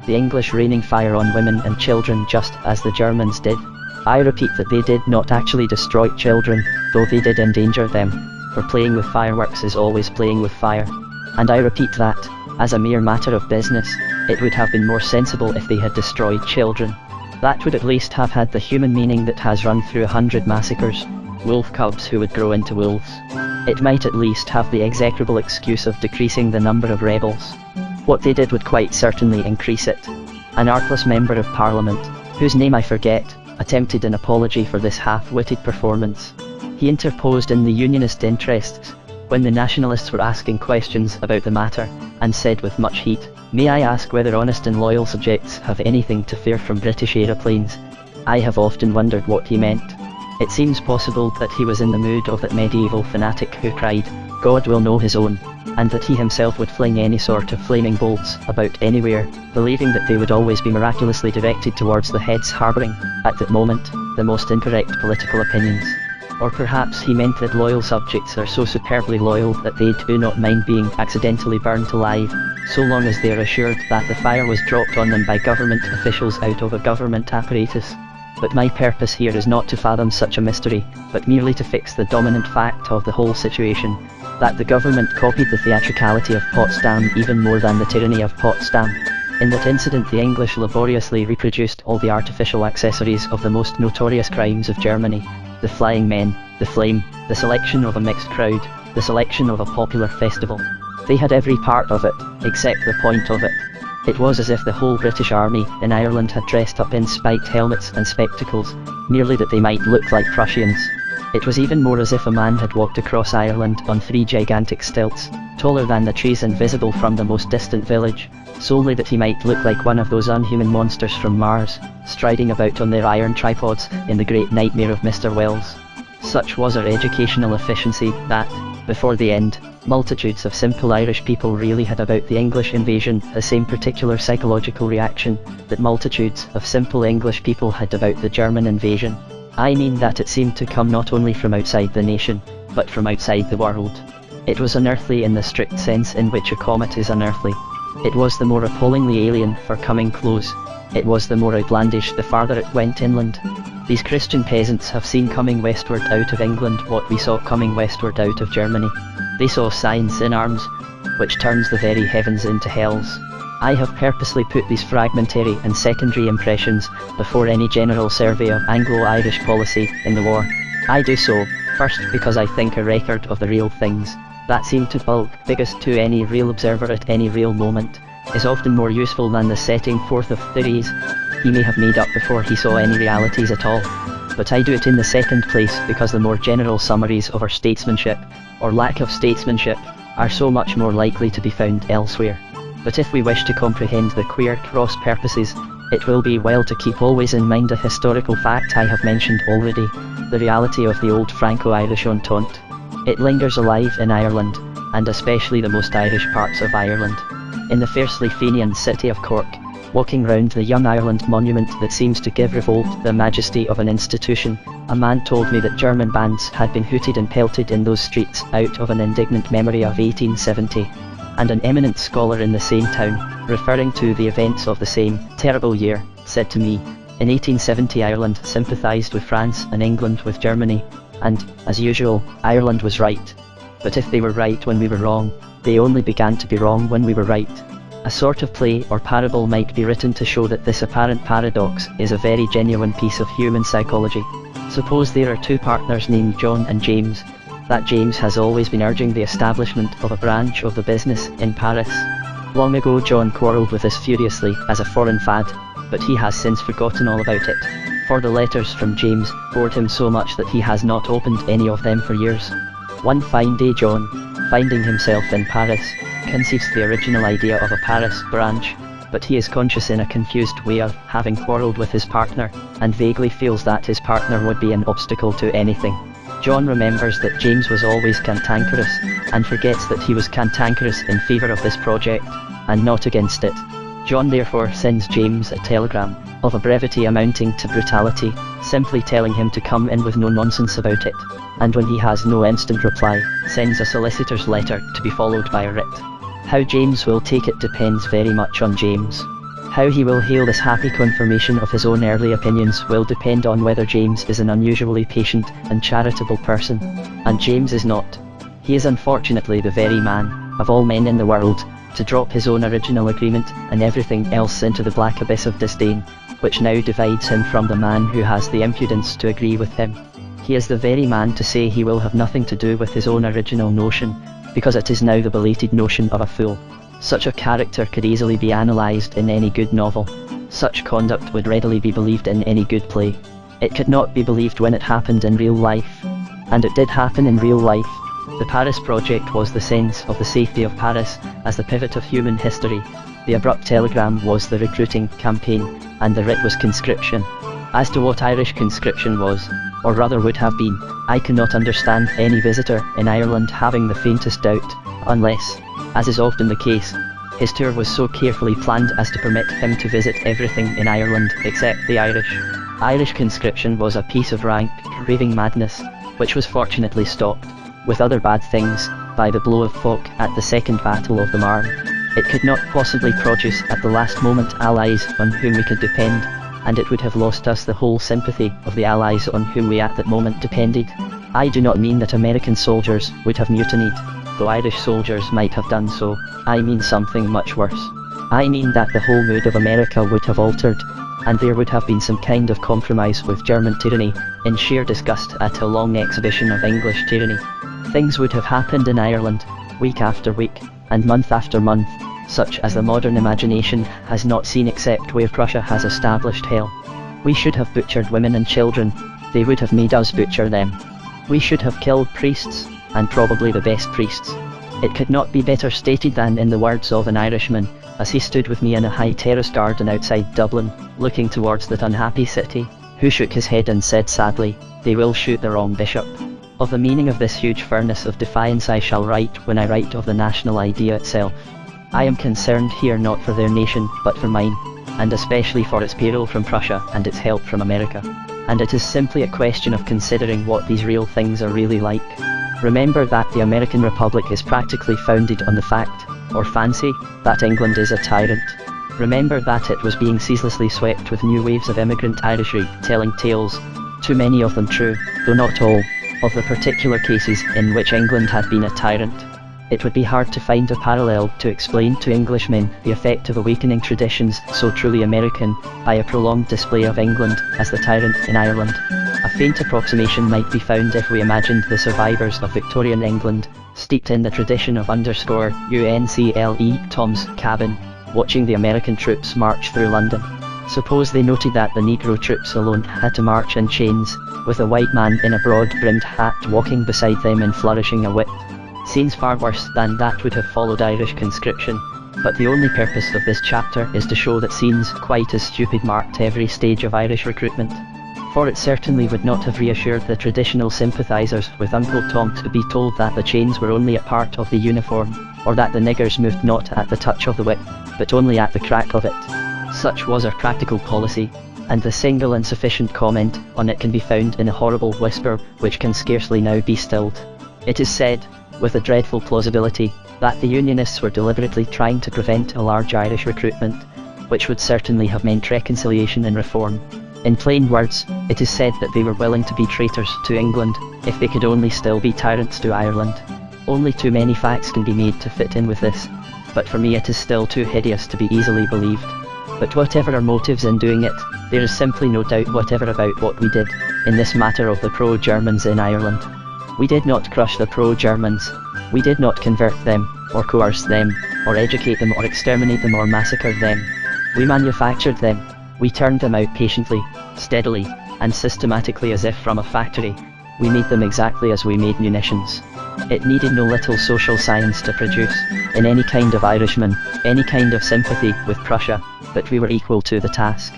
the English raining fire on women and children just as the Germans did. I repeat that they did not actually destroy children, though they did endanger them, for playing with fireworks is always playing with fire. And I repeat that, as a mere matter of business, it would have been more sensible if they had destroyed children. That would at least have had the human meaning that has run through 100 massacres, wolf cubs who would grow into wolves. It might at least have the execrable excuse of decreasing the number of rebels. What they did would quite certainly increase it. An artless member of Parliament, whose name I forget, attempted an apology for this half-witted performance. He interposed in the Unionist interests, when the Nationalists were asking questions about the matter, and said with much heat, "May I ask whether honest and loyal subjects have anything to fear from British aeroplanes?" I have often wondered what he meant. It seems possible that he was in the mood of that medieval fanatic who cried, "God will know his own," and that he himself would fling any sort of flaming bolts about anywhere, believing that they would always be miraculously directed towards the heads harbouring, at that moment, the most incorrect political opinions. Or perhaps he meant that loyal subjects are so superbly loyal that they do not mind being accidentally burnt alive, so long as they are assured that the fire was dropped on them by government officials out of a government apparatus. But my purpose here is not to fathom such a mystery, but merely to fix the dominant fact of the whole situation, that the government copied the theatricality of Potsdam even more than the tyranny of Potsdam. In that incident the English laboriously reproduced all the artificial accessories of the most notorious crimes of Germany: the flying men, the flame, the selection of a mixed crowd, the selection of a popular festival. They had every part of it, except the point of it. It was as if the whole British Army in Ireland had dressed up in spiked helmets and spectacles, merely that they might look like Prussians. It was even more as if a man had walked across Ireland on 3 gigantic stilts, taller than the trees and visible from the most distant village, solely that he might look like one of those unhuman monsters from Mars, striding about on their iron tripods in the great nightmare of Mr. Wells. Such was our educational efficiency that, before the end, multitudes of simple Irish people really had about the English invasion the same particular psychological reaction that multitudes of simple English people had about the German invasion. I mean that it seemed to come not only from outside the nation, but from outside the world. It was unearthly in the strict sense in which a comet is unearthly. It was the more appallingly alien for coming close. It was the more outlandish the farther it went inland. These Christian peasants have seen coming westward out of England what we saw coming westward out of Germany. They saw science in arms, which turns the very heavens into hells. I have purposely put these fragmentary and secondary impressions before any general survey of Anglo-Irish policy in the war. I do so, first because I think a record of the real things, that seem to bulk biggest to any real observer at any real moment, is often more useful than the setting forth of theories he may have made up before he saw any realities at all. But I do it in the second place because the more general summaries of our statesmanship, or lack of statesmanship, are so much more likely to be found elsewhere. But if we wish to comprehend the queer cross purposes, it will be well to keep always in mind a historical fact I have mentioned already, the reality of the old Franco-Irish Entente. It lingers alive in Ireland, and especially the most Irish parts of Ireland. In the fiercely Fenian city of Cork, walking round the Young Ireland monument that seems to give revolt the majesty of an institution, a man told me that German bands had been hooted and pelted in those streets out of an indignant memory of 1870. And an eminent scholar in the same town, referring to the events of the same terrible year, said to me, in 1870 Ireland sympathised with France and England with Germany, and, as usual, Ireland was right. But if they were right when we were wrong, they only began to be wrong when we were right. A sort of play or parable might be written to show that this apparent paradox is a very genuine piece of human psychology. Suppose there are two partners named John and James. That James has always been urging the establishment of a branch of the business in Paris. Long ago John quarrelled with this furiously as a foreign fad, but he has since forgotten all about it, for the letters from James bored him so much that he has not opened any of them for years. One fine day John, finding himself in Paris, conceives the original idea of a Paris branch, but he is conscious in a confused way of having quarrelled with his partner, and vaguely feels that his partner would be an obstacle to anything. John remembers that James was always cantankerous, and forgets that he was cantankerous in favour of this project, and not against it. John therefore sends James a telegram, of a brevity amounting to brutality, simply telling him to come in with no nonsense about it, and when he has no instant reply, sends a solicitor's letter to be followed by a writ. How James will take it depends very much on James. How he will hail this happy confirmation of his own early opinions will depend on whether James is an unusually patient and charitable person. And James is not. He is unfortunately the very man, of all men in the world, to drop his own original agreement and everything else into the black abyss of disdain, which now divides him from the man who has the impudence to agree with him. He is the very man to say he will have nothing to do with his own original notion, because it is now the belated notion of a fool. Such a character could easily be analysed in any good novel. Such conduct would readily be believed in any good play. It could not be believed when it happened in real life. And it did happen in real life. The Paris Project was the sense of the safety of Paris as the pivot of human history. The abrupt telegram was the recruiting campaign, and the writ was conscription. As to what Irish conscription was, or rather would have been, I cannot understand any visitor in Ireland having the faintest doubt, unless, as is often the case, his tour was so carefully planned as to permit him to visit everything in Ireland except the Irish. Irish conscription was a piece of rank, raving madness, which was fortunately stopped, with other bad things, by the blow of Foch at the Second Battle of the Marne. It could not possibly produce at the last moment allies on whom we could depend, and it would have lost us the whole sympathy of the allies on whom we at that moment depended. I do not mean that American soldiers would have mutinied, though Irish soldiers might have done so. I mean something much worse. I mean that the whole mood of America would have altered, and there would have been some kind of compromise with German tyranny, in sheer disgust at a long exhibition of English tyranny. Things would have happened in Ireland, week after week, and month after month, such as the modern imagination has not seen except where Prussia has established hell. We should have butchered women and children, they would have made us butcher them. We should have killed priests, and probably the best priests. It could not be better stated than in the words of an Irishman, as he stood with me in a high terraced garden outside Dublin, looking towards that unhappy city, who shook his head and said sadly, "They will shoot the wrong bishop." Of the meaning of this huge furnace of defiance I shall write when I write of the national idea itself. I am concerned here not for their nation, but for mine, and especially for its peril from Prussia and its help from America. And it is simply a question of considering what these real things are really like. Remember that the American Republic is practically founded on the fact, or fancy, that England is a tyrant. Remember that it was being ceaselessly swept with new waves of immigrant Irishry, telling tales, too many of them true, though not all, of the particular cases in which England had been a tyrant. It would be hard to find a parallel to explain to Englishmen the effect of awakening traditions so truly American by a prolonged display of England as the tyrant in Ireland. A faint approximation might be found if we imagined the survivors of Victorian England, steeped in the tradition of _UNCLE Tom's Cabin, watching the American troops march through London. Suppose they noted that the Negro troops alone had to march in chains, with a white man in a broad-brimmed hat walking beside them and flourishing a whip. Scenes far worse than that would have followed Irish conscription, but the only purpose of this chapter is to show that scenes quite as stupid marked every stage of Irish recruitment. For it certainly would not have reassured the traditional sympathisers with Uncle Tom to be told that the chains were only a part of the uniform, or that the niggers moved not at the touch of the whip, but only at the crack of it. Such was our practical policy, and the single and sufficient comment on it can be found in a horrible whisper which can scarcely now be stilled. It is said, with a dreadful plausibility, that the Unionists were deliberately trying to prevent a large Irish recruitment, which would certainly have meant reconciliation and reform. In plain words, it is said that they were willing to be traitors to England, if they could only still be tyrants to Ireland. Only too many facts can be made to fit in with this, but for me it is still too hideous to be easily believed. But whatever our motives in doing it, there is simply no doubt whatever about what we did, in this matter of the pro-Germans in Ireland. We did not crush the pro-Germans. We did not convert them, or coerce them, or educate them, or exterminate them, or massacre them. We manufactured them. We turned them out patiently, steadily, and systematically as if from a factory. We made them exactly as we made munitions. It needed no little social science to produce, in any kind of Irishman, any kind of sympathy with Prussia, but we were equal to the task.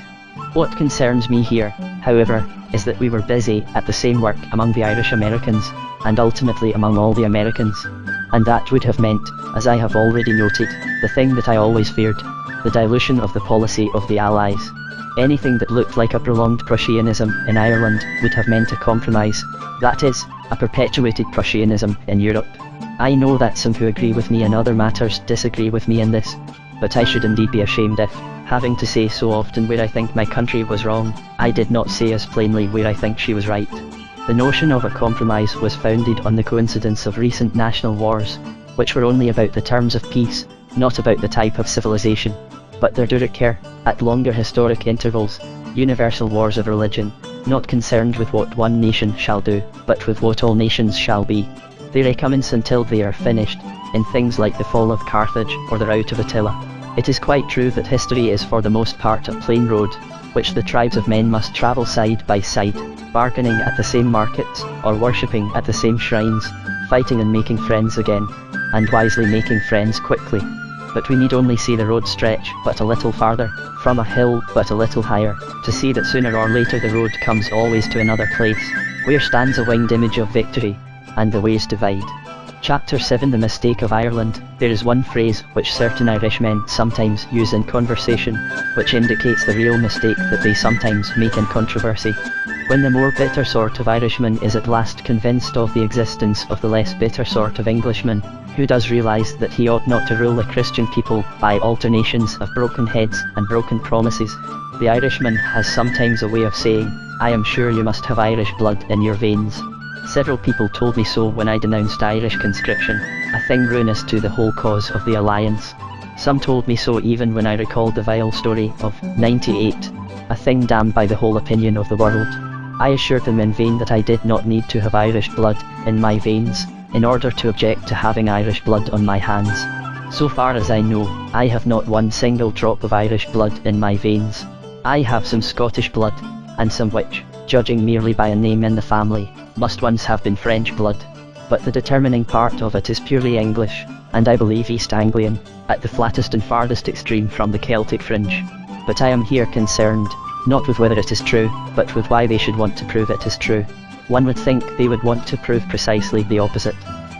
What concerns me here, however, is that we were busy at the same work among the Irish Americans, and ultimately among all the Americans. And that would have meant, as I have already noted, the thing that I always feared, the dilution of the policy of the Allies. Anything that looked like a prolonged Prussianism in Ireland would have meant a compromise, that is, a perpetuated Prussianism in Europe. I know that some who agree with me in other matters disagree with me in this, but I should indeed be ashamed if, having to say so often where I think my country was wrong, I did not say as plainly where I think she was right. The notion of a compromise was founded on the coincidence of recent national wars, which were only about the terms of peace, not about the type of civilization. But there do recur, at longer historic intervals, universal wars of religion, not concerned with what one nation shall do, but with what all nations shall be. They recommence until they are finished, in things like the fall of Carthage or the rout of Attila. It is quite true that history is for the most part a plain road, which the tribes of men must travel side by side, bargaining at the same markets, or worshipping at the same shrines, fighting and making friends again, and wisely making friends quickly. But we need only see the road stretch but a little farther, from a hill but a little higher, to see that sooner or later the road comes always to another place, where stands a winged image of victory, and the ways divide. Chapter 7 The Mistake of Ireland. There is one phrase which certain Irishmen sometimes use in conversation, which indicates the real mistake that they sometimes make in controversy. When the more bitter sort of Irishman is at last convinced of the existence of the less bitter sort of Englishman, who does realise that he ought not to rule a Christian people by alternations of broken heads and broken promises, the Irishman has sometimes a way of saying, "I am sure you must have Irish blood in your veins." Several people told me so when I denounced Irish conscription, a thing ruinous to the whole cause of the alliance. Some told me so even when I recalled the vile story of '98, a thing damned by the whole opinion of the world. I assured them in vain that I did not need to have Irish blood in my veins, in order to object to having Irish blood on my hands. So far as I know, I have not one single drop of Irish blood in my veins. I have some Scottish blood, and some which, judging merely by a name in the family, must once have been French blood. But the determining part of it is purely English, and I believe East Anglian, at the flattest and farthest extreme from the Celtic fringe. But I am here concerned, not with whether it is true, but with why they should want to prove it is true. One would think they would want to prove precisely the opposite.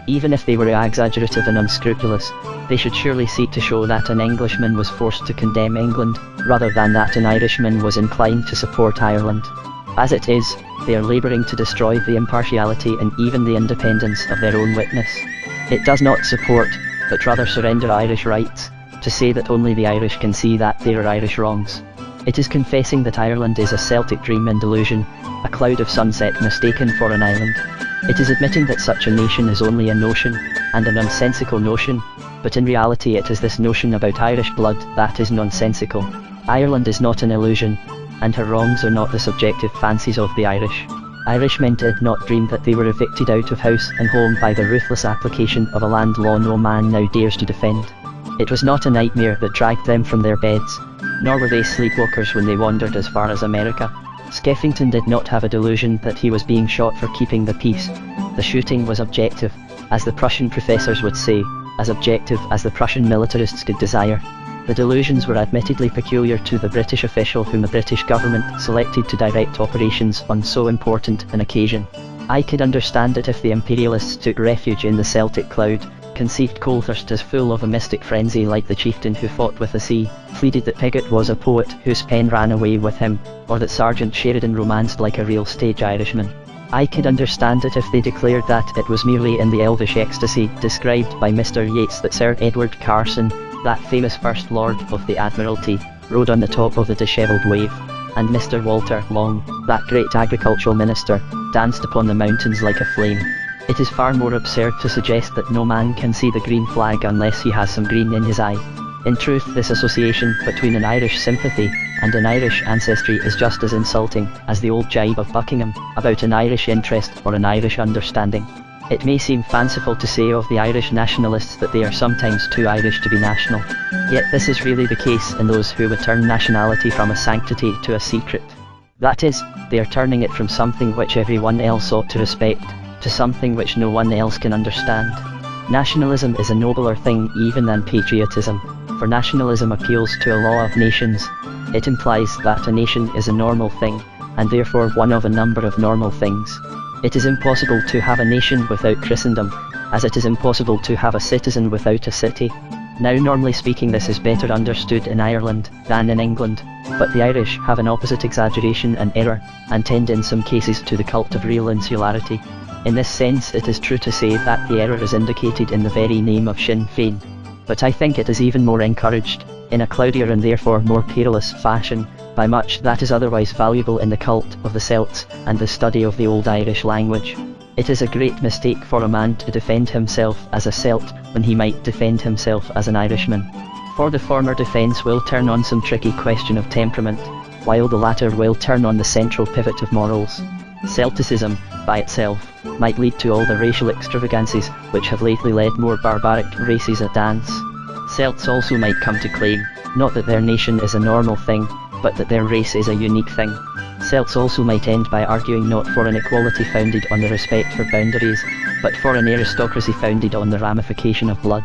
Even if they were exaggerative and unscrupulous, they should surely seek to show that an Englishman was forced to condemn England, rather than that an Irishman was inclined to support Ireland. As it is, they are labouring to destroy the impartiality and even the independence of their own witness. It does not support, but rather surrender Irish rights, to say that only the Irish can see that there are Irish wrongs. It is confessing that Ireland is a Celtic dream and delusion, a cloud of sunset mistaken for an island. It is admitting that such a nation is only a notion, and a nonsensical notion, but in reality it is this notion about Irish blood that is nonsensical. Ireland is not an illusion, and her wrongs are not the subjective fancies of the Irish. Irishmen did not dream that they were evicted out of house and home by the ruthless application of a land law no man now dares to defend. It was not a nightmare that dragged them from their beds, nor were they sleepwalkers when they wandered as far as America. Skeffington did not have a delusion that he was being shot for keeping the peace. The shooting was objective, as the Prussian professors would say, as objective as the Prussian militarists could desire. The delusions were admittedly peculiar to the British official whom the British government selected to direct operations on so important an occasion. I could understand it if the imperialists took refuge in the Celtic cloud, conceived Colthurst as full of a mystic frenzy like the chieftain who fought with the sea, pleaded that Pigott was a poet whose pen ran away with him, or that Sergeant Sheridan romanced like a real stage Irishman. I could understand it if they declared that it was merely in the elvish ecstasy described by Mr. Yeats that Sir Edward Carson, that famous First Lord of the Admiralty, rode on the top of the dishevelled wave, and Mr. Walter Long, that great agricultural minister, danced upon the mountains like a flame. It is far more absurd to suggest that no man can see the green flag unless he has some green in his eye. In truth, this association between an Irish sympathy and an Irish ancestry is just as insulting as the old jibe of Buckingham about an Irish interest or an Irish understanding. It may seem fanciful to say of the Irish nationalists that they are sometimes too Irish to be national, yet this is really the case in those who would turn nationality from a sanctity to a secret. That is, they are turning it from something which everyone else ought to respect, to something which no one else can understand. Nationalism is a nobler thing even than patriotism, for nationalism appeals to a law of nations. It implies that a nation is a normal thing, and therefore one of a number of normal things. It is impossible to have a nation without Christendom, as it is impossible to have a citizen without a city. Now, normally speaking, this is better understood in Ireland than in England, but the Irish have an opposite exaggeration and error, and tend in some cases to the cult of real insularity. In this sense, it is true to say that the error is indicated in the very name of Sinn Féin. But I think it is even more encouraged in a cloudier and therefore more perilous fashion, by much that is otherwise valuable in the cult of the Celts and the study of the old Irish language. It is a great mistake for a man to defend himself as a Celt when he might defend himself as an Irishman. For the former defence will turn on some tricky question of temperament, while the latter will turn on the central pivot of morals. Celticism, by itself, might lead to all the racial extravagancies which have lately led more barbaric races a dance. Celts also might come to claim, not that their nation is a normal thing, but that their race is a unique thing. Celts also might end by arguing not for an equality founded on the respect for boundaries, but for an aristocracy founded on the ramification of blood.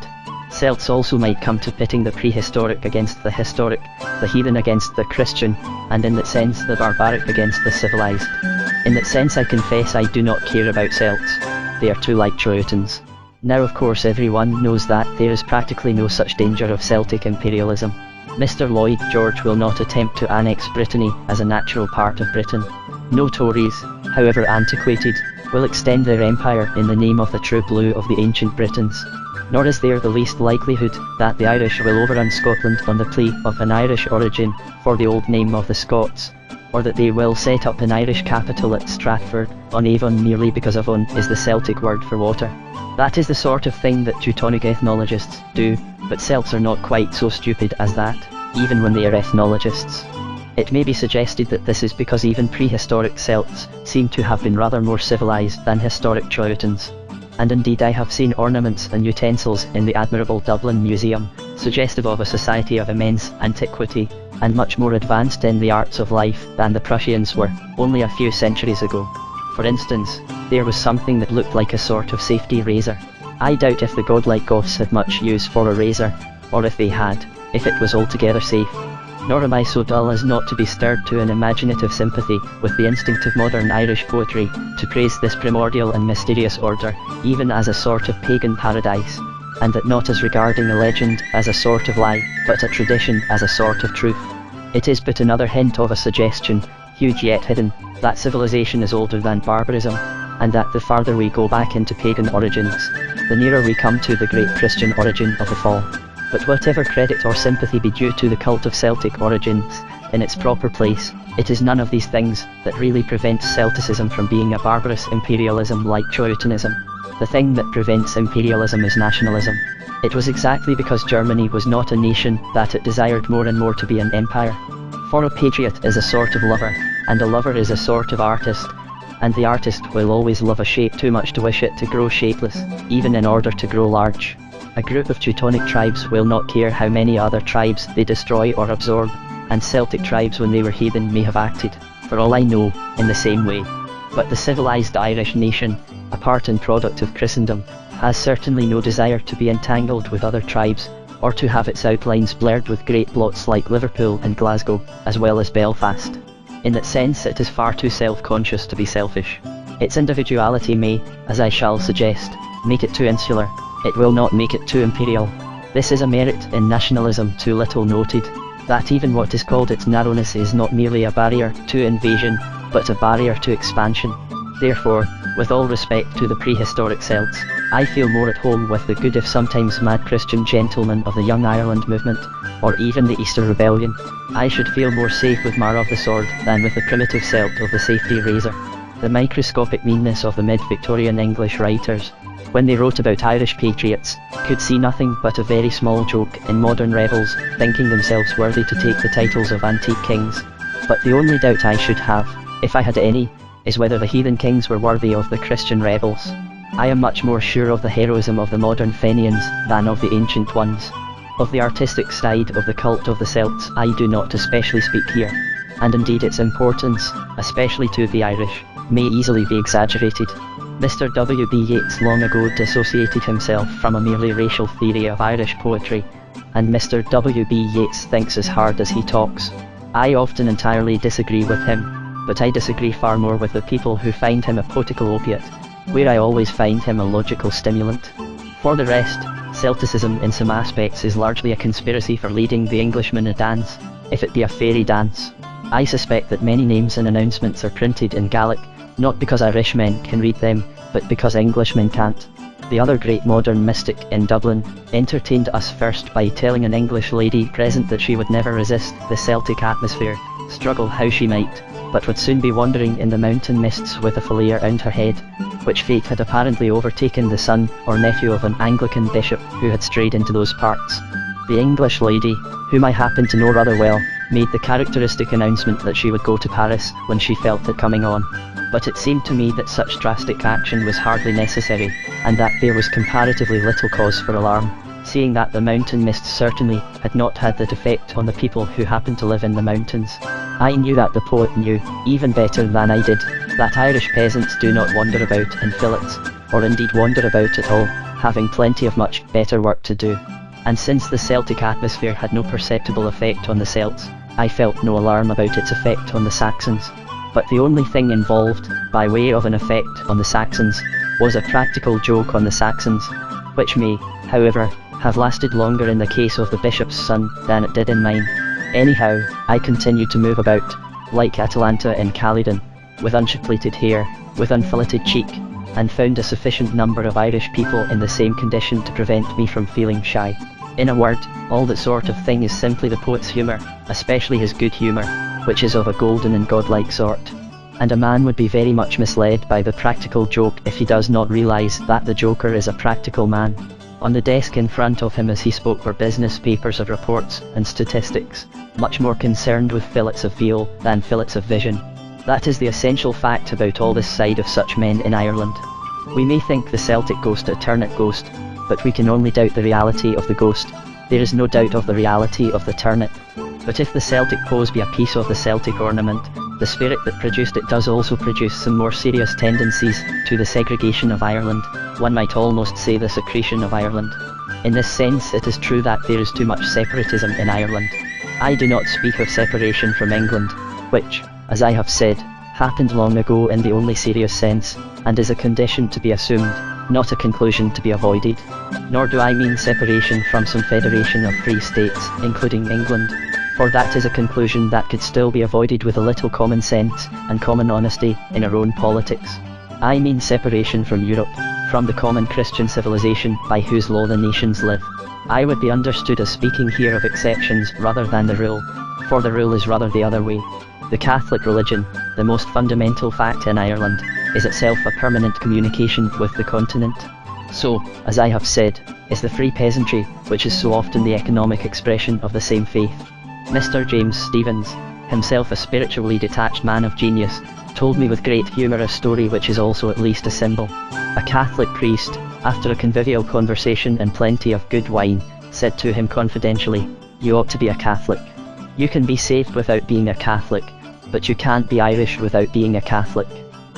Celts also might come to pitting the prehistoric against the historic, the heathen against the Christian, and in that sense the barbaric against the civilized. In that sense I confess I do not care about Celts. They are too like Troyotans. Now of course everyone knows that there is practically no such danger of Celtic imperialism. Mr. Lloyd George will not attempt to annex Brittany as a natural part of Britain. No Tories, however antiquated, will extend their empire in the name of the true blue of the ancient Britons. Nor is there the least likelihood that the Irish will overrun Scotland on the plea of an Irish origin for the old name of the Scots, or that they will set up an Irish capital at Stratford-on-Avon merely because Avon is the Celtic word for water. That is the sort of thing that Teutonic ethnologists do, but Celts are not quite so stupid as that, even when they are ethnologists. It may be suggested that this is because even prehistoric Celts seem to have been rather more civilized than historic Troyotans. And indeed I have seen ornaments and utensils in the admirable Dublin Museum, suggestive of a society of immense antiquity, and much more advanced in the arts of life than the Prussians were, only a few centuries ago. For instance, there was something that looked like a sort of safety razor. I doubt if the godlike Goths had much use for a razor, or if they had, if it was altogether safe. Nor am I so dull as not to be stirred to an imaginative sympathy with the instinct of modern Irish poetry, to praise this primordial and mysterious order, even as a sort of pagan paradise, and that not as regarding a legend as a sort of lie, but a tradition as a sort of truth. It is but another hint of a suggestion, huge yet hidden, that civilization is older than barbarism, and that the farther we go back into pagan origins, the nearer we come to the great Christian origin of the fall. But whatever credit or sympathy be due to the cult of Celtic origins, in its proper place, it is none of these things that really prevents Celticism from being a barbarous imperialism like Choriotanism. The thing that prevents imperialism is nationalism. It was exactly because Germany was not a nation that it desired more and more to be an empire. For a patriot is a sort of lover, and a lover is a sort of artist, and the artist will always love a shape too much to wish it to grow shapeless, even in order to grow large. A group of Teutonic tribes will not care how many other tribes they destroy or absorb, and Celtic tribes when they were heathen may have acted, for all I know, in the same way. But the civilized Irish nation, a part and product of Christendom, has certainly no desire to be entangled with other tribes, or to have its outlines blurred with great blots like Liverpool and Glasgow, as well as Belfast. In that sense it is far too self-conscious to be selfish. Its individuality may, as I shall suggest, make it too insular. It will not make it too imperial. This is a merit in nationalism too little noted, that even what is called its narrowness is not merely a barrier to invasion, but a barrier to expansion. Therefore, with all respect to the prehistoric Celts, I feel more at home with the good if sometimes mad Christian gentlemen of the Young Ireland movement, or even the Easter Rebellion. I should feel more safe with Mar of the Sword than with the primitive Celt of the safety razor. The microscopic meanness of the mid-Victorian English writers, when they wrote about Irish patriots, could see nothing but a very small joke in modern rebels thinking themselves worthy to take the titles of antique kings. But the only doubt I should have, if I had any, is whether the heathen kings were worthy of the Christian rebels. I am much more sure of the heroism of the modern Fenians than of the ancient ones. Of the artistic side of the cult of the Celts I do not especially speak here, and indeed its importance, especially to the Irish, may easily be exaggerated. Mr. W. B. Yeats long ago dissociated himself from a merely racial theory of Irish poetry, and Mr. W. B. Yeats thinks as hard as he talks. I often entirely disagree with him, but I disagree far more with the people who find him a poetical opiate, where I always find him a logical stimulant. For the rest, Celticism in some aspects is largely a conspiracy for leading the Englishman a dance, if it be a fairy dance. I suspect that many names and announcements are printed in Gaelic, not because Irishmen can read them, but because Englishmen can't. The other great modern mystic in Dublin entertained us first by telling an English lady present that she would never resist the Celtic atmosphere, struggle how she might, but would soon be wandering in the mountain mists with a fillet round her head, which fate had apparently overtaken the son or nephew of an Anglican bishop who had strayed into those parts. The English lady, whom I happened to know rather well, made the characteristic announcement that she would go to Paris when she felt it coming on. But it seemed to me that such drastic action was hardly necessary, and that there was comparatively little cause for alarm, seeing that the mountain mists certainly had not had that effect on the people who happened to live in the mountains. I knew that the poet knew, even better than I did, that Irish peasants do not wander about in fillets, or indeed wander about at all, having plenty of much better work to do. And since the Celtic atmosphere had no perceptible effect on the Celts, I felt no alarm about its effect on the Saxons. But the only thing involved, by way of an effect on the Saxons, was a practical joke on the Saxons, which may, however, have lasted longer in the case of the bishop's son than it did in mine. Anyhow, I continued to move about, like Atalanta in Calydon, with unchapelated hair, with unfilleted cheek, and found a sufficient number of Irish people in the same condition to prevent me from feeling shy. In a word, all that sort of thing is simply the poet's humour, especially his good humour, which is of a golden and godlike sort. And a man would be very much misled by the practical joke if he does not realise that the joker is a practical man. On the desk in front of him as he spoke were business papers of reports and statistics, much more concerned with fillets of veal than fillets of vision. That is the essential fact about all this side of such men in Ireland. We may think the Celtic ghost a turnip ghost, but we can only doubt the reality of the ghost. There is no doubt of the reality of the turnip. But if the Celtic pose be a piece of the Celtic ornament, the spirit that produced it does also produce some more serious tendencies to the segregation of Ireland, one might almost say the secretion of Ireland. In this sense it is true that there is too much separatism in Ireland. I do not speak of separation from England, which, as I have said, happened long ago in the only serious sense, and is a condition to be assumed, not a conclusion to be avoided. Nor do I mean separation from some federation of free states, including England, for that is a conclusion that could still be avoided with a little common sense and common honesty in our own politics. I mean separation from Europe, from the common Christian civilization by whose law the nations live. I would be understood as speaking here of exceptions rather than the rule, for the rule is rather the other way. The Catholic religion, the most fundamental fact in Ireland, is itself a permanent communication with the continent. So, as I have said, is the free peasantry, which is so often the economic expression of the same faith. Mr. James Stephens, himself a spiritually detached man of genius, told me with great humour a story which is also at least a symbol. A Catholic priest, after a convivial conversation and plenty of good wine, said to him confidentially, "You ought to be a Catholic. You can be saved without being a Catholic, but you can't be Irish without being a Catholic."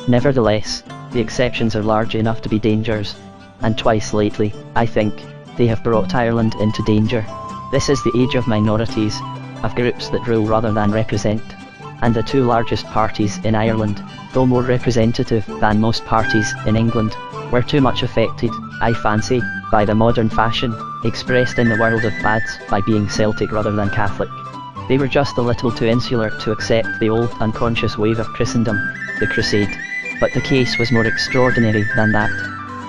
Nevertheless, the exceptions are large enough to be dangers, and twice lately, I think, they have brought Ireland into danger. This is the age of minorities, of groups that rule rather than represent, and the two largest parties in Ireland, though more representative than most parties in England, were too much affected, I fancy, by the modern fashion, expressed in the world of fads, by being Celtic rather than Catholic. They were just a little too insular to accept the old unconscious wave of Christendom, the Crusade. But the case was more extraordinary than that.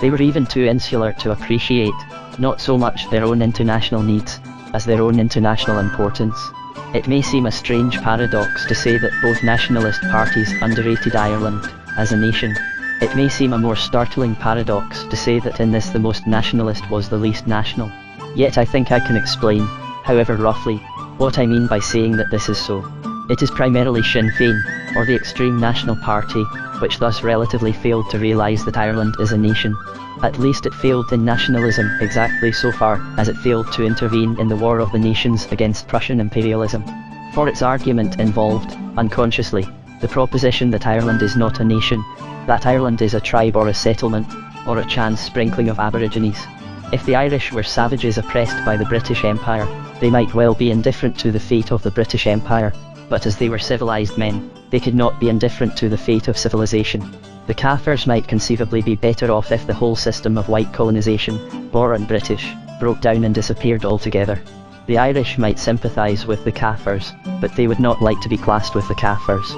They were even too insular to appreciate, not so much their own international needs, as their own international importance. It may seem a strange paradox to say that both nationalist parties underrated Ireland as a nation. It may seem a more startling paradox to say that in this the most nationalist was the least national. Yet I think I can explain, however roughly, what I mean by saying that this is so. It is primarily Sinn Féin, or the extreme national party, which thus relatively failed to realise that Ireland is a nation. At least it failed in nationalism exactly so far as it failed to intervene in the War of the Nations against Prussian imperialism. For its argument involved, unconsciously, the proposition that Ireland is not a nation, that Ireland is a tribe or a settlement, or a chance sprinkling of aborigines. If the Irish were savages oppressed by the British Empire, they might well be indifferent to the fate of the British Empire, but as they were civilised men, they could not be indifferent to the fate of civilization. The Kaffirs might conceivably be better off if the whole system of white colonisation, born British, broke down and disappeared altogether. The Irish might sympathise with the Kaffirs, but they would not like to be classed with the Kaffirs.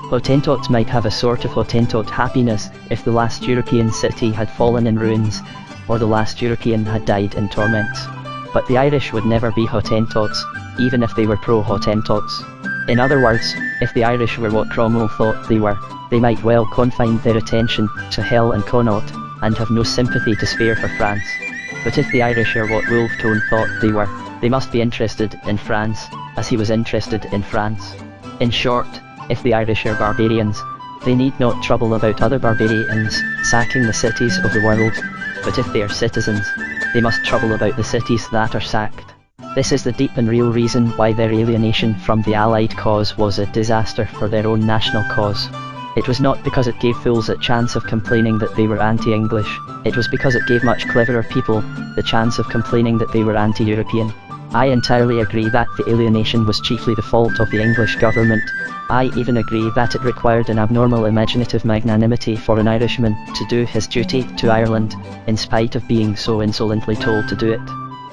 Hottentots might have a sort of Hottentot happiness if the last European city had fallen in ruins, or the last European had died in torments. But the Irish would never be Hottentots, even if they were pro-Hottentots. In other words, if the Irish were what Cromwell thought they were, they might well confine their attention to Hell and Connaught, and have no sympathy to spare for France. But if the Irish are what Wolfe Tone thought they were, they must be interested in France, as he was interested in France. In short, if the Irish are barbarians, they need not trouble about other barbarians sacking the cities of the world, but if they are citizens, they must trouble about the cities that are sacked. This is the deep and real reason why their alienation from the Allied cause was a disaster for their own national cause. It was not because it gave fools a chance of complaining that they were anti-English, it was because it gave much cleverer people the chance of complaining that they were anti-European. I entirely agree that the alienation was chiefly the fault of the English government. I even agree that it required an abnormal imaginative magnanimity for an Irishman to do his duty to Ireland, in spite of being so insolently told to do it.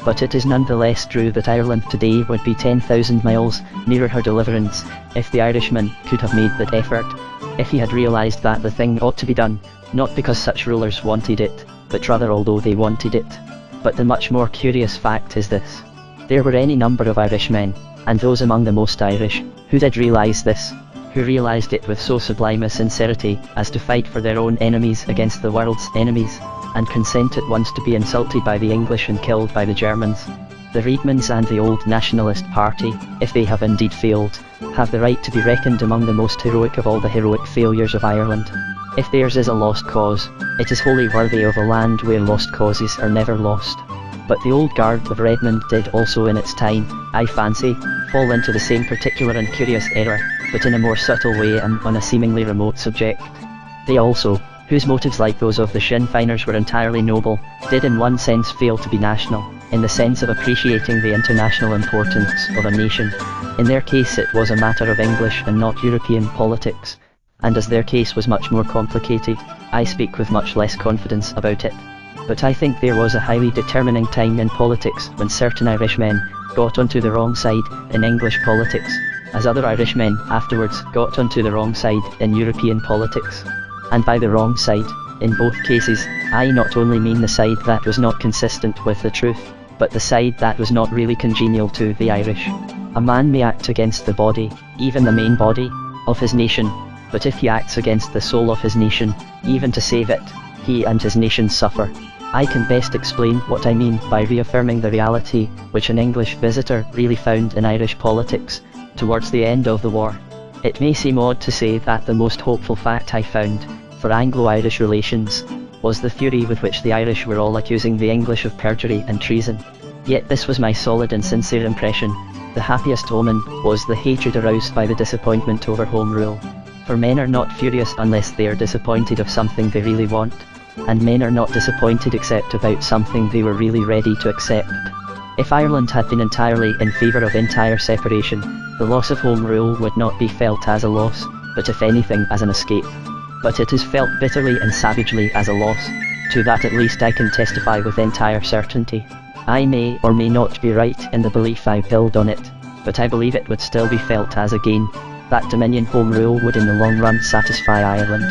But it is nonetheless true that Ireland today would be 10,000 miles nearer her deliverance if the Irishman could have made that effort, if he had realised that the thing ought to be done, not because such rulers wanted it, but rather although they wanted it. But the much more curious fact is this. There were any number of Irishmen, and those among the most Irish, who did realise this, who realised it with so sublime a sincerity as to fight for their own enemies against the world's enemies, and consent at once to be insulted by the English and killed by the Germans. The Reedmans and the Old Nationalist Party, if they have indeed failed, have the right to be reckoned among the most heroic of all the heroic failures of Ireland. If theirs is a lost cause, it is wholly worthy of a land where lost causes are never lost. But the old guard of Redmond did also in its time, I fancy, fall into the same particular and curious error, but in a more subtle way and on a seemingly remote subject. They also, whose motives like those of the Sinn Feiners were entirely noble, did in one sense fail to be national, in the sense of appreciating the international importance of a nation. In their case it was a matter of English and not European politics, and as their case was much more complicated, I speak with much less confidence about it. But I think there was a highly determining time in politics when certain Irishmen got onto the wrong side in English politics, as other Irishmen afterwards got onto the wrong side in European politics. And by the wrong side, in both cases, I not only mean the side that was not consistent with the truth, but the side that was not really congenial to the Irish. A man may act against the body, even the main body, of his nation, but if he acts against the soul of his nation, even to save it, he and his nation suffer. I can best explain what I mean by reaffirming the reality which an English visitor really found in Irish politics towards the end of the war. It may seem odd to say that the most hopeful fact I found for Anglo-Irish relations was the fury with which the Irish were all accusing the English of perjury and treason. Yet this was my solid and sincere impression. The happiest omen was the hatred aroused by the disappointment over Home Rule. For men are not furious unless they are disappointed of something they really want, and men are not disappointed except about something they were really ready to accept. If Ireland had been entirely in favour of entire separation, the loss of Home Rule would not be felt as a loss, but if anything as an escape. But it is felt bitterly and savagely as a loss. To that at least I can testify with entire certainty. I may or may not be right in the belief I build on it, but I believe it would still be felt as a gain. That Dominion Home Rule would in the long run satisfy Ireland.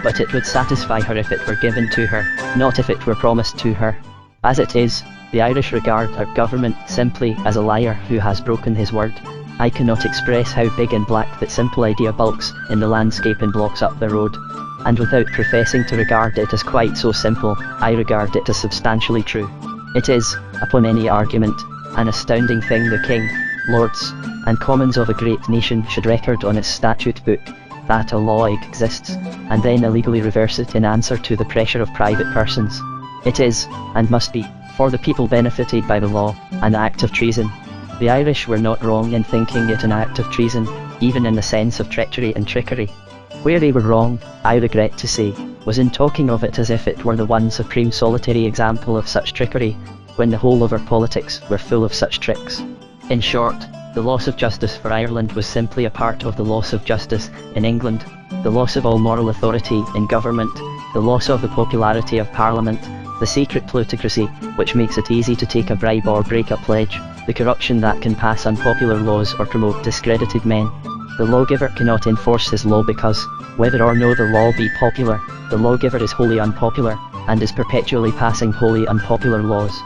But it would satisfy her if it were given to her, not if it were promised to her. As it is, the Irish regard our government simply as a liar who has broken his word. I cannot express how big and black that simple idea bulks in the landscape and blocks up the road. And without professing to regard it as quite so simple, I regard it as substantially true. It is, upon any argument, an astounding thing the King, Lords, and Commons of a great nation should record on its statute book that a law exists, and then illegally reverse it in answer to the pressure of private persons. It is, and must be, for the people benefited by the law, an act of treason. The Irish were not wrong in thinking it an act of treason, even in the sense of treachery and trickery. Where they were wrong, I regret to say, was in talking of it as if it were the one supreme solitary example of such trickery, when the whole of our politics were full of such tricks. In short, the loss of justice for Ireland was simply a part of the loss of justice in England, the loss of all moral authority in government, the loss of the popularity of Parliament, the secret plutocracy, which makes it easy to take a bribe or break a pledge, the corruption that can pass unpopular laws or promote discredited men. The lawgiver cannot enforce his law because, whether or no the law be popular, the lawgiver is wholly unpopular, and is perpetually passing wholly unpopular laws.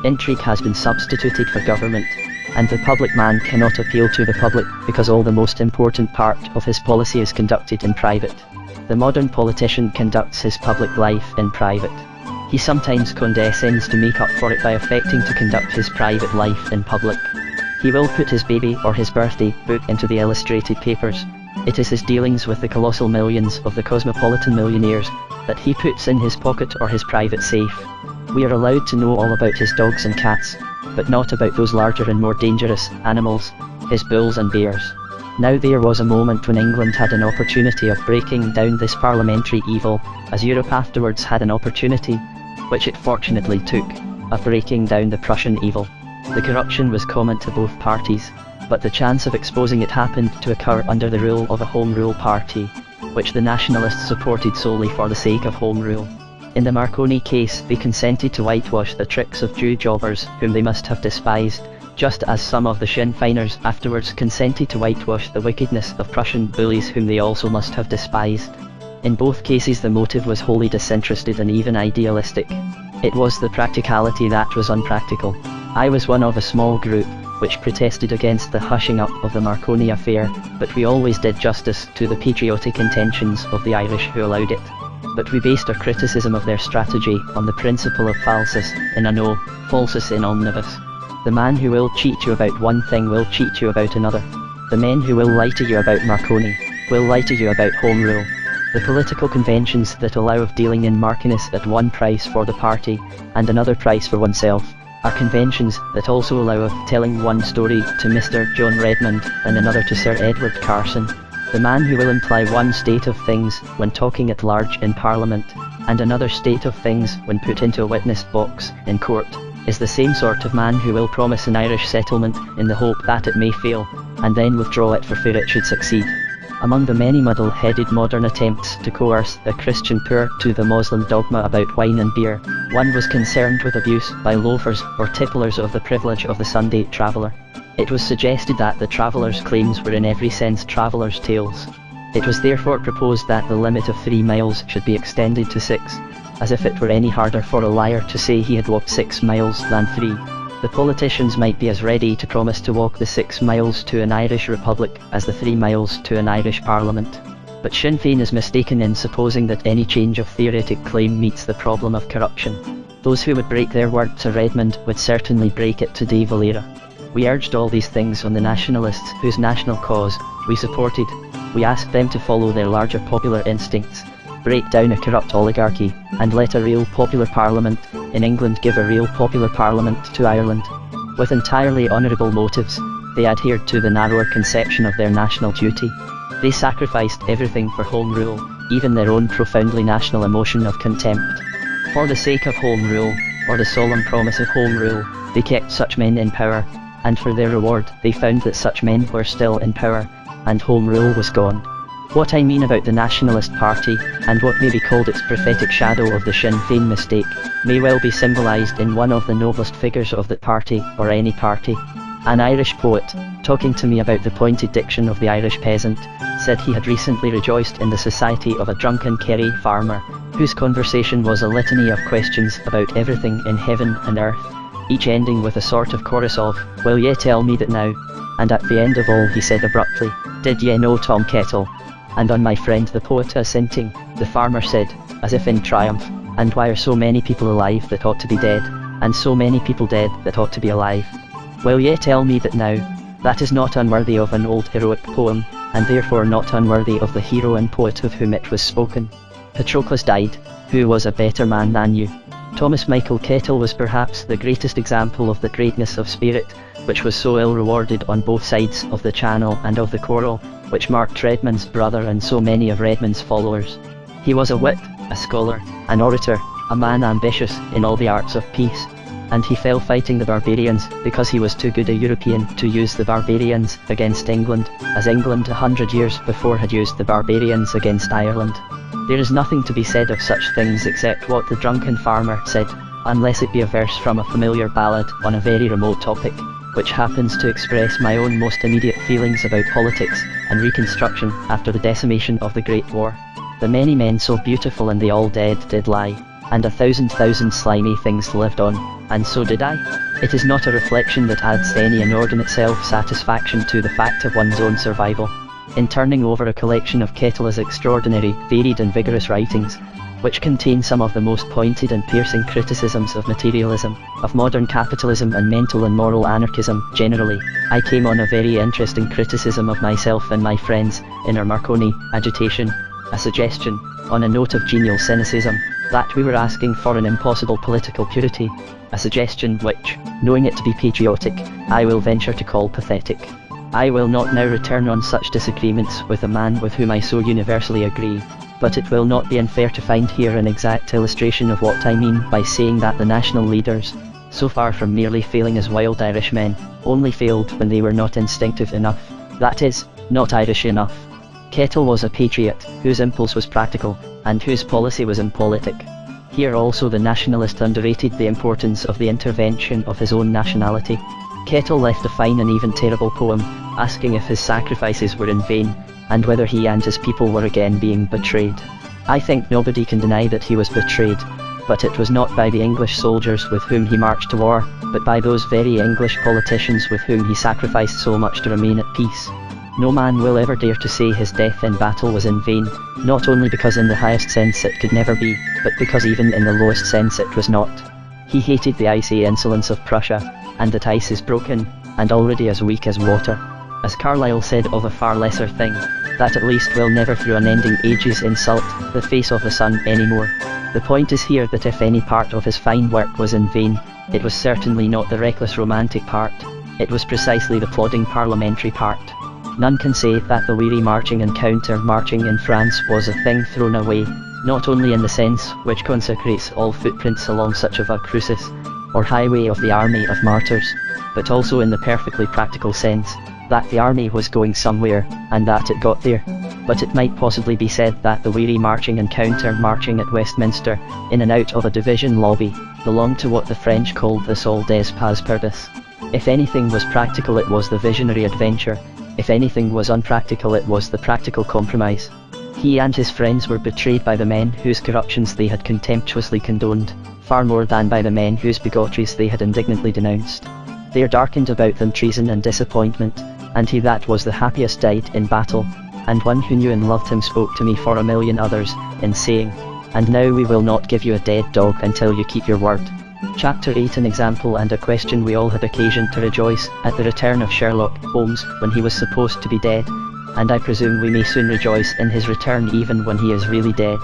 Intrigue has been substituted for government, and the public man cannot appeal to the public because all the most important part of his policy is conducted in private. The modern politician conducts his public life in private. He sometimes condescends to make up for it by affecting to conduct his private life in public. He will put his baby or his birthday book into the illustrated papers. It is his dealings with the colossal millions of the cosmopolitan millionaires that he puts in his pocket or his private safe. We are allowed to know all about his dogs and cats, but not about those larger and more dangerous animals, his bulls and bears. Now there was a moment when England had an opportunity of breaking down this parliamentary evil, as Europe afterwards had an opportunity, which it fortunately took, of breaking down the Prussian evil. The corruption was common to both parties, but the chance of exposing it happened to occur under the rule of a Home Rule party, which the nationalists supported solely for the sake of Home Rule. In the Marconi case, they consented to whitewash the tricks of Jew jobbers whom they must have despised, just as some of the Sinn Feiners afterwards consented to whitewash the wickedness of Prussian bullies whom they also must have despised. In both cases the motive was wholly disinterested and even idealistic. It was the practicality that was unpractical. I was one of a small group which protested against the hushing up of the Marconi affair, but we always did justice to the patriotic intentions of the Irish who allowed it. But we based our criticism of their strategy on the principle of falsus in anno, falsus in omnibus. The man who will cheat you about one thing will cheat you about another. The men who will lie to you about Marconi will lie to you about Home Rule. The political conventions that allow of dealing in Marconis at one price for the party and another price for oneself are conventions that also allow of telling one story to Mr. John Redmond and another to Sir Edward Carson. The man who will imply one state of things when talking at large in Parliament, and another state of things when put into a witness box in court, is the same sort of man who will promise an Irish settlement in the hope that it may fail, and then withdraw it for fear it should succeed. Among the many muddle-headed modern attempts to coerce the Christian poor to the Muslim dogma about wine and beer, one was concerned with abuse by loafers or tipplers of the privilege of the Sunday traveller. It was suggested that the traveller's claims were in every sense traveller's tales. It was therefore proposed that the limit of 3 miles should be extended to 6, as if it were any harder for a liar to say he had walked 6 miles than 3. The politicians might be as ready to promise to walk the 6 miles to an Irish Republic as the 3 miles to an Irish Parliament. But Sinn Féin is mistaken in supposing that any change of theoretic claim meets the problem of corruption. Those who would break their word to Redmond would certainly break it to De Valera. We urged all these things on the nationalists whose national cause we supported. We asked them to follow their larger popular instincts, break down a corrupt oligarchy, and let a real popular parliament in England give a real popular parliament to Ireland. With entirely honourable motives, they adhered to the narrower conception of their national duty. They sacrificed everything for Home Rule, even their own profoundly national emotion of contempt. For the sake of Home Rule, or the solemn promise of Home Rule, they kept such men in power, and for their reward they found that such men were still in power, and Home Rule was gone. What I mean about the Nationalist Party, and what may be called its prophetic shadow of the Sinn Féin mistake, may well be symbolised in one of the noblest figures of that party, or any party. An Irish poet, talking to me about the pointed diction of the Irish peasant, said he had recently rejoiced in the society of a drunken Kerry farmer, whose conversation was a litany of questions about everything in heaven and earth, each ending with a sort of chorus of, "Will ye tell me that now?" And at the end of all he said abruptly, "Did ye know Tom Kettle?" And on my friend the poet assenting, the farmer said, as if in triumph, "And why are so many people alive that ought to be dead, and so many people dead that ought to be alive? Will ye tell me that now? That is not unworthy of an old heroic poem, and therefore not unworthy of the hero and poet of whom it was spoken. Patroclus died, who was a better man than you." Thomas Michael Kettle was perhaps the greatest example of the greatness of spirit, which was so ill rewarded on both sides of the Channel and of the Quarrel, which marked Redmond's brother and so many of Redmond's followers. He was a wit, a scholar, an orator, a man ambitious in all the arts of peace, and he fell fighting the barbarians because he was too good a European to use the barbarians against England, as England 100 years before had used the barbarians against Ireland. There is nothing to be said of such things except what the drunken farmer said, unless it be a verse from a familiar ballad on a very remote topic, which happens to express my own most immediate feelings about politics and reconstruction after the decimation of the Great War. The many men so beautiful and they all dead did lie. and 1,000 slimy things lived on, and so did I. It is not a reflection that adds any inordinate self-satisfaction to the fact of one's own survival. In turning over a collection of Kettle's extraordinary, varied and vigorous writings, which contain some of the most pointed and piercing criticisms of materialism, of modern capitalism and mental and moral anarchism generally, I came on a very interesting criticism of myself and my friends, in our Marconi agitation, a suggestion, on a note of genial cynicism, that we were asking for an impossible political purity, a suggestion which, knowing it to be patriotic, I will venture to call pathetic. I will not now return on such disagreements with a man with whom I so universally agree, but it will not be unfair to find here an exact illustration of what I mean by saying that the national leaders, so far from merely failing as wild Irishmen, only failed when they were not instinctive enough, that is, not Irish enough. Kettle was a patriot, whose impulse was practical, and whose policy was impolitic. Here also the nationalist underrated the importance of the intervention of his own nationality. Kettle left a fine and even terrible poem, asking if his sacrifices were in vain, and whether he and his people were again being betrayed. I think nobody can deny that he was betrayed, but it was not by the English soldiers with whom he marched to war, but by those very English politicians with whom he sacrificed so much to remain at peace. No man will ever dare to say his death in battle was in vain, not only because in the highest sense it could never be, but because even in the lowest sense it was not. He hated the icy insolence of Prussia, and that ice is broken, and already as weak as water. As Carlyle said of a far lesser thing, that at least will never through unending ages insult the face of the sun anymore. The point is here that if any part of his fine work was in vain, it was certainly not the reckless romantic part, it was precisely the plodding parliamentary part. None can say that the weary marching and counter-marching in France was a thing thrown away, not only in the sense which consecrates all footprints along such of a crucis, or highway of the army of martyrs, but also in the perfectly practical sense, that the army was going somewhere, and that it got there. But it might possibly be said that the weary marching and counter-marching at Westminster, in and out of a division lobby, belonged to what the French called the sol des pas perdus. If anything was practical it was the visionary adventure, if anything was unpractical it was the practical compromise. He and his friends were betrayed by the men whose corruptions they had contemptuously condoned, far more than by the men whose bigotries they had indignantly denounced. There darkened about them treason and disappointment, and he that was the happiest died in battle, and one who knew and loved him spoke to me for 1,000,000 others, in saying, "And now we will not give you a dead dog until you keep your word." Chapter 8, an example and a question. We all had occasion to rejoice at the return of Sherlock Holmes when he was supposed to be dead, and I presume we may soon rejoice in his return even when he is really dead.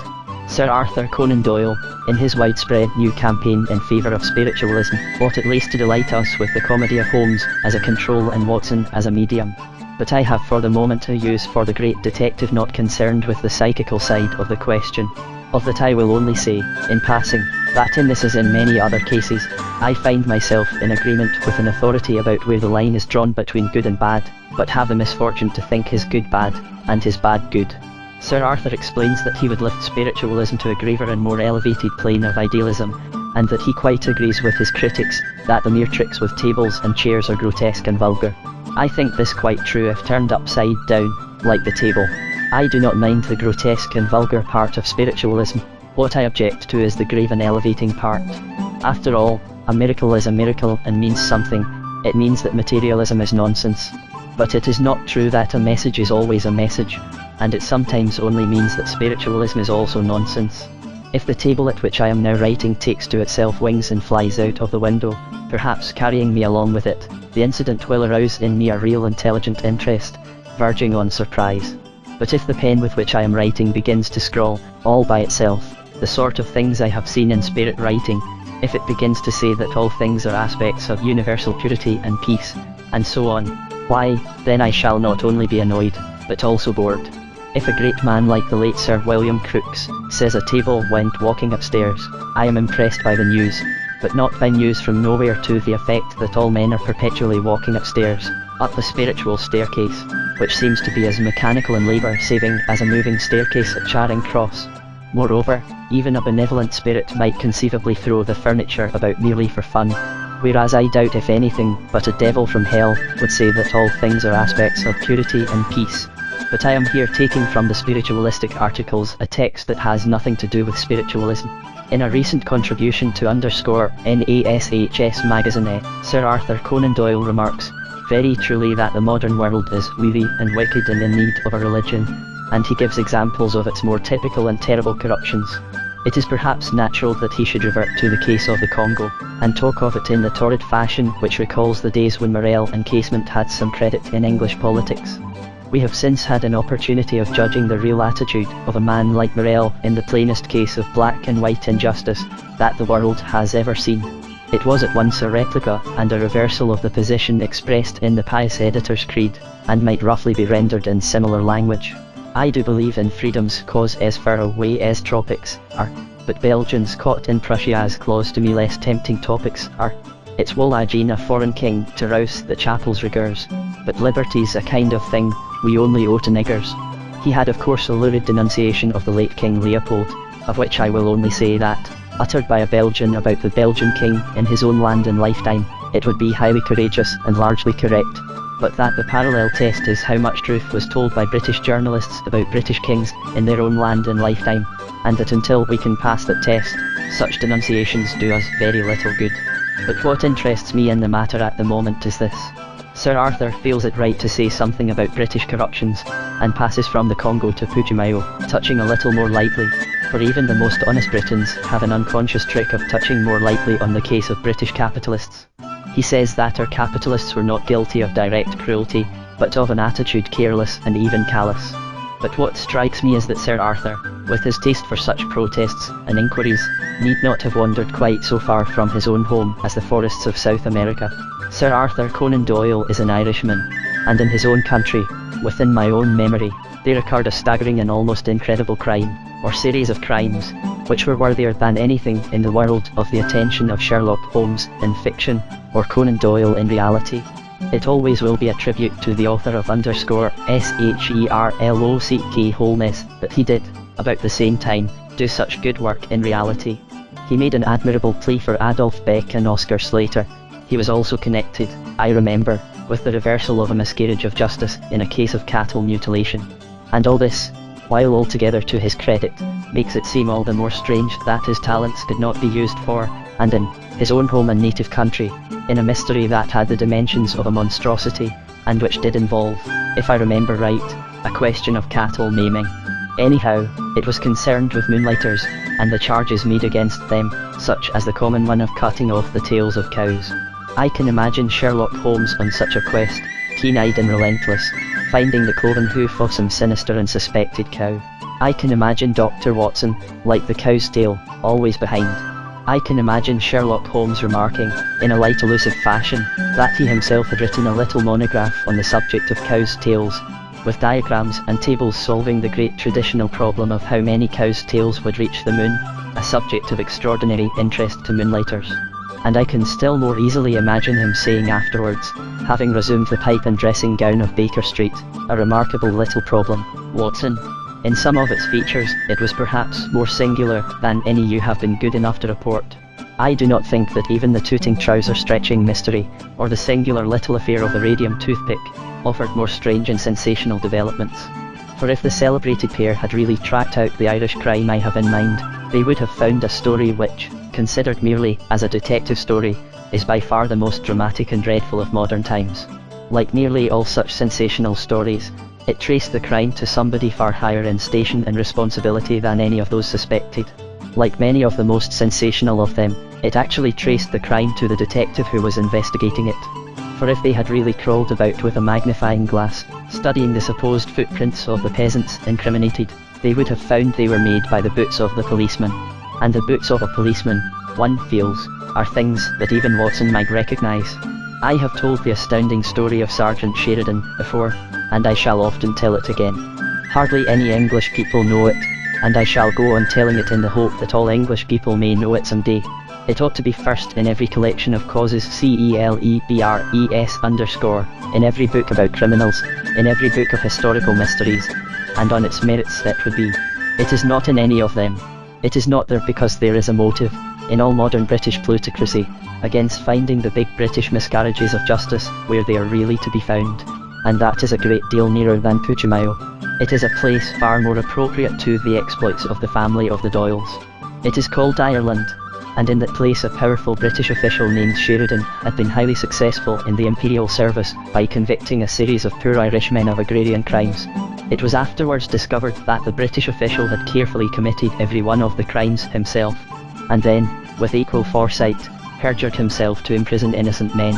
Sir Arthur Conan Doyle, in his widespread new campaign in favour of spiritualism, ought at least to delight us with the comedy of Holmes as a control and Watson as a medium. But I have for the moment a use for the great detective not concerned with the psychical side of the question. Of that I will only say, in passing, that in this as in many other cases, I find myself in agreement with an authority about where the line is drawn between good and bad, but have the misfortune to think his good bad, and his bad good. Sir Arthur explains that he would lift spiritualism to a graver and more elevated plane of idealism, and that he quite agrees with his critics, that the mere tricks with tables and chairs are grotesque and vulgar. I think this quite true if turned upside down, like the table. I do not mind the grotesque and vulgar part of spiritualism. What I object to is the grave and elevating part. After all, a miracle is a miracle and means something. It means that materialism is nonsense. But it is not true that a message is always a message, and it sometimes only means that spiritualism is also nonsense. If the table at which I am now writing takes to itself wings and flies out of the window, perhaps carrying me along with it, the incident will arouse in me a real intelligent interest, verging on surprise. But if the pen with which I am writing begins to scrawl, all by itself, the sort of things I have seen in spirit writing, if it begins to say that all things are aspects of universal purity and peace, and so on, why, then I shall not only be annoyed, but also bored. If a great man like the late Sir William Crookes says a table went walking upstairs, I am impressed by the news, but not by news from nowhere to the effect that all men are perpetually walking upstairs, up the spiritual staircase, which seems to be as mechanical and labour-saving as a moving staircase at Charing Cross. Moreover, even a benevolent spirit might conceivably throw the furniture about merely for fun, whereas I doubt if anything but a devil from hell would say that all things are aspects of purity and peace, but I am here taking from the Spiritualistic Articles a text that has nothing to do with spiritualism. In a recent contribution to _NASHS magazine, Sir Arthur Conan Doyle remarks, "Very truly that the modern world is weary and wicked and in need of a religion," and he gives examples of its more typical and terrible corruptions. It is perhaps natural that he should revert to the case of the Congo, and talk of it in the torrid fashion which recalls the days when Morel and Casement had some credit in English politics. We have since had an opportunity of judging the real attitude of a man like Morel in the plainest case of black and white injustice that the world has ever seen. It was at once a replica and a reversal of the position expressed in the pious editor's creed, and might roughly be rendered in similar language. I do believe in freedom's cause as far away as tropics are, but Belgians caught in Prussia's claws to me less tempting topics are. It's wool hygiene a foreign king to rouse the chapel's rigours, but liberty's a kind of thing we only owe to niggers. He had of course a lurid denunciation of the late King Leopold, of which I will only say that, uttered by a Belgian about the Belgian king in his own land in lifetime, it would be highly courageous and largely correct, but that the parallel test is how much truth was told by British journalists about British kings in their own land in lifetime, and that until we can pass that test, such denunciations do us very little good. But what interests me in the matter at the moment is this. Sir Arthur feels it right to say something about British corruptions, and passes from the Congo to Putumayo, touching a little more lightly, for even the most honest Britons have an unconscious trick of touching more lightly on the case of British capitalists. He says that our capitalists were not guilty of direct cruelty, but of an attitude careless and even callous. But what strikes me is that Sir Arthur, with his taste for such protests and inquiries, need not have wandered quite so far from his own home as the forests of South America. Sir Arthur Conan Doyle is an Irishman, and in his own country, within my own memory, there occurred a staggering and almost incredible crime, or series of crimes, which were worthier than anything in the world of the attention of Sherlock Holmes in fiction, or Conan Doyle in reality. It always will be a tribute to the author of _SHERLOCK Holmes that he did, about the same time, do such good work in reality. He made an admirable plea for Adolf Beck and Oscar Slater. He was also connected, I remember, with the reversal of a miscarriage of justice in a case of cattle mutilation. And all this, while altogether to his credit, makes it seem all the more strange that his talents could not be used for, and in, his own home and native country, in a mystery that had the dimensions of a monstrosity, and which did involve, if I remember right, a question of cattle maiming. Anyhow, it was concerned with moonlighters, and the charges made against them, such as the common one of cutting off the tails of cows. I can imagine Sherlock Holmes on such a quest, keen-eyed and relentless, finding the cloven hoof of some sinister and suspected cow. I can imagine Dr. Watson, like the cow's tail, always behind. I can imagine Sherlock Holmes remarking, in a light elusive fashion, that he himself had written a little monograph on the subject of cows' tails, with diagrams and tables solving the great traditional problem of how many cows' tails would reach the moon, a subject of extraordinary interest to moonlighters. And I can still more easily imagine him saying afterwards, having resumed the pipe and dressing gown of Baker Street, "A remarkable little problem, Watson. In some of its features, it was perhaps more singular than any you have been good enough to report." I do not think that even the tooting trouser-stretching mystery, or the singular little affair of the radium toothpick, offered more strange and sensational developments. For if the celebrated pair had really tracked out the Irish crime I have in mind, they would have found a story which, considered merely as a detective story, is by far the most dramatic and dreadful of modern times. Like nearly all such sensational stories, it traced the crime to somebody far higher in station and responsibility than any of those suspected. Like many of the most sensational of them, it actually traced the crime to the detective who was investigating it. For if they had really crawled about with a magnifying glass, studying the supposed footprints of the peasants incriminated, they would have found they were made by the boots of the policeman. And the boots of a policeman, one feels, are things that even Watson might recognise. I have told the astounding story of Sergeant Sheridan before, and I shall often tell it again. Hardly any English people know it, and I shall go on telling it in the hope that all English people may know it someday. It ought to be first in every collection of causes CELEBRES_, in every book about criminals, in every book of historical mysteries, and on its merits that would be. It is not in any of them. It is not there because there is a motive, in all modern British plutocracy, against finding the big British miscarriages of justice where they are really to be found. and that is a great deal nearer than Putumayo. It is a place far more appropriate to the exploits of the family of the Doyles. It is called Ireland, and in that place a powerful British official named Sheridan had been highly successful in the imperial service by convicting a series of poor Irishmen of agrarian crimes. It was afterwards discovered that the British official had carefully committed every one of the crimes himself, and then, with equal foresight, perjured himself to imprison innocent men.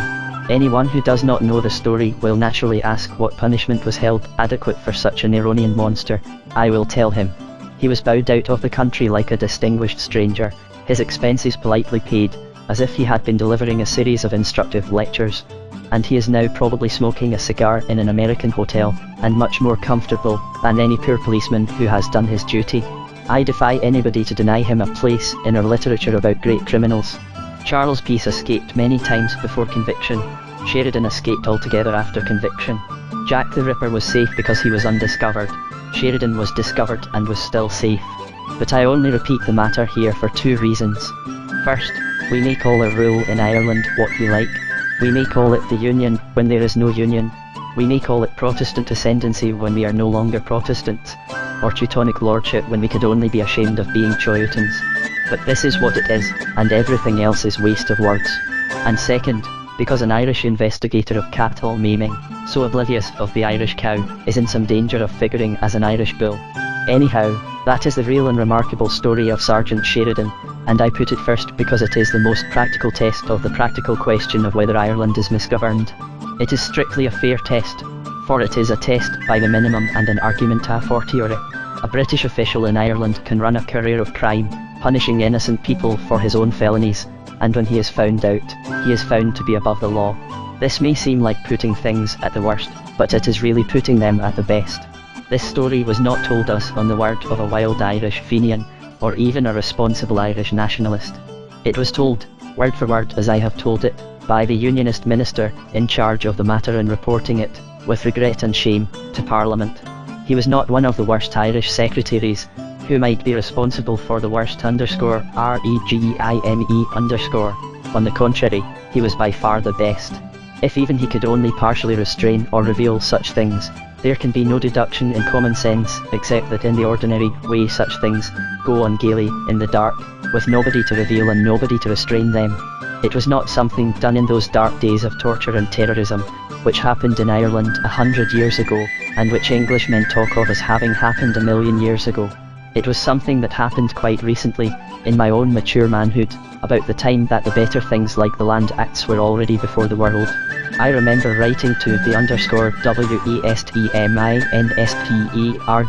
Anyone who does not know the story will naturally ask what punishment was held adequate for such an Eronian monster. I will tell him. He was bowed out of the country like a distinguished stranger, his expenses politely paid, as if he had been delivering a series of instructive lectures, and he is now probably smoking a cigar in an American hotel, and much more comfortable than any poor policeman who has done his duty. I defy anybody to deny him a place in our literature about great criminals. Charles Peace escaped many times before conviction. Sheridan escaped altogether after conviction. Jack the Ripper was safe because he was undiscovered. Sheridan was discovered and was still safe. But I only repeat the matter here for two reasons. First, we may call a rule in Ireland what we like. We may call it the Union when there is no Union. We may call it Protestant ascendancy when we are no longer Protestants, or Teutonic lordship when we could only be ashamed of being Choyotans. But this is what it is, and everything else is waste of words. And second, because an Irish investigator of cattle maiming, so oblivious of the Irish cow, is in some danger of figuring as an Irish bull. Anyhow, that is the real and remarkable story of Sergeant Sheridan, and I put it first because it is the most practical test of the practical question of whether Ireland is misgoverned. It is strictly a fair test, for it is a test by the minimum and an argument a fortiori. A British official in Ireland can run a career of crime, punishing innocent people for his own felonies, and when he is found out, he is found to be above the law. This may seem like putting things at the worst, but it is really putting them at the best. This story was not told us on the word of a wild Irish Fenian, or even a responsible Irish nationalist. It was told, word for word as I have told it, by the Unionist minister in charge of the matter and reporting it, with regret and shame, to Parliament. He was not one of the worst Irish secretaries, who might be responsible for the worst _regime_. On the contrary, he was by far the best. If even he could only partially restrain or reveal such things, there can be no deduction in common sense, except that in the ordinary way such things go on gaily in the dark, with nobody to reveal and nobody to restrain them. It was not something done in those dark days of torture and terrorism, which happened in Ireland 100 years ago, and which Englishmen talk of as having happened 1,000,000 years ago. It was something that happened quite recently, in my own mature manhood, about the time that the better things like the Land Acts were already before the world. I remember writing to the _WESTMINSTER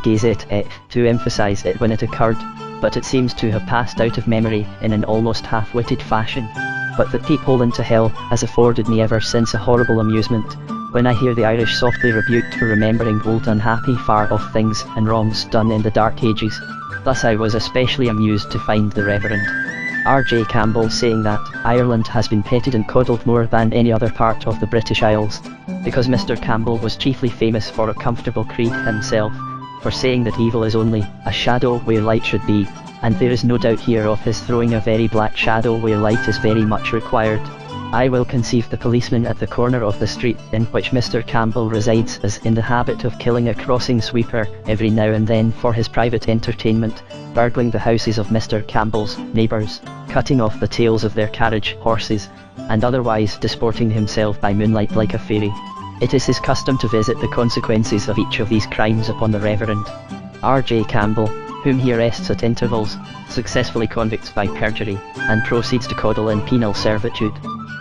Gazette to emphasise it when it occurred, but it seems to have passed out of memory in an almost half-witted fashion. But the peephole into hell has afforded me ever since a horrible amusement, when I hear the Irish softly rebuked for remembering old unhappy far-off things and wrongs done in the dark ages. Thus I was especially amused to find the Reverend R.J. Campbell saying that Ireland has been petted and coddled more than any other part of the British Isles, because Mr. Campbell was chiefly famous for a comfortable creed himself, for saying that evil is only a shadow where light should be, and there is no doubt here of his throwing a very black shadow where light is very much required. I will conceive the policeman at the corner of the street in which Mr. Campbell resides as in the habit of killing a crossing sweeper every now and then for his private entertainment, burgling the houses of Mr. Campbell's neighbours, cutting off the tails of their carriage horses, and otherwise disporting himself by moonlight like a fairy. It is his custom to visit the consequences of each of these crimes upon the Reverend R.J. Campbell, whom he arrests at intervals, successfully convicts by perjury, and proceeds to coddle in penal servitude.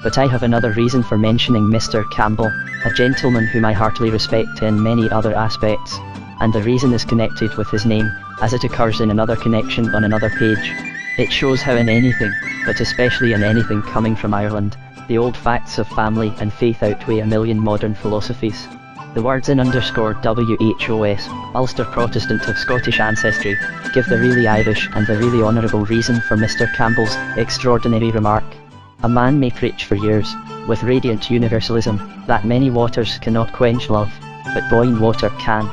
But I have another reason for mentioning Mr. Campbell, a gentleman whom I heartily respect in many other aspects, and the reason is connected with his name, as it occurs in another connection on another page. It shows how in anything, but especially in anything coming from Ireland, the old facts of family and faith outweigh 1,000,000 modern philosophies. The words in _WHOS, Ulster Protestant of Scottish ancestry, give the really Irish and the really honourable reason for Mr. Campbell's extraordinary remark. A man may preach for years, with radiant universalism, that many waters cannot quench love, but boiling water can.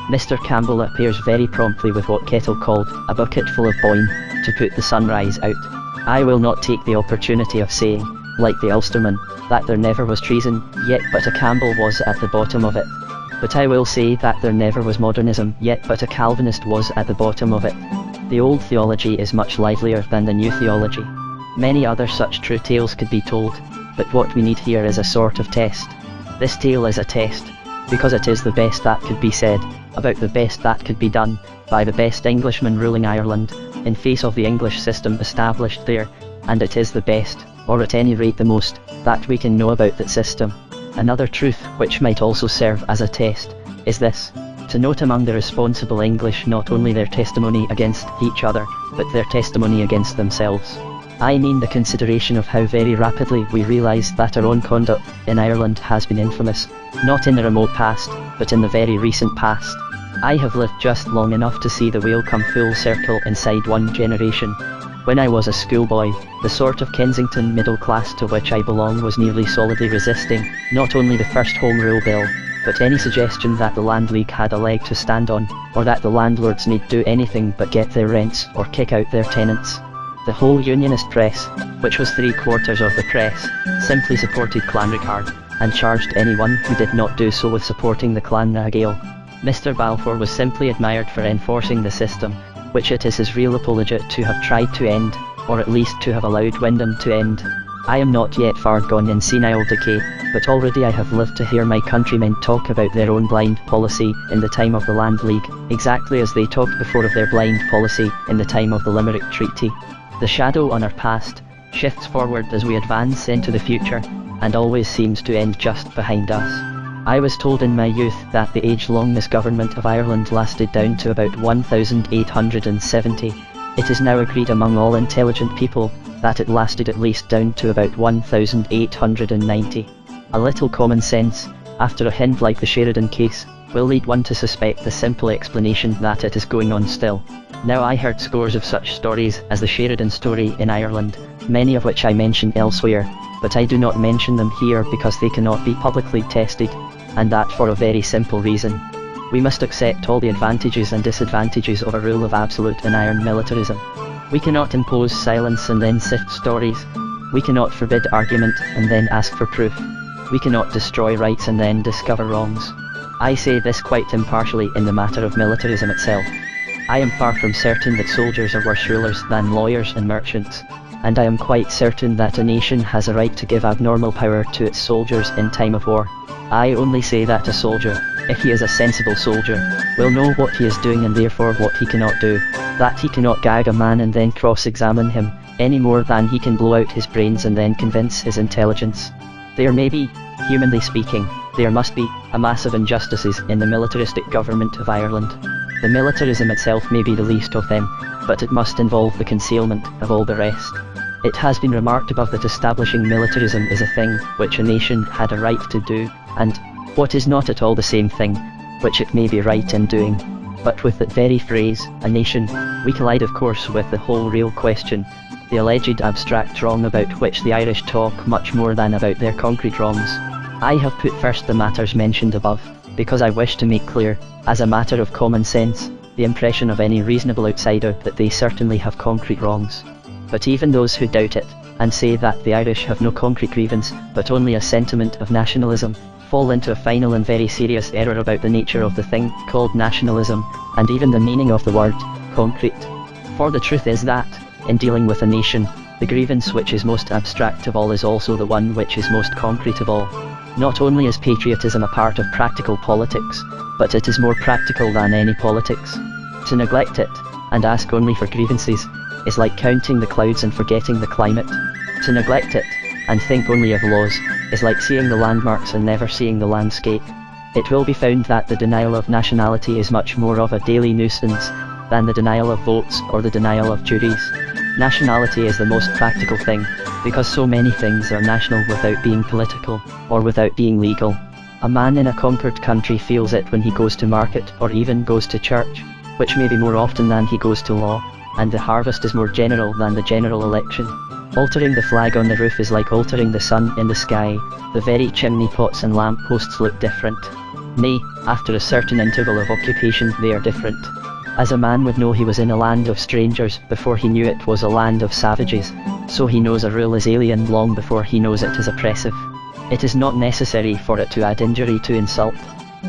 Mr. Campbell appears very promptly with what Kettle called a bucket full of boyne, to put the sunrise out. I will not take the opportunity of saying, like the Ulsterman, that there never was treason, yet but a Campbell was at the bottom of it. But I will say that there never was modernism yet, but a Calvinist was at the bottom of it. The old theology is much livelier than the new theology. Many other such true tales could be told, but what we need here is a sort of test. This tale is a test, because it is the best that could be said, about the best that could be done, by the best Englishman ruling Ireland, in face of the English system established there, and it is the best, or at any rate the most, that we can know about that system. Another truth, which might also serve as a test, is this: to note among the responsible English not only their testimony against each other, but their testimony against themselves. I mean the consideration of how very rapidly we realise that our own conduct in Ireland has been infamous, not in the remote past, but in the very recent past. I have lived just long enough to see the wheel come full circle inside one generation. When I was a schoolboy, the sort of Kensington middle class to which I belong was nearly solidly resisting, not only the first Home Rule Bill, but any suggestion that the Land League had a leg to stand on, or that the landlords need do anything but get their rents or kick out their tenants. The whole Unionist press, which was 3/4 of the press, simply supported Clanricarde, and charged anyone who did not do so with supporting the Clan na Gael. Mr. Balfour was simply admired for enforcing the system, which it is his real apologete to have tried to end, or at least to have allowed Wyndham to end. I am not yet far gone in senile decay, but already I have lived to hear my countrymen talk about their own blind policy in the time of the Land League, exactly as they talked before of their blind policy in the time of the Limerick Treaty. The shadow on our past shifts forward as we advance into the future, and always seems to end just behind us. I was told in my youth that the age-long misgovernment of Ireland lasted down to about 1870. It is now agreed among all intelligent people that it lasted at least down to about 1890. A little common sense, after a hint like the Sheridan case, will lead one to suspect the simple explanation that it is going on still. Now I heard scores of such stories as the Sheridan story in Ireland, many of which I mention elsewhere, but I do not mention them here because they cannot be publicly tested, and that for a very simple reason. We must accept all the advantages and disadvantages of a rule of absolute and iron militarism. We cannot impose silence and then sift stories. We cannot forbid argument and then ask for proof. We cannot destroy rights and then discover wrongs. I say this quite impartially in the matter of militarism itself. I am far from certain that soldiers are worse rulers than lawyers and merchants, and I am quite certain that a nation has a right to give abnormal power to its soldiers in time of war. I only say that a soldier, if he is a sensible soldier, will know what he is doing and therefore what he cannot do, that he cannot gag a man and then cross-examine him, any more than he can blow out his brains and then convince his intelligence. There may be, humanly speaking, there must be, a mass of injustices in the militaristic government of Ireland. The militarism itself may be the least of them, but it must involve the concealment of all the rest. It has been remarked above that establishing militarism is a thing which a nation had a right to do, and, what is not at all the same thing, which it may be right in doing. But with that very phrase, a nation, we collide of course with the whole real question, the alleged abstract wrong about which the Irish talk much more than about their concrete wrongs. I have put first the matters mentioned above, because I wish to make clear, as a matter of common sense, the impression of any reasonable outsider that they certainly have concrete wrongs. But even those who doubt it, and say that the Irish have no concrete grievance, but only a sentiment of nationalism, fall into a final and very serious error about the nature of the thing called nationalism, and even the meaning of the word concrete. For the truth is that, in dealing with a nation, the grievance which is most abstract of all is also the one which is most concrete of all. Not only is patriotism a part of practical politics, but it is more practical than any politics. To neglect it, and ask only for grievances, is like counting the clouds and forgetting the climate. To neglect it, and think only of laws, is like seeing the landmarks and never seeing the landscape. It will be found that the denial of nationality is much more of a daily nuisance than the denial of votes or the denial of juries. Nationality is the most practical thing, because so many things are national without being political, or without being legal. A man in a conquered country feels it when he goes to market or even goes to church, which may be more often than he goes to law, and the harvest is more general than the general election. Altering the flag on the roof is like altering the sun in the sky, the very chimney pots and lamp posts look different. Nay, after a certain interval of occupation they are different. As a man would know he was in a land of strangers before he knew it was a land of savages, so he knows a rule is alien long before he knows it is oppressive. It is not necessary for it to add injury to insult.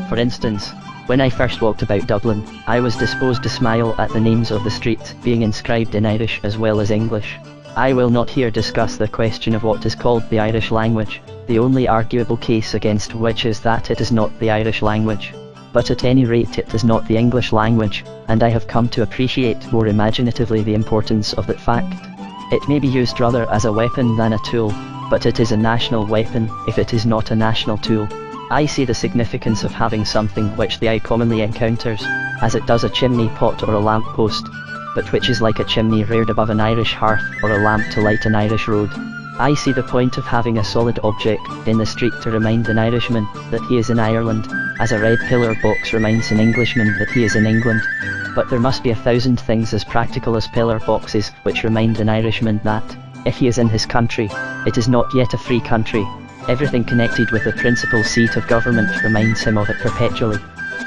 For instance, when I first walked about Dublin, I was disposed to smile at the names of the streets being inscribed in Irish as well as English. I will not here discuss the question of what is called the Irish language, the only arguable case against which is that it is not the Irish language. But at any rate it is not the English language, and I have come to appreciate more imaginatively the importance of that fact. It may be used rather as a weapon than a tool, but it is a national weapon if it is not a national tool. I see the significance of having something which the eye commonly encounters, as it does a chimney pot or a lamp post, but which is like a chimney reared above an Irish hearth or a lamp to light an Irish road. I see the point of having a solid object in the street to remind an Irishman that he is in Ireland, as a red pillar box reminds an Englishman that he is in England. But there must be 1,000 things as practical as pillar boxes which remind an Irishman that, if he is in his country, it is not yet a free country. Everything connected with the principal seat of government reminds him of it perpetually.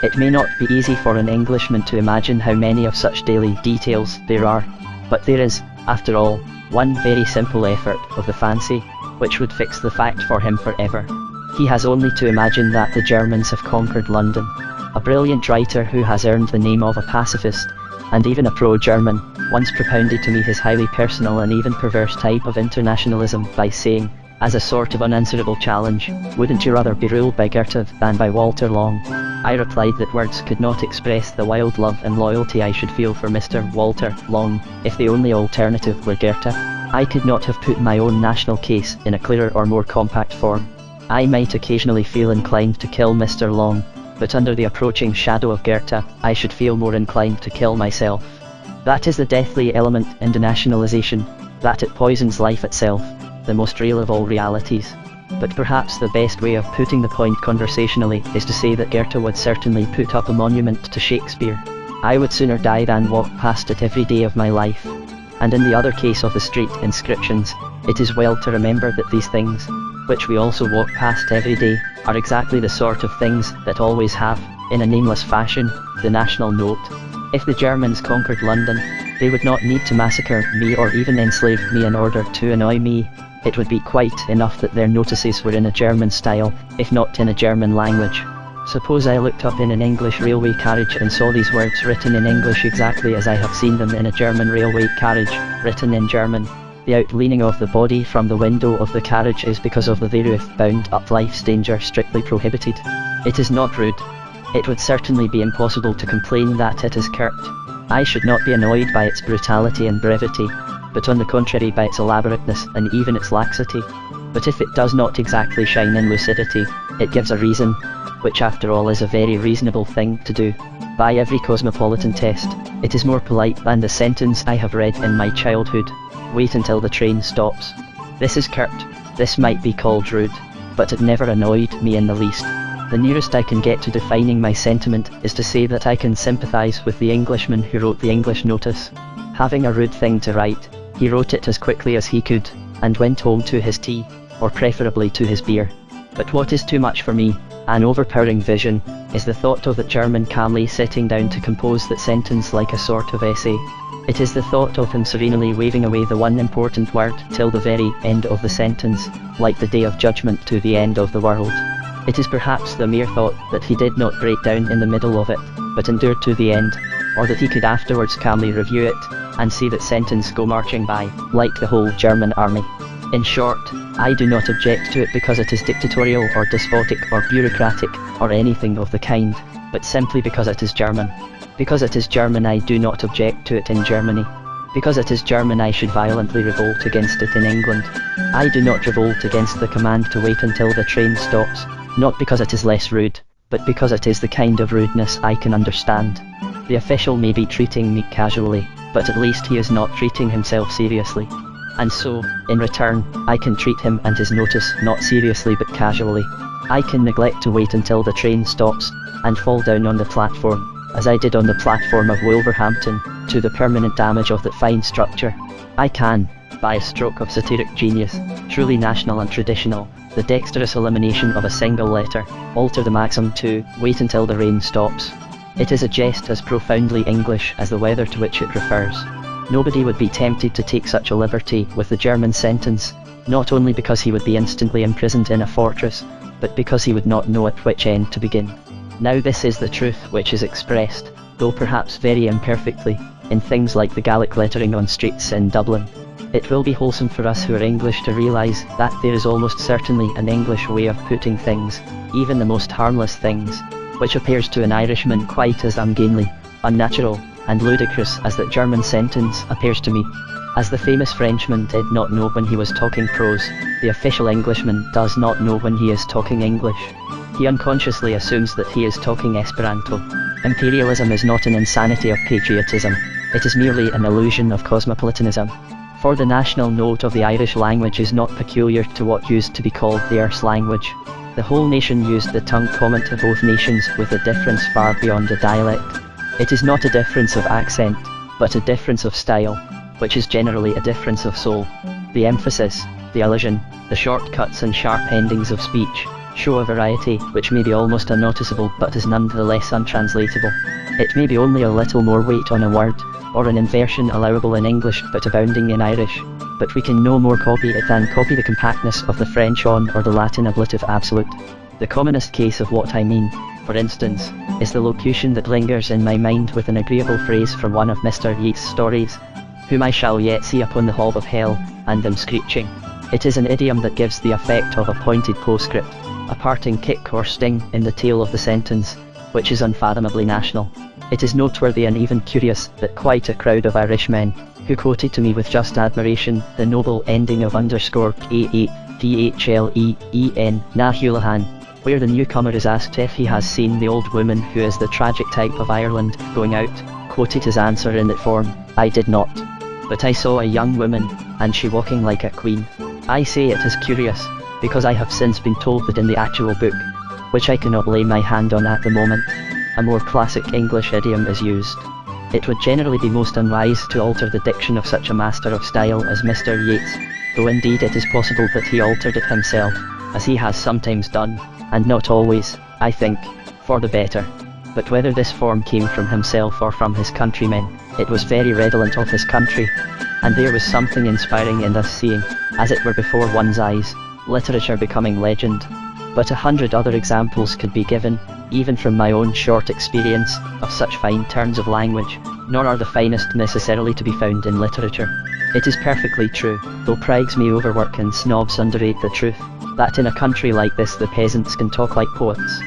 It may not be easy for an Englishman to imagine how many of such daily details there are, but there is, after all, one very simple effort of the fancy, which would fix the fact for him forever. He has only to imagine that the Germans have conquered London. A brilliant writer who has earned the name of a pacifist, and even a pro-German, once propounded to me his highly personal and even perverse type of internationalism by saying, as a sort of unanswerable challenge, "Wouldn't you rather be ruled by Goethe than by Walter Long?" I replied that words could not express the wild love and loyalty I should feel for Mr. Walter Long, if the only alternative were Goethe. I could not have put my own national case in a clearer or more compact form. I might occasionally feel inclined to kill Mr. Long, but under the approaching shadow of Goethe, I should feel more inclined to kill myself. That is the deathly element in denationalisation, that it poisons life itself, the most real of all realities. But perhaps the best way of putting the point conversationally is to say that Goethe would certainly put up a monument to Shakespeare. I would sooner die than walk past it every day of my life. And in the other case of the street inscriptions, it is well to remember that these things, which we also walk past every day, are exactly the sort of things that always have, in a nameless fashion, the national note. If the Germans conquered London, they would not need to massacre me or even enslave me in order to annoy me. It would be quite enough that their notices were in a German style, if not in a German language. Suppose I looked up in an English railway carriage and saw these words written in English exactly as I have seen them in a German railway carriage, written in German. The outleaning of the body from the window of the carriage is because of the therewith bound up life's danger strictly prohibited. It is not rude. It would certainly be impossible to complain that it is curt. I should not be annoyed by its brutality and brevity, but on the contrary by its elaborateness and even its laxity. But if it does not exactly shine in lucidity, it gives a reason, which after all is a very reasonable thing to do. By every cosmopolitan test, it is more polite than the sentence I have read in my childhood, "Wait until the train stops." This is curt, this might be called rude, but it never annoyed me in the least. The nearest I can get to defining my sentiment is to say that I can sympathize with the Englishman who wrote the English notice. Having a rude thing to write, he wrote it as quickly as he could, and went home to his tea, or preferably to his beer. But what is too much for me, an overpowering vision, is the thought of the German calmly sitting down to compose that sentence like a sort of essay. It is the thought of him serenely waving away the one important word till the very end of the sentence, like the day of judgment to the end of the world. It is perhaps the mere thought that he did not break down in the middle of it, but endured to the end, or that he could afterwards calmly review it, and see that sentence go marching by, like the whole German army. In short, I do not object to it because it is dictatorial or despotic or bureaucratic, or anything of the kind, but simply because it is German. Because it is German I do not object to it in Germany. Because it is German I should violently revolt against it in England. I do not revolt against the command to wait until the train stops, not because it is less rude, but because it is the kind of rudeness I can understand. The official may be treating me casually, but at least he is not treating himself seriously. And so, in return, I can treat him and his notice not seriously but casually. I can neglect to wait until the train stops, and fall down on the platform, as I did on the platform of Wolverhampton, to the permanent damage of that fine structure. I can, by a stroke of satiric genius, truly national and traditional, the dexterous elimination of a single letter, alter the maxim to "wait until the rain stops." It is a jest as profoundly English as the weather to which it refers. Nobody would be tempted to take such a liberty with the German sentence, not only because he would be instantly imprisoned in a fortress, but because he would not know at which end to begin. Now this is the truth which is expressed, though perhaps very imperfectly, in things like the Gaelic lettering on streets in Dublin. It will be wholesome for us who are English to realise that there is almost certainly an English way of putting things, even the most harmless things, which appears to an Irishman quite as ungainly, unnatural, and ludicrous as that German sentence appears to me. As the famous Frenchman did not know when he was talking prose, the official Englishman does not know when he is talking English. He unconsciously assumes that he is talking Esperanto. Imperialism is not an insanity of patriotism, it is merely an illusion of cosmopolitanism. For the national note of the Irish language is not peculiar to what used to be called the Erse language. The whole nation used the tongue common to both nations with a difference far beyond a dialect. It is not a difference of accent, but a difference of style, which is generally a difference of soul. The emphasis, the elision, the shortcuts and sharp endings of speech, show a variety which may be almost unnoticeable but is nonetheless untranslatable. It may be only a little more weight on a word, or an inversion allowable in English but abounding in Irish, but we can no more copy it than copy the compactness of the French on or the Latin ablative absolute. The commonest case of what I mean, for instance, is the locution that lingers in my mind with an agreeable phrase from one of Mr. Yeats's stories, whom I shall yet see upon the hob of hell, and am screeching. It is an idiom that gives the effect of a pointed postscript, a parting kick or sting in the tail of the sentence, which is unfathomably national. It is noteworthy and even curious that quite a crowd of Irishmen, who quoted to me with just admiration the noble ending of _AAPHLEEN na Houlihan, where the newcomer is asked if he has seen the old woman who is the tragic type of Ireland going out, quoted his answer in that form, "I did not. But I saw a young woman, and she walking like a queen." I say it is curious, because I have since been told that in the actual book, which I cannot lay my hand on at the moment, a more classic English idiom is used. It would generally be most unwise to alter the diction of such a master of style as Mr. Yeats, though indeed it is possible that he altered it himself, as he has sometimes done, and not always, I think, for the better. But whether this form came from himself or from his countrymen, it was very redolent of his country, and there was something inspiring in thus seeing, as it were before one's eyes, literature becoming legend. But 100 other examples could be given, even from my own short experience, of such fine turns of language, nor are the finest necessarily to be found in literature. It is perfectly true, though prigs may overwork and snobs underrate the truth, that in a country like this the peasants can talk like poets.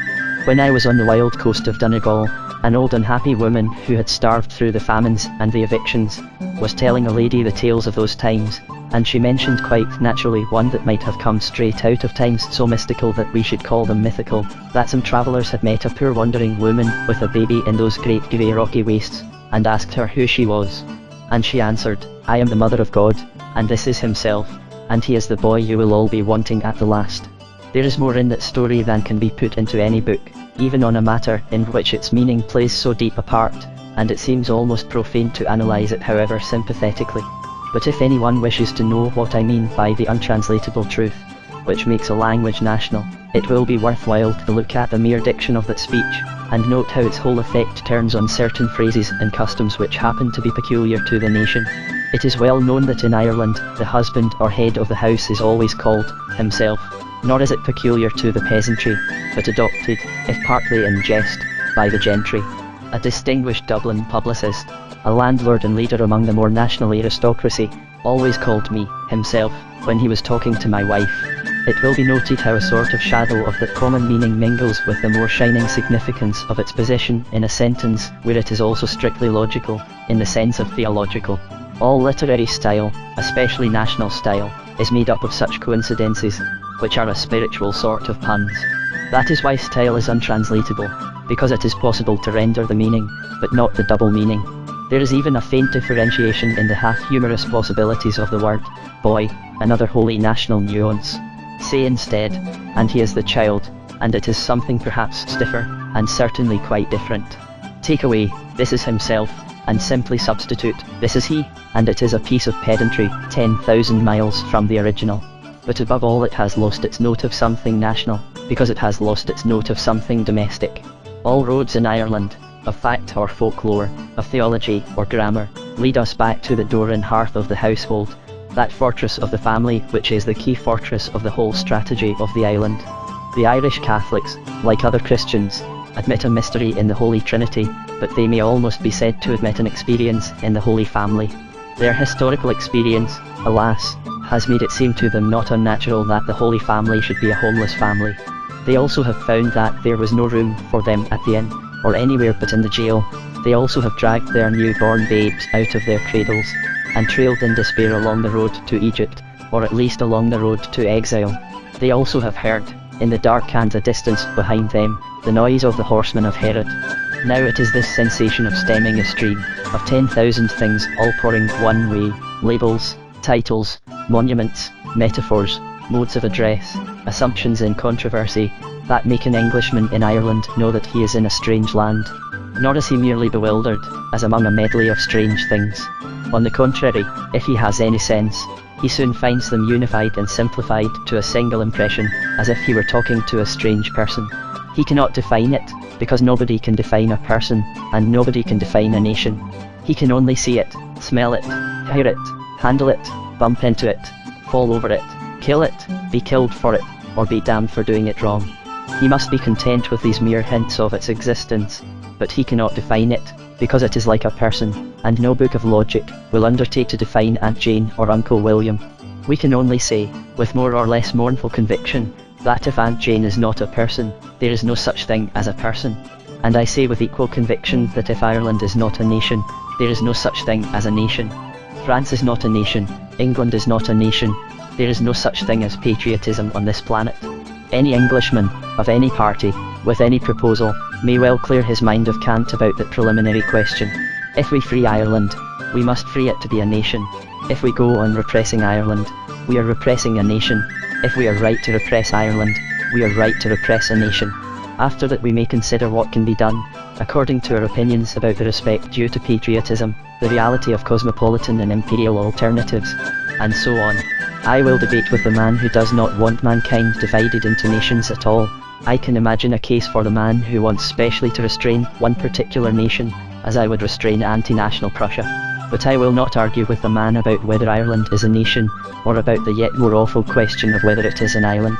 When I was on the wild coast of Donegal, an old unhappy woman who had starved through the famines and the evictions, was telling a lady the tales of those times, and she mentioned quite naturally one that might have come straight out of times so mystical that we should call them mythical, that some travellers had met a poor wandering woman with a baby in those great grey rocky wastes, and asked her who she was. And she answered, "I am the Mother of God, and this is himself, and he is the boy you will all be wanting at the last." There is more in that story than can be put into any book, even on a matter in which its meaning plays so deep a part, and it seems almost profane to analyse it however sympathetically. But if anyone wishes to know what I mean by the untranslatable truth, which makes a language national, it will be worthwhile to look at the mere diction of that speech, and note how its whole effect turns on certain phrases and customs which happen to be peculiar to the nation. It is well known that in Ireland, the husband or head of the house is always called himself, nor is it peculiar to the peasantry, but adopted, if partly in jest, by the gentry. A distinguished Dublin publicist, a landlord and leader among the more national aristocracy, always called me himself when he was talking to my wife. It will be noted how a sort of shadow of that common meaning mingles with the more shining significance of its position in a sentence where it is also strictly logical, in the sense of theological. All literary style, especially national style, is made up of such coincidences, which are a spiritual sort of puns. That is why style is untranslatable, because it is possible to render the meaning, but not the double meaning. There is even a faint differentiation in the half-humorous possibilities of the word boy, another wholly national nuance. Say instead, and he is the child, and it is something perhaps stiffer, and certainly quite different. Take away, this is himself, and simply substitute, this is he, and it is a piece of pedantry 10,000 miles from the original. But above all it has lost its note of something national, because it has lost its note of something domestic. All roads in Ireland, of fact or folklore, of theology or grammar, lead us back to the door and hearth of the household, that fortress of the family which is the key fortress of the whole strategy of the island. The Irish Catholics, like other Christians, admit a mystery in the Holy Trinity, but they may almost be said to admit an experience in the Holy Family. Their historical experience, alas, has made it seem to them not unnatural that the Holy Family should be a homeless family. They also have found that there was no room for them at the inn, or anywhere but in the jail. They also have dragged their newborn babes out of their cradles, and trailed in despair along the road to Egypt, or at least along the road to exile. They also have heard, in the dark and the distance behind them, the noise of the horsemen of Herod. Now it is this sensation of stemming a stream, of 10,000 things all pouring one way, labels, titles, monuments, metaphors, modes of address, assumptions in controversy, that make an Englishman in Ireland know that he is in a strange land. Nor is he merely bewildered, as among a medley of strange things. On the contrary, if he has any sense, he soon finds them unified and simplified to a single impression, as if he were talking to a strange person. He cannot define it, because nobody can define a person, and nobody can define a nation. He can only see it, smell it, hear it, handle it, bump into it, fall over it, kill it, be killed for it, or be damned for doing it wrong. He must be content with these mere hints of its existence, but he cannot define it, because it is like a person, and no book of logic will undertake to define Aunt Jane or Uncle William. We can only say, with more or less mournful conviction, that if Aunt Jane is not a person, there is no such thing as a person. And I say with equal conviction that if Ireland is not a nation, there is no such thing as a nation. France is not a nation, England is not a nation, there is no such thing as patriotism on this planet. Any Englishman, of any party, with any proposal, may well clear his mind of cant about that preliminary question. If we free Ireland, we must free it to be a nation. If we go on repressing Ireland, we are repressing a nation. If we are right to repress Ireland, we are right to repress a nation. After that we may consider what can be done, according to our opinions about the respect due to patriotism, the reality of cosmopolitan and imperial alternatives, and so on. I will debate with the man who does not want mankind divided into nations at all. I can imagine a case for the man who wants specially to restrain one particular nation, as I would restrain anti-national Prussia. But I will not argue with the man about whether Ireland is a nation, or about the yet more awful question of whether it is an island.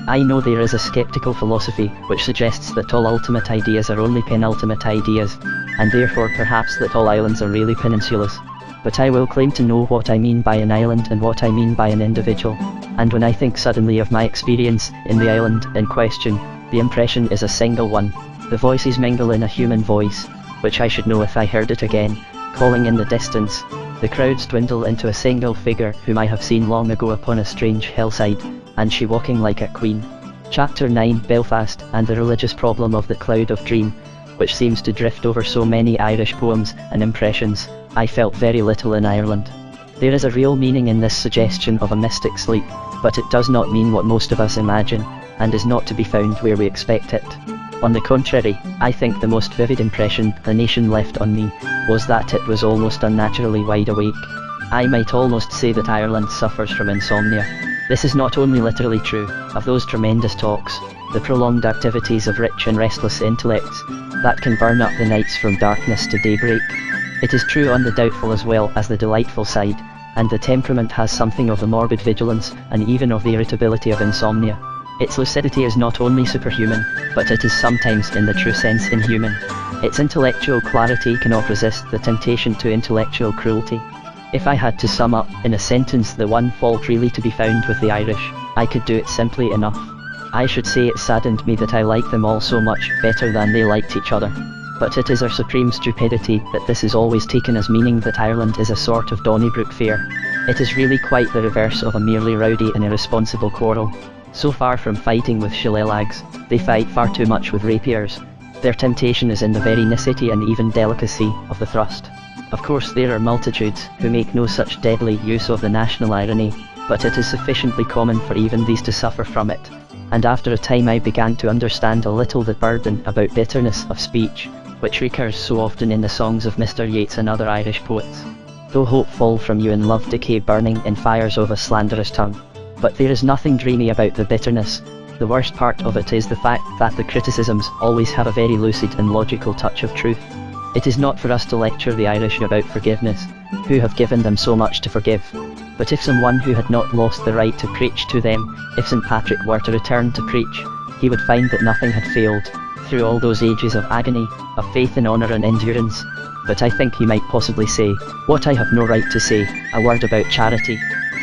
I know there is a sceptical philosophy which suggests that all ultimate ideas are only penultimate ideas, and therefore perhaps that all islands are really peninsulas. But I will claim to know what I mean by an island and what I mean by an individual, and when I think suddenly of my experience in the island in question, the impression is a single one. The voices mingle in a human voice, which I should know if I heard it again, calling in the distance. The crowds dwindle into a single figure whom I have seen long ago upon a strange hillside, and she walking like a queen. Chapter 9, Belfast and the religious problem of the cloud of dream, which seems to drift over so many Irish poems and impressions. I felt very little in Ireland. There is a real meaning in this suggestion of a mystic sleep, but it does not mean what most of us imagine, and is not to be found where we expect it. On the contrary, I think the most vivid impression the nation left on me was that it was almost unnaturally wide awake. I might almost say that Ireland suffers from insomnia. This is not only literally true of those tremendous talks, the prolonged activities of rich and restless intellects, that can burn up the nights from darkness to daybreak. It is true on the doubtful as well as the delightful side, and the temperament has something of the morbid vigilance and even of the irritability of insomnia. Its lucidity is not only superhuman, but it is sometimes in the true sense inhuman. Its intellectual clarity cannot resist the temptation to intellectual cruelty. If I had to sum up in a sentence the one fault really to be found with the Irish, I could do it simply enough. I should say it saddened me that I liked them all so much better than they liked each other. But it is our supreme stupidity that this is always taken as meaning that Ireland is a sort of Donnybrook Fair. It is really quite the reverse of a merely rowdy and irresponsible quarrel. So far from fighting with shillelaghs, they fight far too much with rapiers. Their temptation is in the very nicety and even delicacy of the thrust. Of course there are multitudes who make no such deadly use of the national irony, but it is sufficiently common for even these to suffer from it. And after a time I began to understand a little the burden about bitterness of speech, which recurs so often in the songs of Mr. Yeats and other Irish poets. Though hope fall from you and love decay burning in fires of a slanderous tongue. But there is nothing dreamy about the bitterness. The worst part of it is the fact that the criticisms always have a very lucid and logical touch of truth. It is not for us to lecture the Irish about forgiveness, who have given them so much to forgive. But if someone who had not lost the right to preach to them, if St. Patrick were to return to preach, he would find that nothing had failed, through all those ages of agony, of faith in honour and endurance. But I think he might possibly say, what I have no right to say, a word about charity.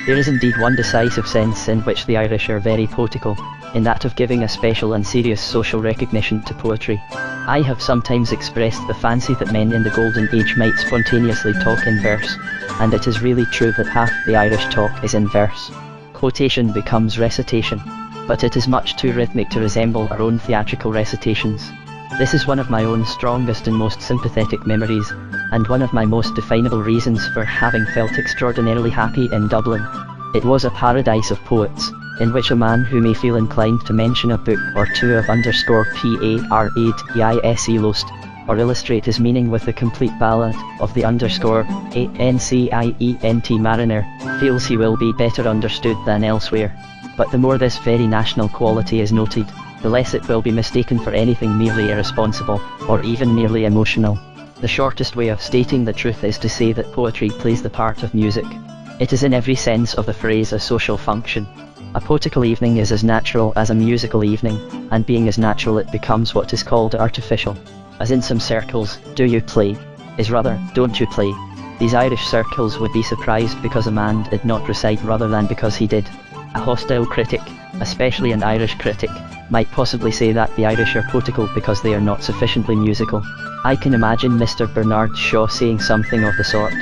There is indeed one decisive sense in which the Irish are very poetical, in that of giving a special and serious social recognition to poetry. I have sometimes expressed the fancy that men in the Golden Age might spontaneously talk in verse, and it is really true that half the Irish talk is in verse. Quotation becomes recitation, but it is much too rhythmic to resemble our own theatrical recitations. This is one of my own strongest and most sympathetic memories, and one of my most definable reasons for having felt extraordinarily happy in Dublin. It was a paradise of poets, in which a man who may feel inclined to mention a book or two of _P.A.R.8.EISE Lost, or illustrate his meaning with the complete ballad of the _ANCIENT Mariner, feels he will be better understood than elsewhere. But the more this very national quality is noted, the less it will be mistaken for anything merely irresponsible, or even merely emotional. The shortest way of stating the truth is to say that poetry plays the part of music. It is in every sense of the phrase a social function. A poetical evening is as natural as a musical evening, and being as natural it becomes what is called artificial. As in some circles, do you play? Is rather, don't you play? These Irish circles would be surprised because a man did not recite rather than because he did. A hostile critic, especially an Irish critic, might possibly say that the Irish are poetical because they are not sufficiently musical. I can imagine Mr. Bernard Shaw saying something of the sort.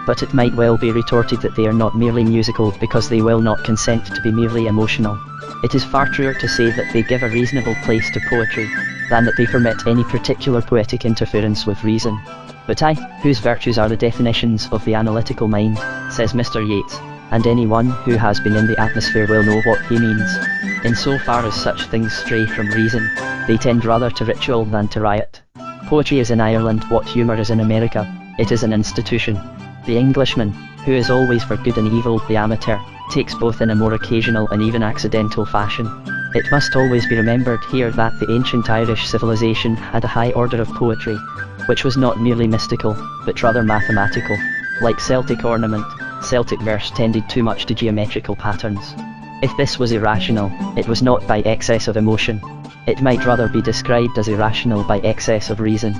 But it might well be retorted that they are not merely musical because they will not consent to be merely emotional. It is far truer to say that they give a reasonable place to poetry, than that they permit any particular poetic interference with reason. But I, whose virtues are the definitions of the analytical mind, says Mr. Yeats, and anyone who has been in the atmosphere will know what he means. In so far as such things stray from reason, they tend rather to ritual than to riot. Poetry is in Ireland what humour is in America, it is an institution. The Englishman, who is always for good and evil the amateur, takes both in a more occasional and even accidental fashion. It must always be remembered here that the ancient Irish civilization had a high order of poetry, which was not merely mystical, but rather mathematical. Like Celtic ornament, Celtic verse tended too much to geometrical patterns. If this was irrational, it was not by excess of emotion. It might rather be described as irrational by excess of reason.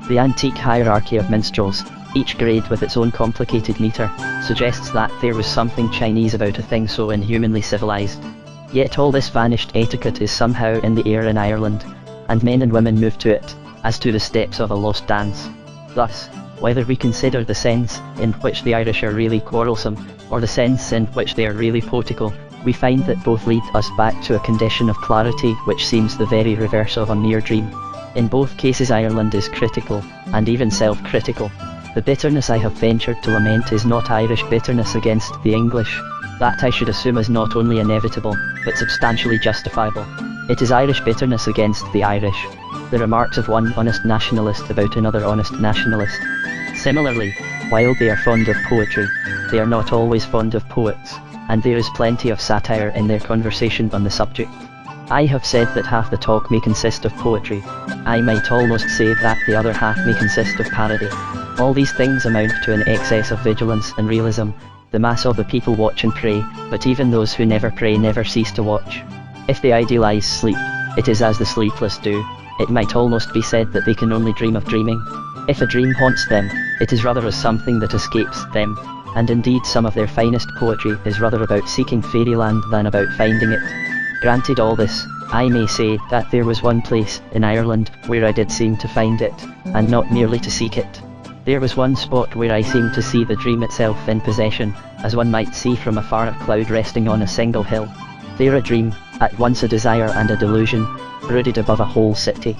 The antique hierarchy of minstrels, each grade with its own complicated meter, suggests that there was something Chinese about a thing so inhumanly civilized. Yet all this vanished etiquette is somehow in the air in Ireland, and men and women move to it, as to the steps of a lost dance. Thus, whether we consider the sense in which the Irish are really quarrelsome, or the sense in which they are really poetical, we find that both lead us back to a condition of clarity which seems the very reverse of a mere dream. In both cases Ireland is critical, and even self-critical. The bitterness I have ventured to lament is not Irish bitterness against the English. That I should assume is not only inevitable, but substantially justifiable. It is Irish bitterness against the Irish. The remarks of one honest nationalist about another honest nationalist. Similarly, while they are fond of poetry, they are not always fond of poets, and there is plenty of satire in their conversation on the subject. I have said that half the talk may consist of poetry. I might almost say that the other half may consist of parody. All these things amount to an excess of vigilance and realism. The mass of the people watch and pray, but even those who never pray never cease to watch. If they idealize sleep, it is as the sleepless do. It might almost be said that they can only dream of dreaming. If a dream haunts them, it is rather as something that escapes them, and indeed some of their finest poetry is rather about seeking fairyland than about finding it. Granted all this, I may say that there was one place in Ireland where I did seem to find it, and not merely to seek it. There was one spot where I seemed to see the dream itself in possession, as one might see from afar a cloud resting on a single hill. There a dream, at once a desire and a delusion, brooded above a whole city.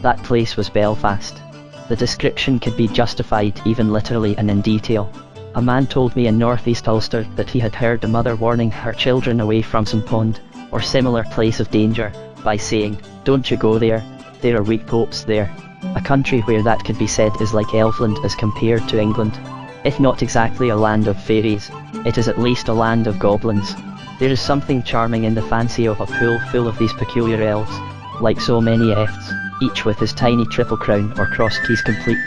That place was Belfast. The description could be justified even literally and in detail. A man told me in northeast Ulster that he had heard a mother warning her children away from some pond, or similar place of danger, by saying, "Don't you go there, there are weak popes there." A country where that could be said is like Elfland as compared to England. If not exactly a land of fairies, it is at least a land of goblins. There is something charming in the fancy of a pool full of these peculiar elves, like so many efts, each with his tiny triple crown or cross keys complete.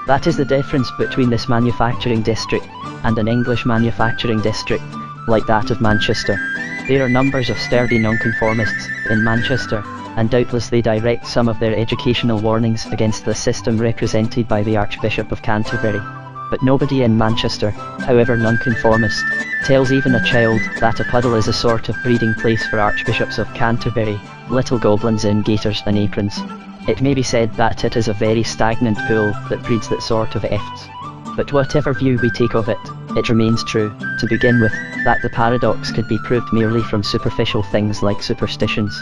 That is the difference between this manufacturing district and an English manufacturing district, like that of Manchester. There are numbers of sturdy nonconformists in Manchester, and doubtless they direct some of their educational warnings against the system represented by the Archbishop of Canterbury. But nobody in Manchester, however nonconformist, tells even a child that a puddle is a sort of breeding place for Archbishops of Canterbury, little goblins in gaiters and aprons. It may be said that it is a very stagnant pool that breeds that sort of efts. But whatever view we take of it, it remains true, to begin with, that the paradox could be proved merely from superficial things like superstitions.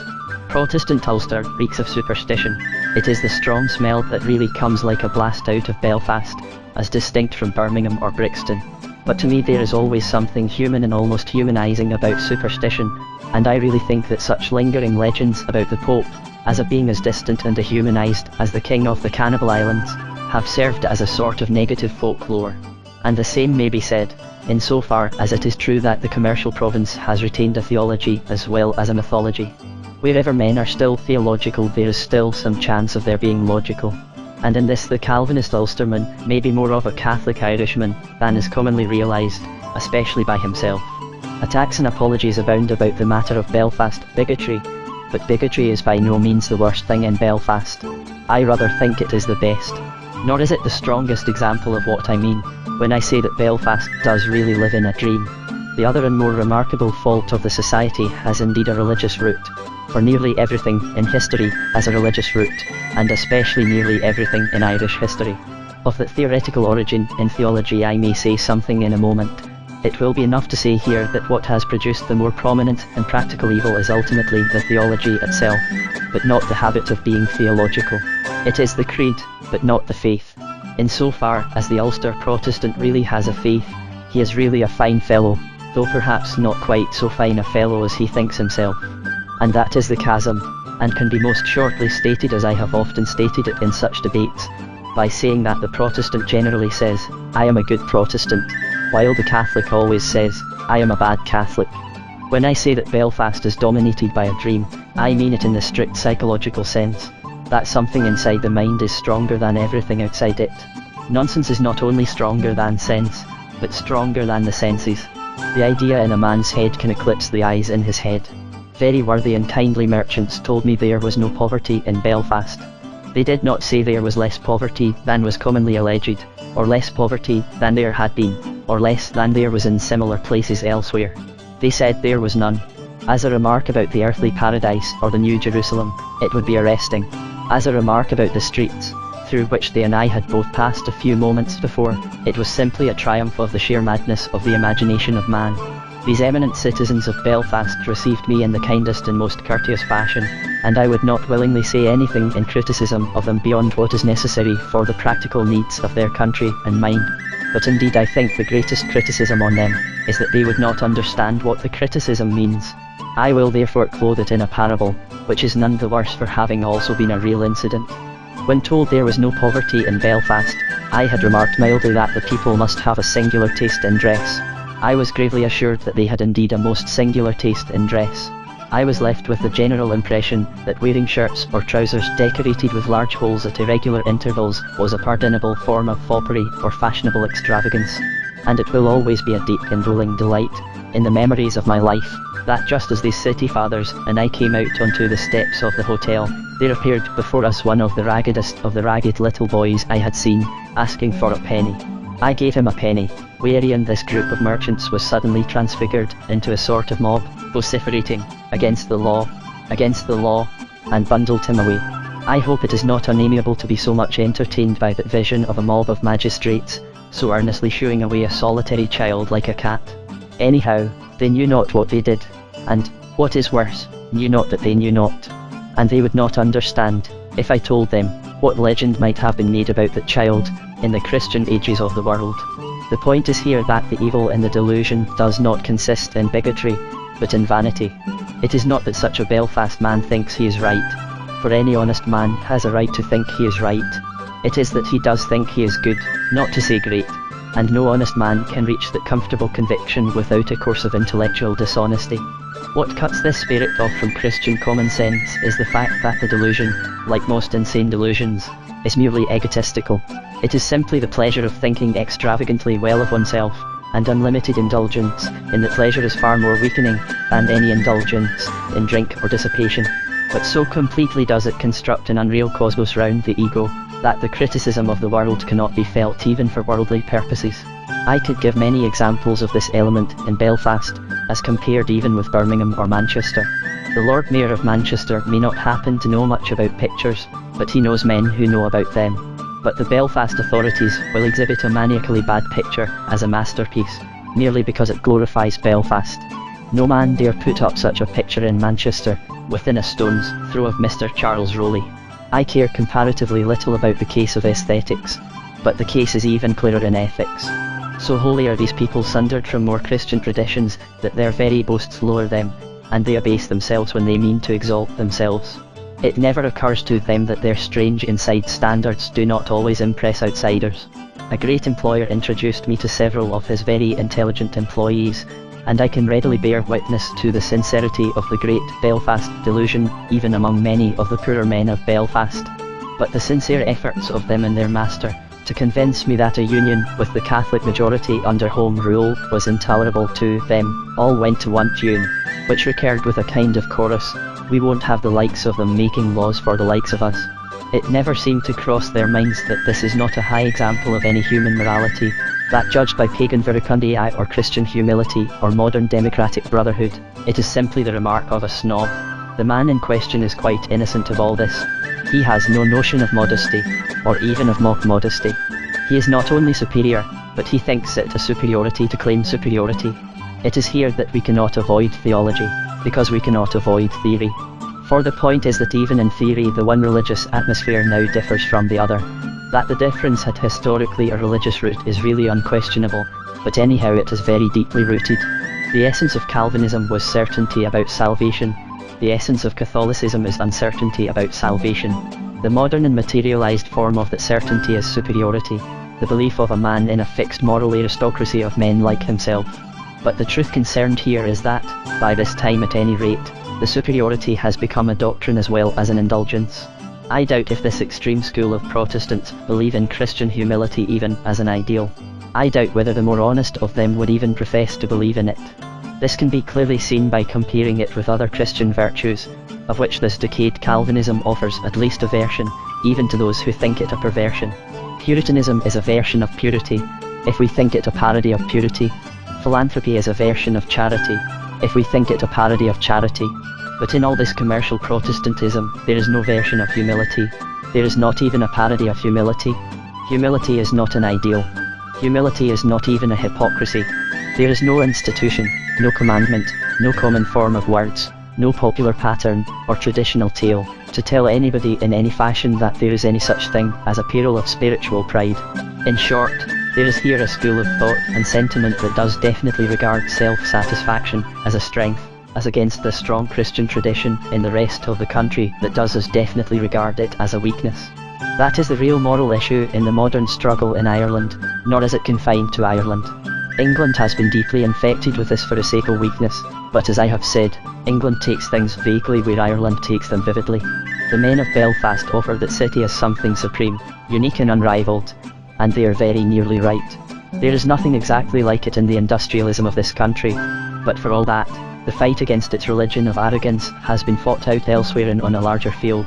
Protestant Ulster reeks of superstition. It is the strong smell that really comes like a blast out of Belfast, as distinct from Birmingham or Brixton. But to me there is always something human and almost humanising about superstition, and I really think that such lingering legends about the Pope, as a being as distant and dehumanised as the King of the Cannibal Islands, have served as a sort of negative folklore. And the same may be said, insofar as it is true that the commercial province has retained a theology as well as a mythology. Wherever men are still theological there is still some chance of their being logical. And in this the Calvinist Ulsterman may be more of a Catholic Irishman than is commonly realised, especially by himself. Attacks and apologies abound about the matter of Belfast bigotry, but bigotry is by no means the worst thing in Belfast. I rather think it is the best. Nor is it the strongest example of what I mean when I say that Belfast does really live in a dream. The other and more remarkable fault of the society has indeed a religious root, for nearly everything in history has a religious root, and especially nearly everything in Irish history. Of that theoretical origin in theology I may say something in a moment. It will be enough to say here that what has produced the more prominent and practical evil is ultimately the theology itself, but not the habit of being theological. It is the creed, but not the faith. Insofar as the Ulster Protestant really has a faith, he is really a fine fellow, though perhaps not quite so fine a fellow as he thinks himself. And that is the chasm, and can be most shortly stated as I have often stated it in such debates, by saying that the Protestant generally says, I am a good Protestant, while the Catholic always says, I am a bad Catholic. When I say that Belfast is dominated by a dream, I mean it in the strict psychological sense, that something inside the mind is stronger than everything outside it. Nonsense is not only stronger than sense, but stronger than the senses. The idea in a man's head can eclipse the eyes in his head. Very worthy and kindly merchants told me there was no poverty in Belfast. They did not say there was less poverty than was commonly alleged, or less poverty than there had been, or less than there was in similar places elsewhere. They said there was none. As a remark about the earthly paradise or the New Jerusalem, it would be arresting. As a remark about the streets, through which they and I had both passed a few moments before, it was simply a triumph of the sheer madness of the imagination of man. These eminent citizens of Belfast received me in the kindest and most courteous fashion, and I would not willingly say anything in criticism of them beyond what is necessary for the practical needs of their country and mine. But indeed I think the greatest criticism on them is that they would not understand what the criticism means. I will therefore clothe it in a parable, which is none the worse for having also been a real incident. When told there was no poverty in Belfast, I had remarked mildly that the people must have a singular taste in dress. I was gravely assured that they had indeed a most singular taste in dress. I was left with the general impression that wearing shirts or trousers decorated with large holes at irregular intervals was a pardonable form of foppery or fashionable extravagance. And it will always be a deep indwelling delight, in the memories of my life, that just as these city fathers and I came out onto the steps of the hotel, there appeared before us one of the raggedest of the ragged little boys I had seen, asking for a penny. I gave him a penny, wherein this group of merchants was suddenly transfigured into a sort of mob, vociferating, against the law, and bundled him away. I hope it is not unamiable to be so much entertained by that vision of a mob of magistrates, so earnestly shooing away a solitary child like a cat. Anyhow, they knew not what they did, and, what is worse, knew not that they knew not. And they would not understand, if I told them, what legend might have been made about that child, in the Christian ages of the world. The point is here that the evil in the delusion does not consist in bigotry, but in vanity. It is not that such a Belfast man thinks he is right, for any honest man has a right to think he is right. It is that he does think he is good, not to say great, and no honest man can reach that comfortable conviction without a course of intellectual dishonesty. What cuts this spirit off from Christian common sense is the fact that the delusion, like most insane delusions, is merely egotistical. It is simply the pleasure of thinking extravagantly well of oneself, and unlimited indulgence in that pleasure is far more weakening than any indulgence in drink or dissipation. but so completely does it construct an unreal cosmos round the ego, that the criticism of the world cannot be felt even for worldly purposes. I could give many examples of this element in Belfast, as compared even with Birmingham or Manchester. The Lord Mayor of Manchester may not happen to know much about pictures, but he knows men who know about them. But the Belfast authorities will exhibit a maniacally bad picture as a masterpiece, merely because it glorifies Belfast. No man dare put up such a picture in Manchester, within a stone's throw of Mr. Charles Rowley. I care comparatively little about the case of aesthetics, but the case is even clearer in ethics. So wholly are these people sundered from more Christian traditions, that their very boasts lower them, and they abase themselves when they mean to exalt themselves. It never occurs to them that their strange inside standards do not always impress outsiders. A great employer introduced me to several of his very intelligent employees, and I can readily bear witness to the sincerity of the great Belfast delusion, even among many of the poorer men of Belfast. But the sincere efforts of them and their master, to convince me that a union with the Catholic majority under Home Rule was intolerable to them, all went to one tune, which recurred with a kind of chorus: "We won't have the likes of them making laws for the likes of us." It never seemed to cross their minds that this is not a high example of any human morality, that judged by pagan verecundii or Christian humility or modern democratic brotherhood, it is simply the remark of a snob. The man in question is quite innocent of all this. He has no notion of modesty, or even of mock modesty. He is not only superior, but he thinks it a superiority to claim superiority. It is here that we cannot avoid theology, because we cannot avoid theory. For the point is that even in theory the one religious atmosphere now differs from the other. That the difference had historically a religious root is really unquestionable, but anyhow it is very deeply rooted. The essence of Calvinism was certainty about salvation. The essence of Catholicism is uncertainty about salvation. The modern and materialized form of that certainty is superiority, the belief of a man in a fixed moral aristocracy of men like himself. But the truth concerned here is that, by this time at any rate, the superiority has become a doctrine as well as an indulgence. I doubt if this extreme school of Protestants believe in Christian humility even as an ideal. I doubt whether the more honest of them would even profess to believe in it. This can be clearly seen by comparing it with other Christian virtues, of which this decayed Calvinism offers at least a version, even to those who think it a perversion. Puritanism is a version of purity, if we think it a parody of purity. Philanthropy is a version of charity, if we think it a parody of charity. But in all this commercial Protestantism, there is no version of humility. There is not even a parody of humility. Humility is not an ideal. Humility is not even a hypocrisy. There is no institution, no commandment, no common form of words, no popular pattern, or traditional tale, to tell anybody in any fashion that there is any such thing as a peril of spiritual pride. In short, there is here a school of thought and sentiment that does definitely regard self-satisfaction as a strength, as against the strong Christian tradition in the rest of the country that does as definitely regard it as a weakness. That is the real moral issue in the modern struggle in Ireland, nor is it confined to Ireland. England has been deeply infected with this pharisaical weakness, but as I have said, England takes things vaguely where Ireland takes them vividly. The men of Belfast offer that city as something supreme, unique and unrivaled, and they are very nearly right. There is nothing exactly like it in the industrialism of this country, but for all that, the fight against its religion of arrogance has been fought out elsewhere and on a larger field.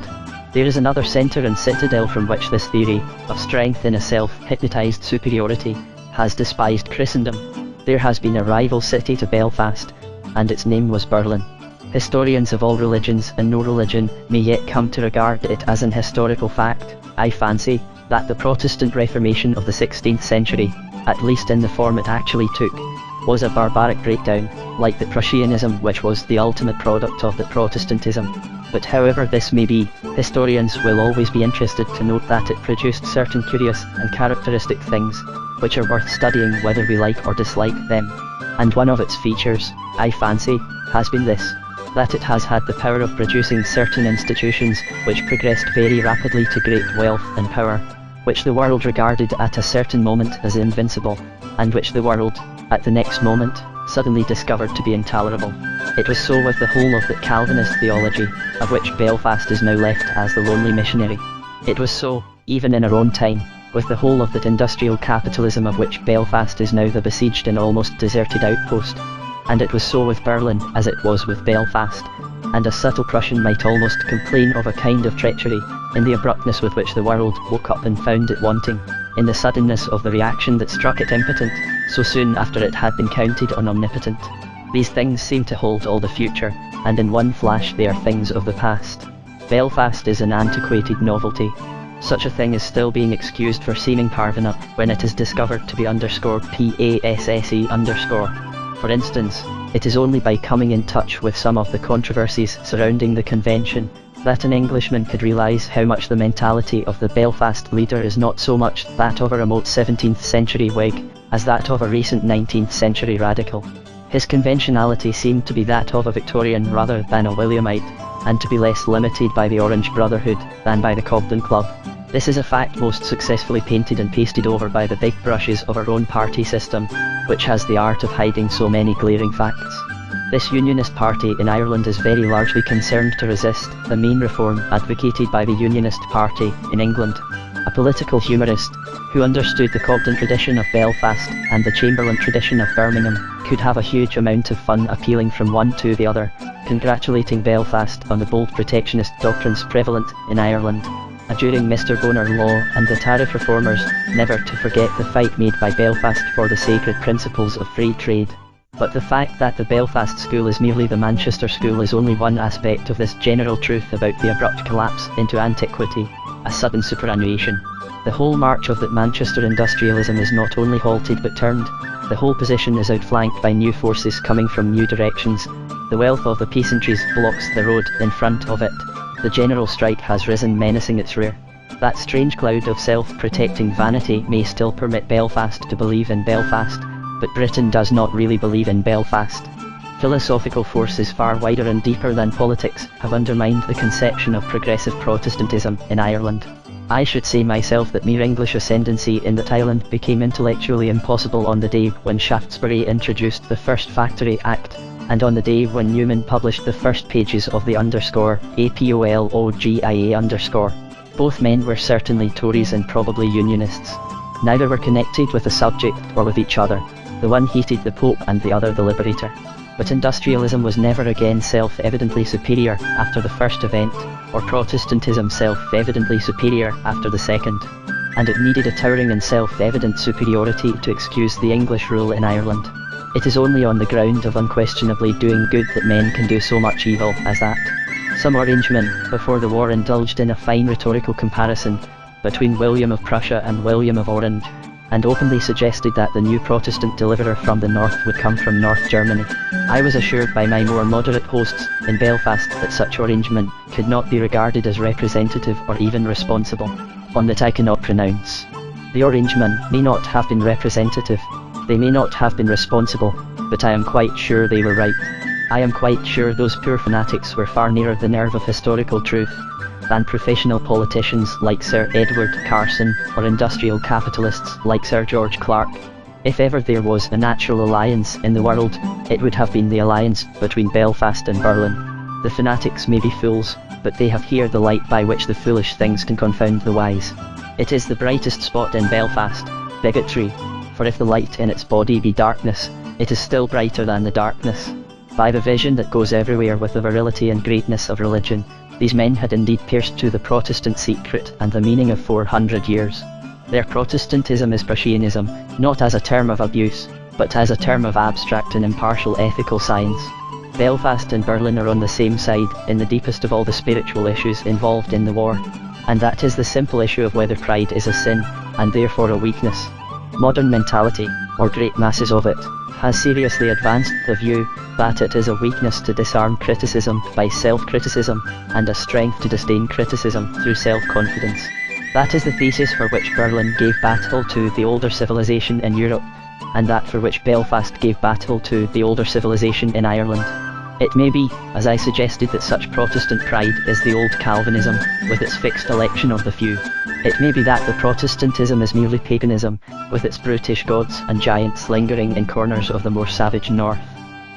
There is another centre and citadel from which this theory, of strength in a self-hypnotised superiority, has despised Christendom. There has been a rival city to Belfast, and its name was Berlin. Historians of all religions and no religion may yet come to regard it as an historical fact, I fancy, that the Protestant Reformation of the 16th century, at least in the form it actually took, was a barbaric breakdown, like the Prussianism which was the ultimate product of the Protestantism. But however this may be, historians will always be interested to note that it produced certain curious and characteristic things, which are worth studying whether we like or dislike them. And one of its features, I fancy, has been this, that it has had the power of producing certain institutions which progressed very rapidly to great wealth and power, which the world regarded at a certain moment as invincible, and which the world, at the next moment, suddenly discovered to be intolerable. It was so with the whole of that Calvinist theology, of which Belfast is now left as the lonely missionary. It was so, even in our own time, with the whole of that industrial capitalism of which Belfast is now the besieged and almost deserted outpost. And it was so with Berlin as it was with Belfast, and a subtle Prussian might almost complain of a kind of treachery, in the abruptness with which the world woke up and found it wanting, in the suddenness of the reaction that struck it impotent, so soon after it had been counted on omnipotent. These things seem to hold all the future, and in one flash they are things of the past. Belfast is an antiquated novelty. Such a thing is still being excused for seeming parvenu when it is discovered to be _PASSE_. For instance, it is only by coming in touch with some of the controversies surrounding the convention that an Englishman could realise how much the mentality of the Belfast leader is not so much that of a remote 17th century Whig, as that of a recent 19th century Radical. His conventionality seemed to be that of a Victorian rather than a Williamite, and to be less limited by the Orange Brotherhood than by the Cobden Club. This is a fact most successfully painted and pasted over by the big brushes of our own party system, which has the art of hiding so many glaring facts. This Unionist party in Ireland is very largely concerned to resist the main reform advocated by the Unionist party in England. A political humourist, who understood the Cobden tradition of Belfast and the Chamberlain tradition of Birmingham, could have a huge amount of fun appealing from one to the other, congratulating Belfast on the bold protectionist doctrines prevalent in Ireland, adjuring Mr. Bonar Law and the tariff reformers never to forget the fight made by Belfast for the sacred principles of free trade. But the fact that the Belfast school is merely the Manchester school is only one aspect of this general truth about the abrupt collapse into antiquity, a sudden superannuation. The whole march of that Manchester industrialism is not only halted but turned. The whole position is outflanked by new forces coming from new directions. The wealth of the peasantries blocks the road in front of it. The general strike has risen menacing its rear. That strange cloud of self-protecting vanity may still permit Belfast to believe in Belfast, but Britain does not really believe in Belfast. Philosophical forces far wider and deeper than politics have undermined the conception of progressive Protestantism in Ireland. I should say myself that mere English ascendancy in that island became intellectually impossible on the day when Shaftesbury introduced the first Factory Act, and on the day when Newman published the first pages of the APOLOGIA_. Both men were certainly Tories and probably Unionists. Neither were connected with the subject or with each other. The one hated the Pope and the other the Liberator. But industrialism was never again self-evidently superior after the first event, or Protestantism self-evidently superior after the second. And it needed a towering and self-evident superiority to excuse the English rule in Ireland. It is only on the ground of unquestionably doing good that men can do so much evil as that. Some Orangemen, before the war, indulged in a fine rhetorical comparison between William of Prussia and William of Orange, and openly suggested that the new Protestant deliverer from the north would come from North Germany. I was assured by my more moderate hosts in Belfast that such Orangemen could not be regarded as representative or even responsible. On that I cannot pronounce. The Orangemen may not have been representative, they may not have been responsible, but I am quite sure they were right. I am quite sure those poor fanatics were far nearer the nerve of historical truth than professional politicians like Sir Edward Carson or industrial capitalists like Sir George Clark. If ever there was a natural alliance in the world, it would have been the alliance between Belfast and Berlin. The fanatics may be fools, but they have here the light by which the foolish things can confound the wise. It is the brightest spot in Belfast, bigotry. For if the light in its body be darkness, it is still brighter than the darkness. By the vision that goes everywhere with the virility and greatness of religion, these men had indeed pierced to the Protestant secret and the meaning of 400 years. Their Protestantism is Prussianism, not as a term of abuse, but as a term of abstract and impartial ethical science. Belfast and Berlin are on the same side in the deepest of all the spiritual issues involved in the war, and that is the simple issue of whether pride is a sin, and therefore a weakness. Modern mentality, or great masses of it, has seriously advanced the view that it is a weakness to disarm criticism by self-criticism, and a strength to disdain criticism through self-confidence. That is the thesis for which Berlin gave battle to the older civilization in Europe, and that for which Belfast gave battle to the older civilization in Ireland. It may be, as I suggested, that such Protestant pride is the old Calvinism, with its fixed election of the few. It may be that the Protestantism is merely paganism, with its brutish gods and giants lingering in corners of the more savage north.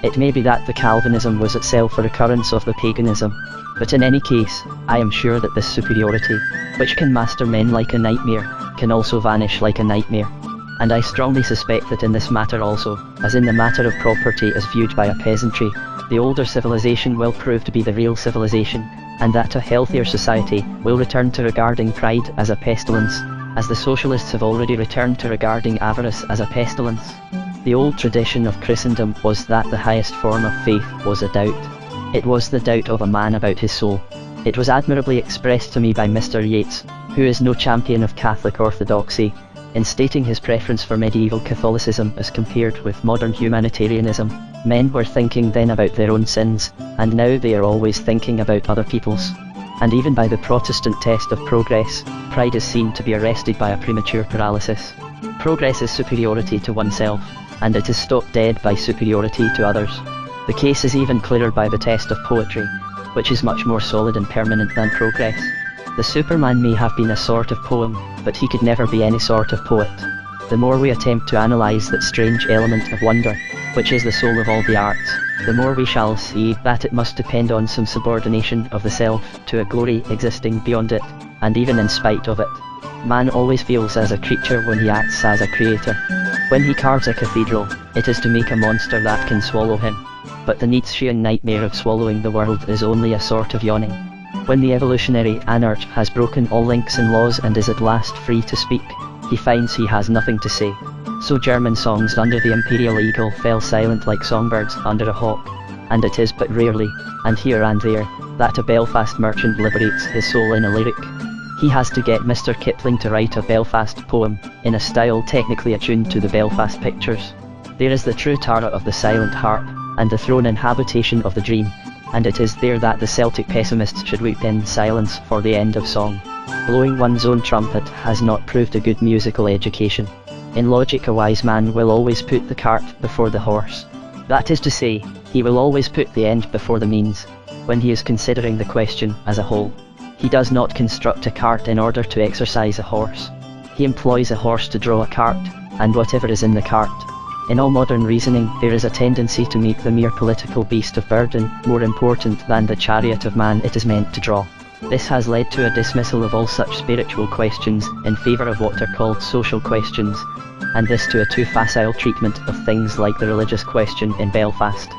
It may be that the Calvinism was itself a recurrence of the paganism. But in any case, I am sure that this superiority, which can master men like a nightmare, can also vanish like a nightmare. and I strongly suspect that in this matter also, as in the matter of property as viewed by a peasantry, the older civilization will prove to be the real civilization, and that a healthier society will return to regarding pride as a pestilence, as the socialists have already returned to regarding avarice as a pestilence. The old tradition of Christendom was that the highest form of faith was a doubt. It was the doubt of a man about his soul. It was admirably expressed to me by Mr. Yeats, who is no champion of Catholic orthodoxy, in stating his preference for medieval Catholicism as compared with modern humanitarianism. Men were thinking then about their own sins, and now they are always thinking about other people's. And even by the Protestant test of progress, pride is seen to be arrested by a premature paralysis. Progress is superiority to oneself, and it is stopped dead by superiority to others. The case is even clearer by the test of poetry, which is much more solid and permanent than progress. The Superman may have been a sort of poem, but he could never be any sort of poet. The more we attempt to analyse that strange element of wonder, which is the soul of all the arts, the more we shall see that it must depend on some subordination of the self to a glory existing beyond it, and even in spite of it. Man always feels as a creature when he acts as a creator. When he carves a cathedral, it is to make a monster that can swallow him. But the Nietzschean nightmare of swallowing the world is only a sort of yawning. When the evolutionary anarch has broken all links and laws and is at last free to speak, he finds he has nothing to say. So German songs under the imperial eagle fell silent like songbirds under a hawk, and it is but rarely, and here and there, that a Belfast merchant liberates his soul in a lyric. He has to get Mr. Kipling to write a Belfast poem, in a style technically attuned to the Belfast pictures. There is the true Tara of the silent harp, and the throne-in habitation of the dream, and it is there that the Celtic pessimists should weep in silence for the end of song. Blowing one's own trumpet has not proved a good musical education. In logic a wise man will always put the cart before the horse. That is to say, he will always put the end before the means, when he is considering the question as a whole. He does not construct a cart in order to exercise a horse. He employs a horse to draw a cart, and whatever is in the cart. In all modern reasoning, there is a tendency to make the mere political beast of burden more important than the chariot of man it is meant to draw. This has led to a dismissal of all such spiritual questions in favour of what are called social questions, and this to a too facile treatment of things like the religious question in Belfast.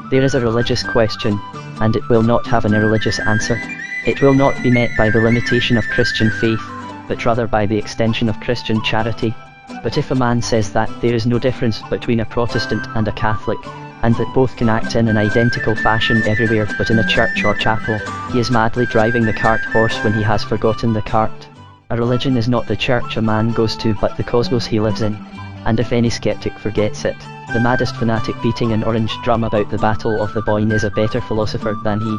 There is a religious question, and it will not have an irreligious answer. It will not be met by the limitation of Christian faith, but rather by the extension of Christian charity. But if a man says that there is no difference between a Protestant and a Catholic, and that both can act in an identical fashion everywhere but in a church or chapel, he is madly driving the cart horse when he has forgotten the cart. A religion is not the church a man goes to but the cosmos he lives in, and if any skeptic forgets it, the maddest fanatic beating an orange drum about the Battle of the Boyne is a better philosopher than he.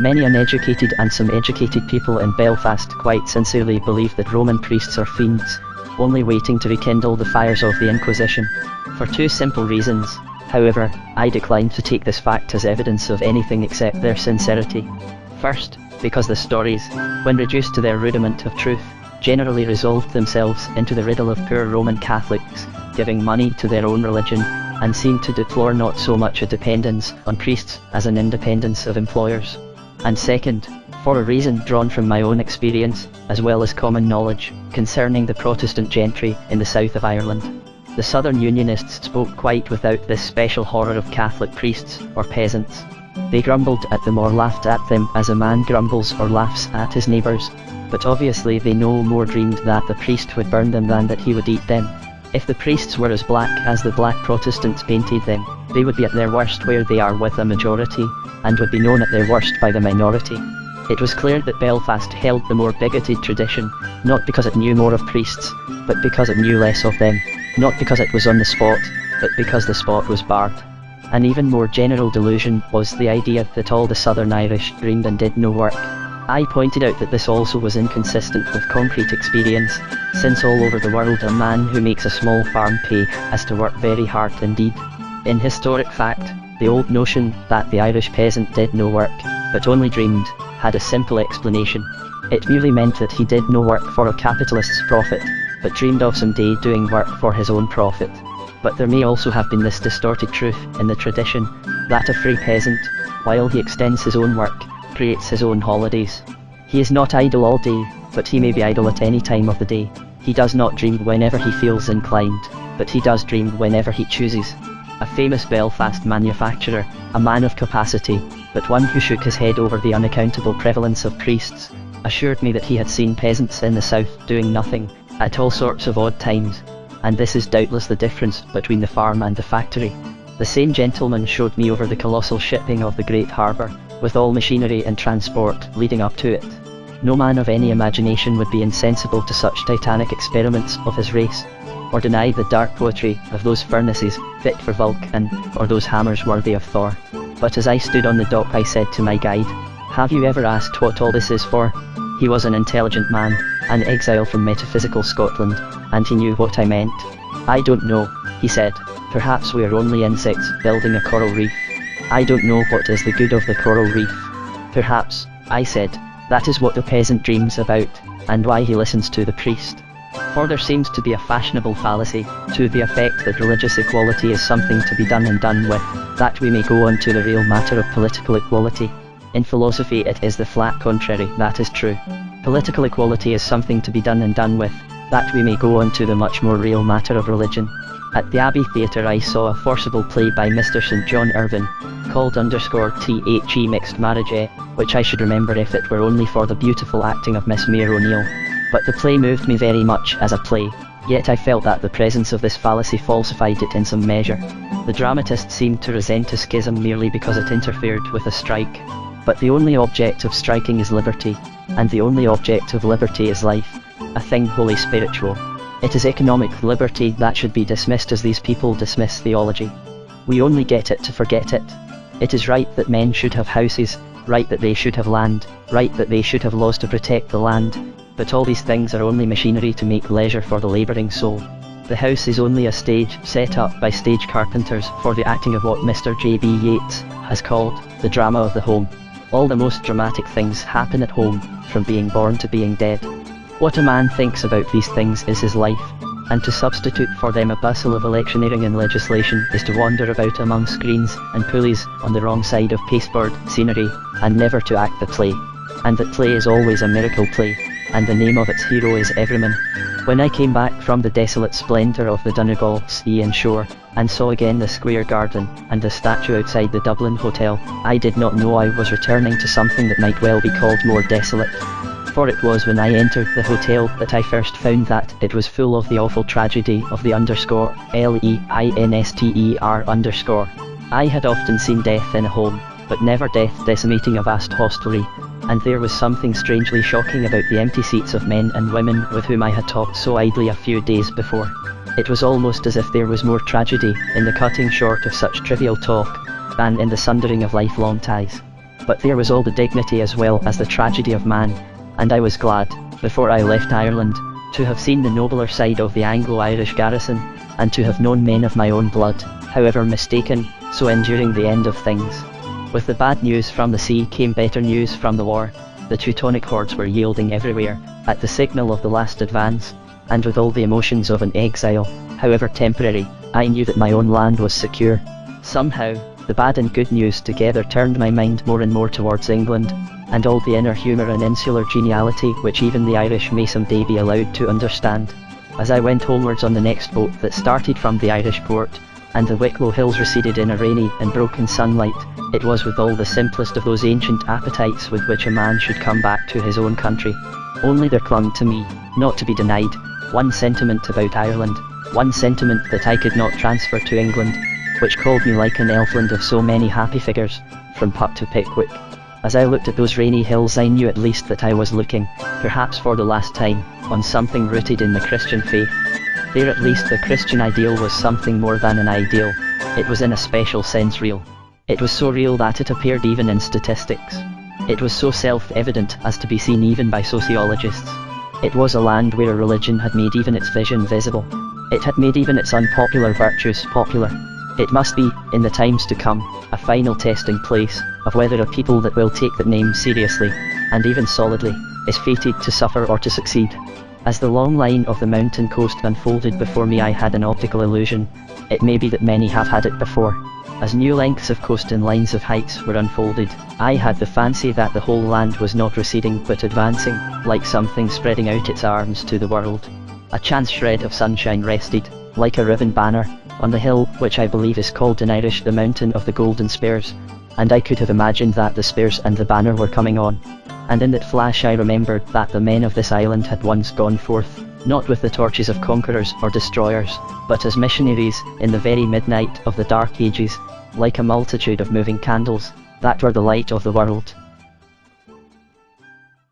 Many uneducated and some educated people in Belfast quite sincerely believe that Roman priests are fiends, only waiting to rekindle the fires of the Inquisition. For two simple reasons, however, I decline to take this fact as evidence of anything except their sincerity. First, because the stories, when reduced to their rudiment of truth, generally resolved themselves into the riddle of poor Roman Catholics, giving money to their own religion, and seem to deplore not so much a dependence on priests as an independence of employers. And second, for a reason drawn from my own experience, as well as common knowledge, concerning the Protestant gentry in the south of Ireland. The Southern Unionists spoke quite without this special horror of Catholic priests or peasants. They grumbled at them or laughed at them as a man grumbles or laughs at his neighbours, but obviously they no more dreamed that the priest would burn them than that he would eat them. If the priests were as black as the black Protestants painted them, they would be at their worst where they are with a majority, and would be known at their worst by the minority. It was clear that Belfast held the more bigoted tradition, not because it knew more of priests, but because it knew less of them, not because it was on the spot, but because the spot was barred. An even more general delusion was the idea that all the Southern Irish dreamed and did no work. I pointed out that this also was inconsistent with concrete experience, since all over the world a man who makes a small farm pay has to work very hard indeed. In historic fact, the old notion that the Irish peasant did no work, but only dreamed, had a simple explanation. It merely meant that he did no work for a capitalist's profit, but dreamed of some day doing work for his own profit. But there may also have been this distorted truth in the tradition, that a free peasant, while he extends his own work, creates his own holidays. He is not idle all day, but he may be idle at any time of the day. He does not dream whenever he feels inclined, but he does dream whenever he chooses. A famous Belfast manufacturer, a man of capacity, but one who shook his head over the unaccountable prevalence of priests, assured me that he had seen peasants in the south doing nothing, at all sorts of odd times, and this is doubtless the difference between the farm and the factory. The same gentleman showed me over the colossal shipping of the great harbour, with all machinery and transport leading up to it. No man of any imagination would be insensible to such titanic experiments of his race, or deny the dark poetry of those furnaces fit for Vulcan, or those hammers worthy of Thor. But as I stood on the dock I said to my guide, "Have you ever asked what all this is for?" He was an intelligent man, an exile from metaphysical Scotland, and he knew what I meant. "I don't know," he said. "Perhaps we are only insects building a coral reef. I don't know what is the good of the coral reef." "Perhaps," I said, "that is what the peasant dreams about, and why he listens to the priest." For there seems to be a fashionable fallacy, to the effect that religious equality is something to be done and done with, that we may go on to the real matter of political equality. In philosophy it is the flat contrary, that is true. Political equality is something to be done and done with, that we may go on to the much more real matter of religion. At the Abbey Theatre I saw a forcible play by Mr. St. John Irvine, called _The Mixed Marriage, which I should remember if it were only for the beautiful acting of Miss Mayor O'Neill. But the play moved me very much as a play, yet I felt that the presence of this fallacy falsified it in some measure. The dramatist seemed to resent a schism merely because it interfered with a strike. But the only object of striking is liberty, and the only object of liberty is life, a thing wholly spiritual. It is economic liberty that should be dismissed as these people dismiss theology. We only get it to forget it. It is right that men should have houses, right that they should have land, right that they should have laws to protect the land, but all these things are only machinery to make leisure for the labouring soul. The house is only a stage set up by stage carpenters for the acting of what Mr. J.B. Yeats has called the drama of the home. All the most dramatic things happen at home, from being born to being dead. What a man thinks about these things is his life, and to substitute for them a bustle of electioneering and legislation is to wander about among screens and pulleys on the wrong side of pasteboard scenery, and never to act the play. And that play is always a miracle play, and the name of its hero is Everyman. When I came back from the desolate splendour of the Donegal sea and shore, and saw again the square garden, and the statue outside the Dublin Hotel, I did not know I was returning to something that might well be called more desolate. For it was when I entered the hotel that I first found that it was full of the awful tragedy of the _LEINSTER_. I had often seen death in a home, but never death decimating a vast hostelry, and there was something strangely shocking about the empty seats of men and women with whom I had talked so idly a few days before. It was almost as if there was more tragedy in the cutting short of such trivial talk, than in the sundering of lifelong ties. But there was all the dignity as well as the tragedy of man, and I was glad, before I left Ireland, to have seen the nobler side of the Anglo-Irish garrison, and to have known men of my own blood, however mistaken, so enduring the end of things. With the bad news from the sea came better news from the war. The Teutonic hordes were yielding everywhere, at the signal of the last advance, and with all the emotions of an exile, however temporary, I knew that my own land was secure. Somehow, the bad and good news together turned my mind more and more towards England, and all the inner humour and insular geniality which even the Irish may someday be allowed to understand. As I went homewards on the next boat that started from the Irish port, and the Wicklow hills receded in a rainy and broken sunlight, it was with all the simplest of those ancient appetites with which a man should come back to his own country. Only there clung to me, not to be denied, one sentiment about Ireland, one sentiment that I could not transfer to England, which called me like an elfland of so many happy figures, from Puck to Pickwick. As I looked at those rainy hills I knew at least that I was looking, perhaps for the last time, on something rooted in the Christian faith. There at least the Christian ideal was something more than an ideal, it was in a special sense real. It was so real that it appeared even in statistics. It was so self-evident as to be seen even by sociologists. It was a land where a religion had made even its vision visible. It had made even its unpopular virtues popular. It must be, in the times to come, a final testing place of whether a people that will take that name seriously, and even solidly, is fated to suffer or to succeed. As the long line of the mountain coast unfolded before me I had an optical illusion. It may be that many have had it before. As new lengths of coast and lines of heights were unfolded, I had the fancy that the whole land was not receding but advancing, like something spreading out its arms to the world. A chance shred of sunshine rested, like a riven banner, on the hill which I believe is called in Irish the Mountain of the Golden Spears, and I could have imagined that the spears and the banner were coming on. And in that flash I remembered that the men of this island had once gone forth, not with the torches of conquerors or destroyers, but as missionaries in the very midnight of the Dark Ages, like a multitude of moving candles, that were the light of the world.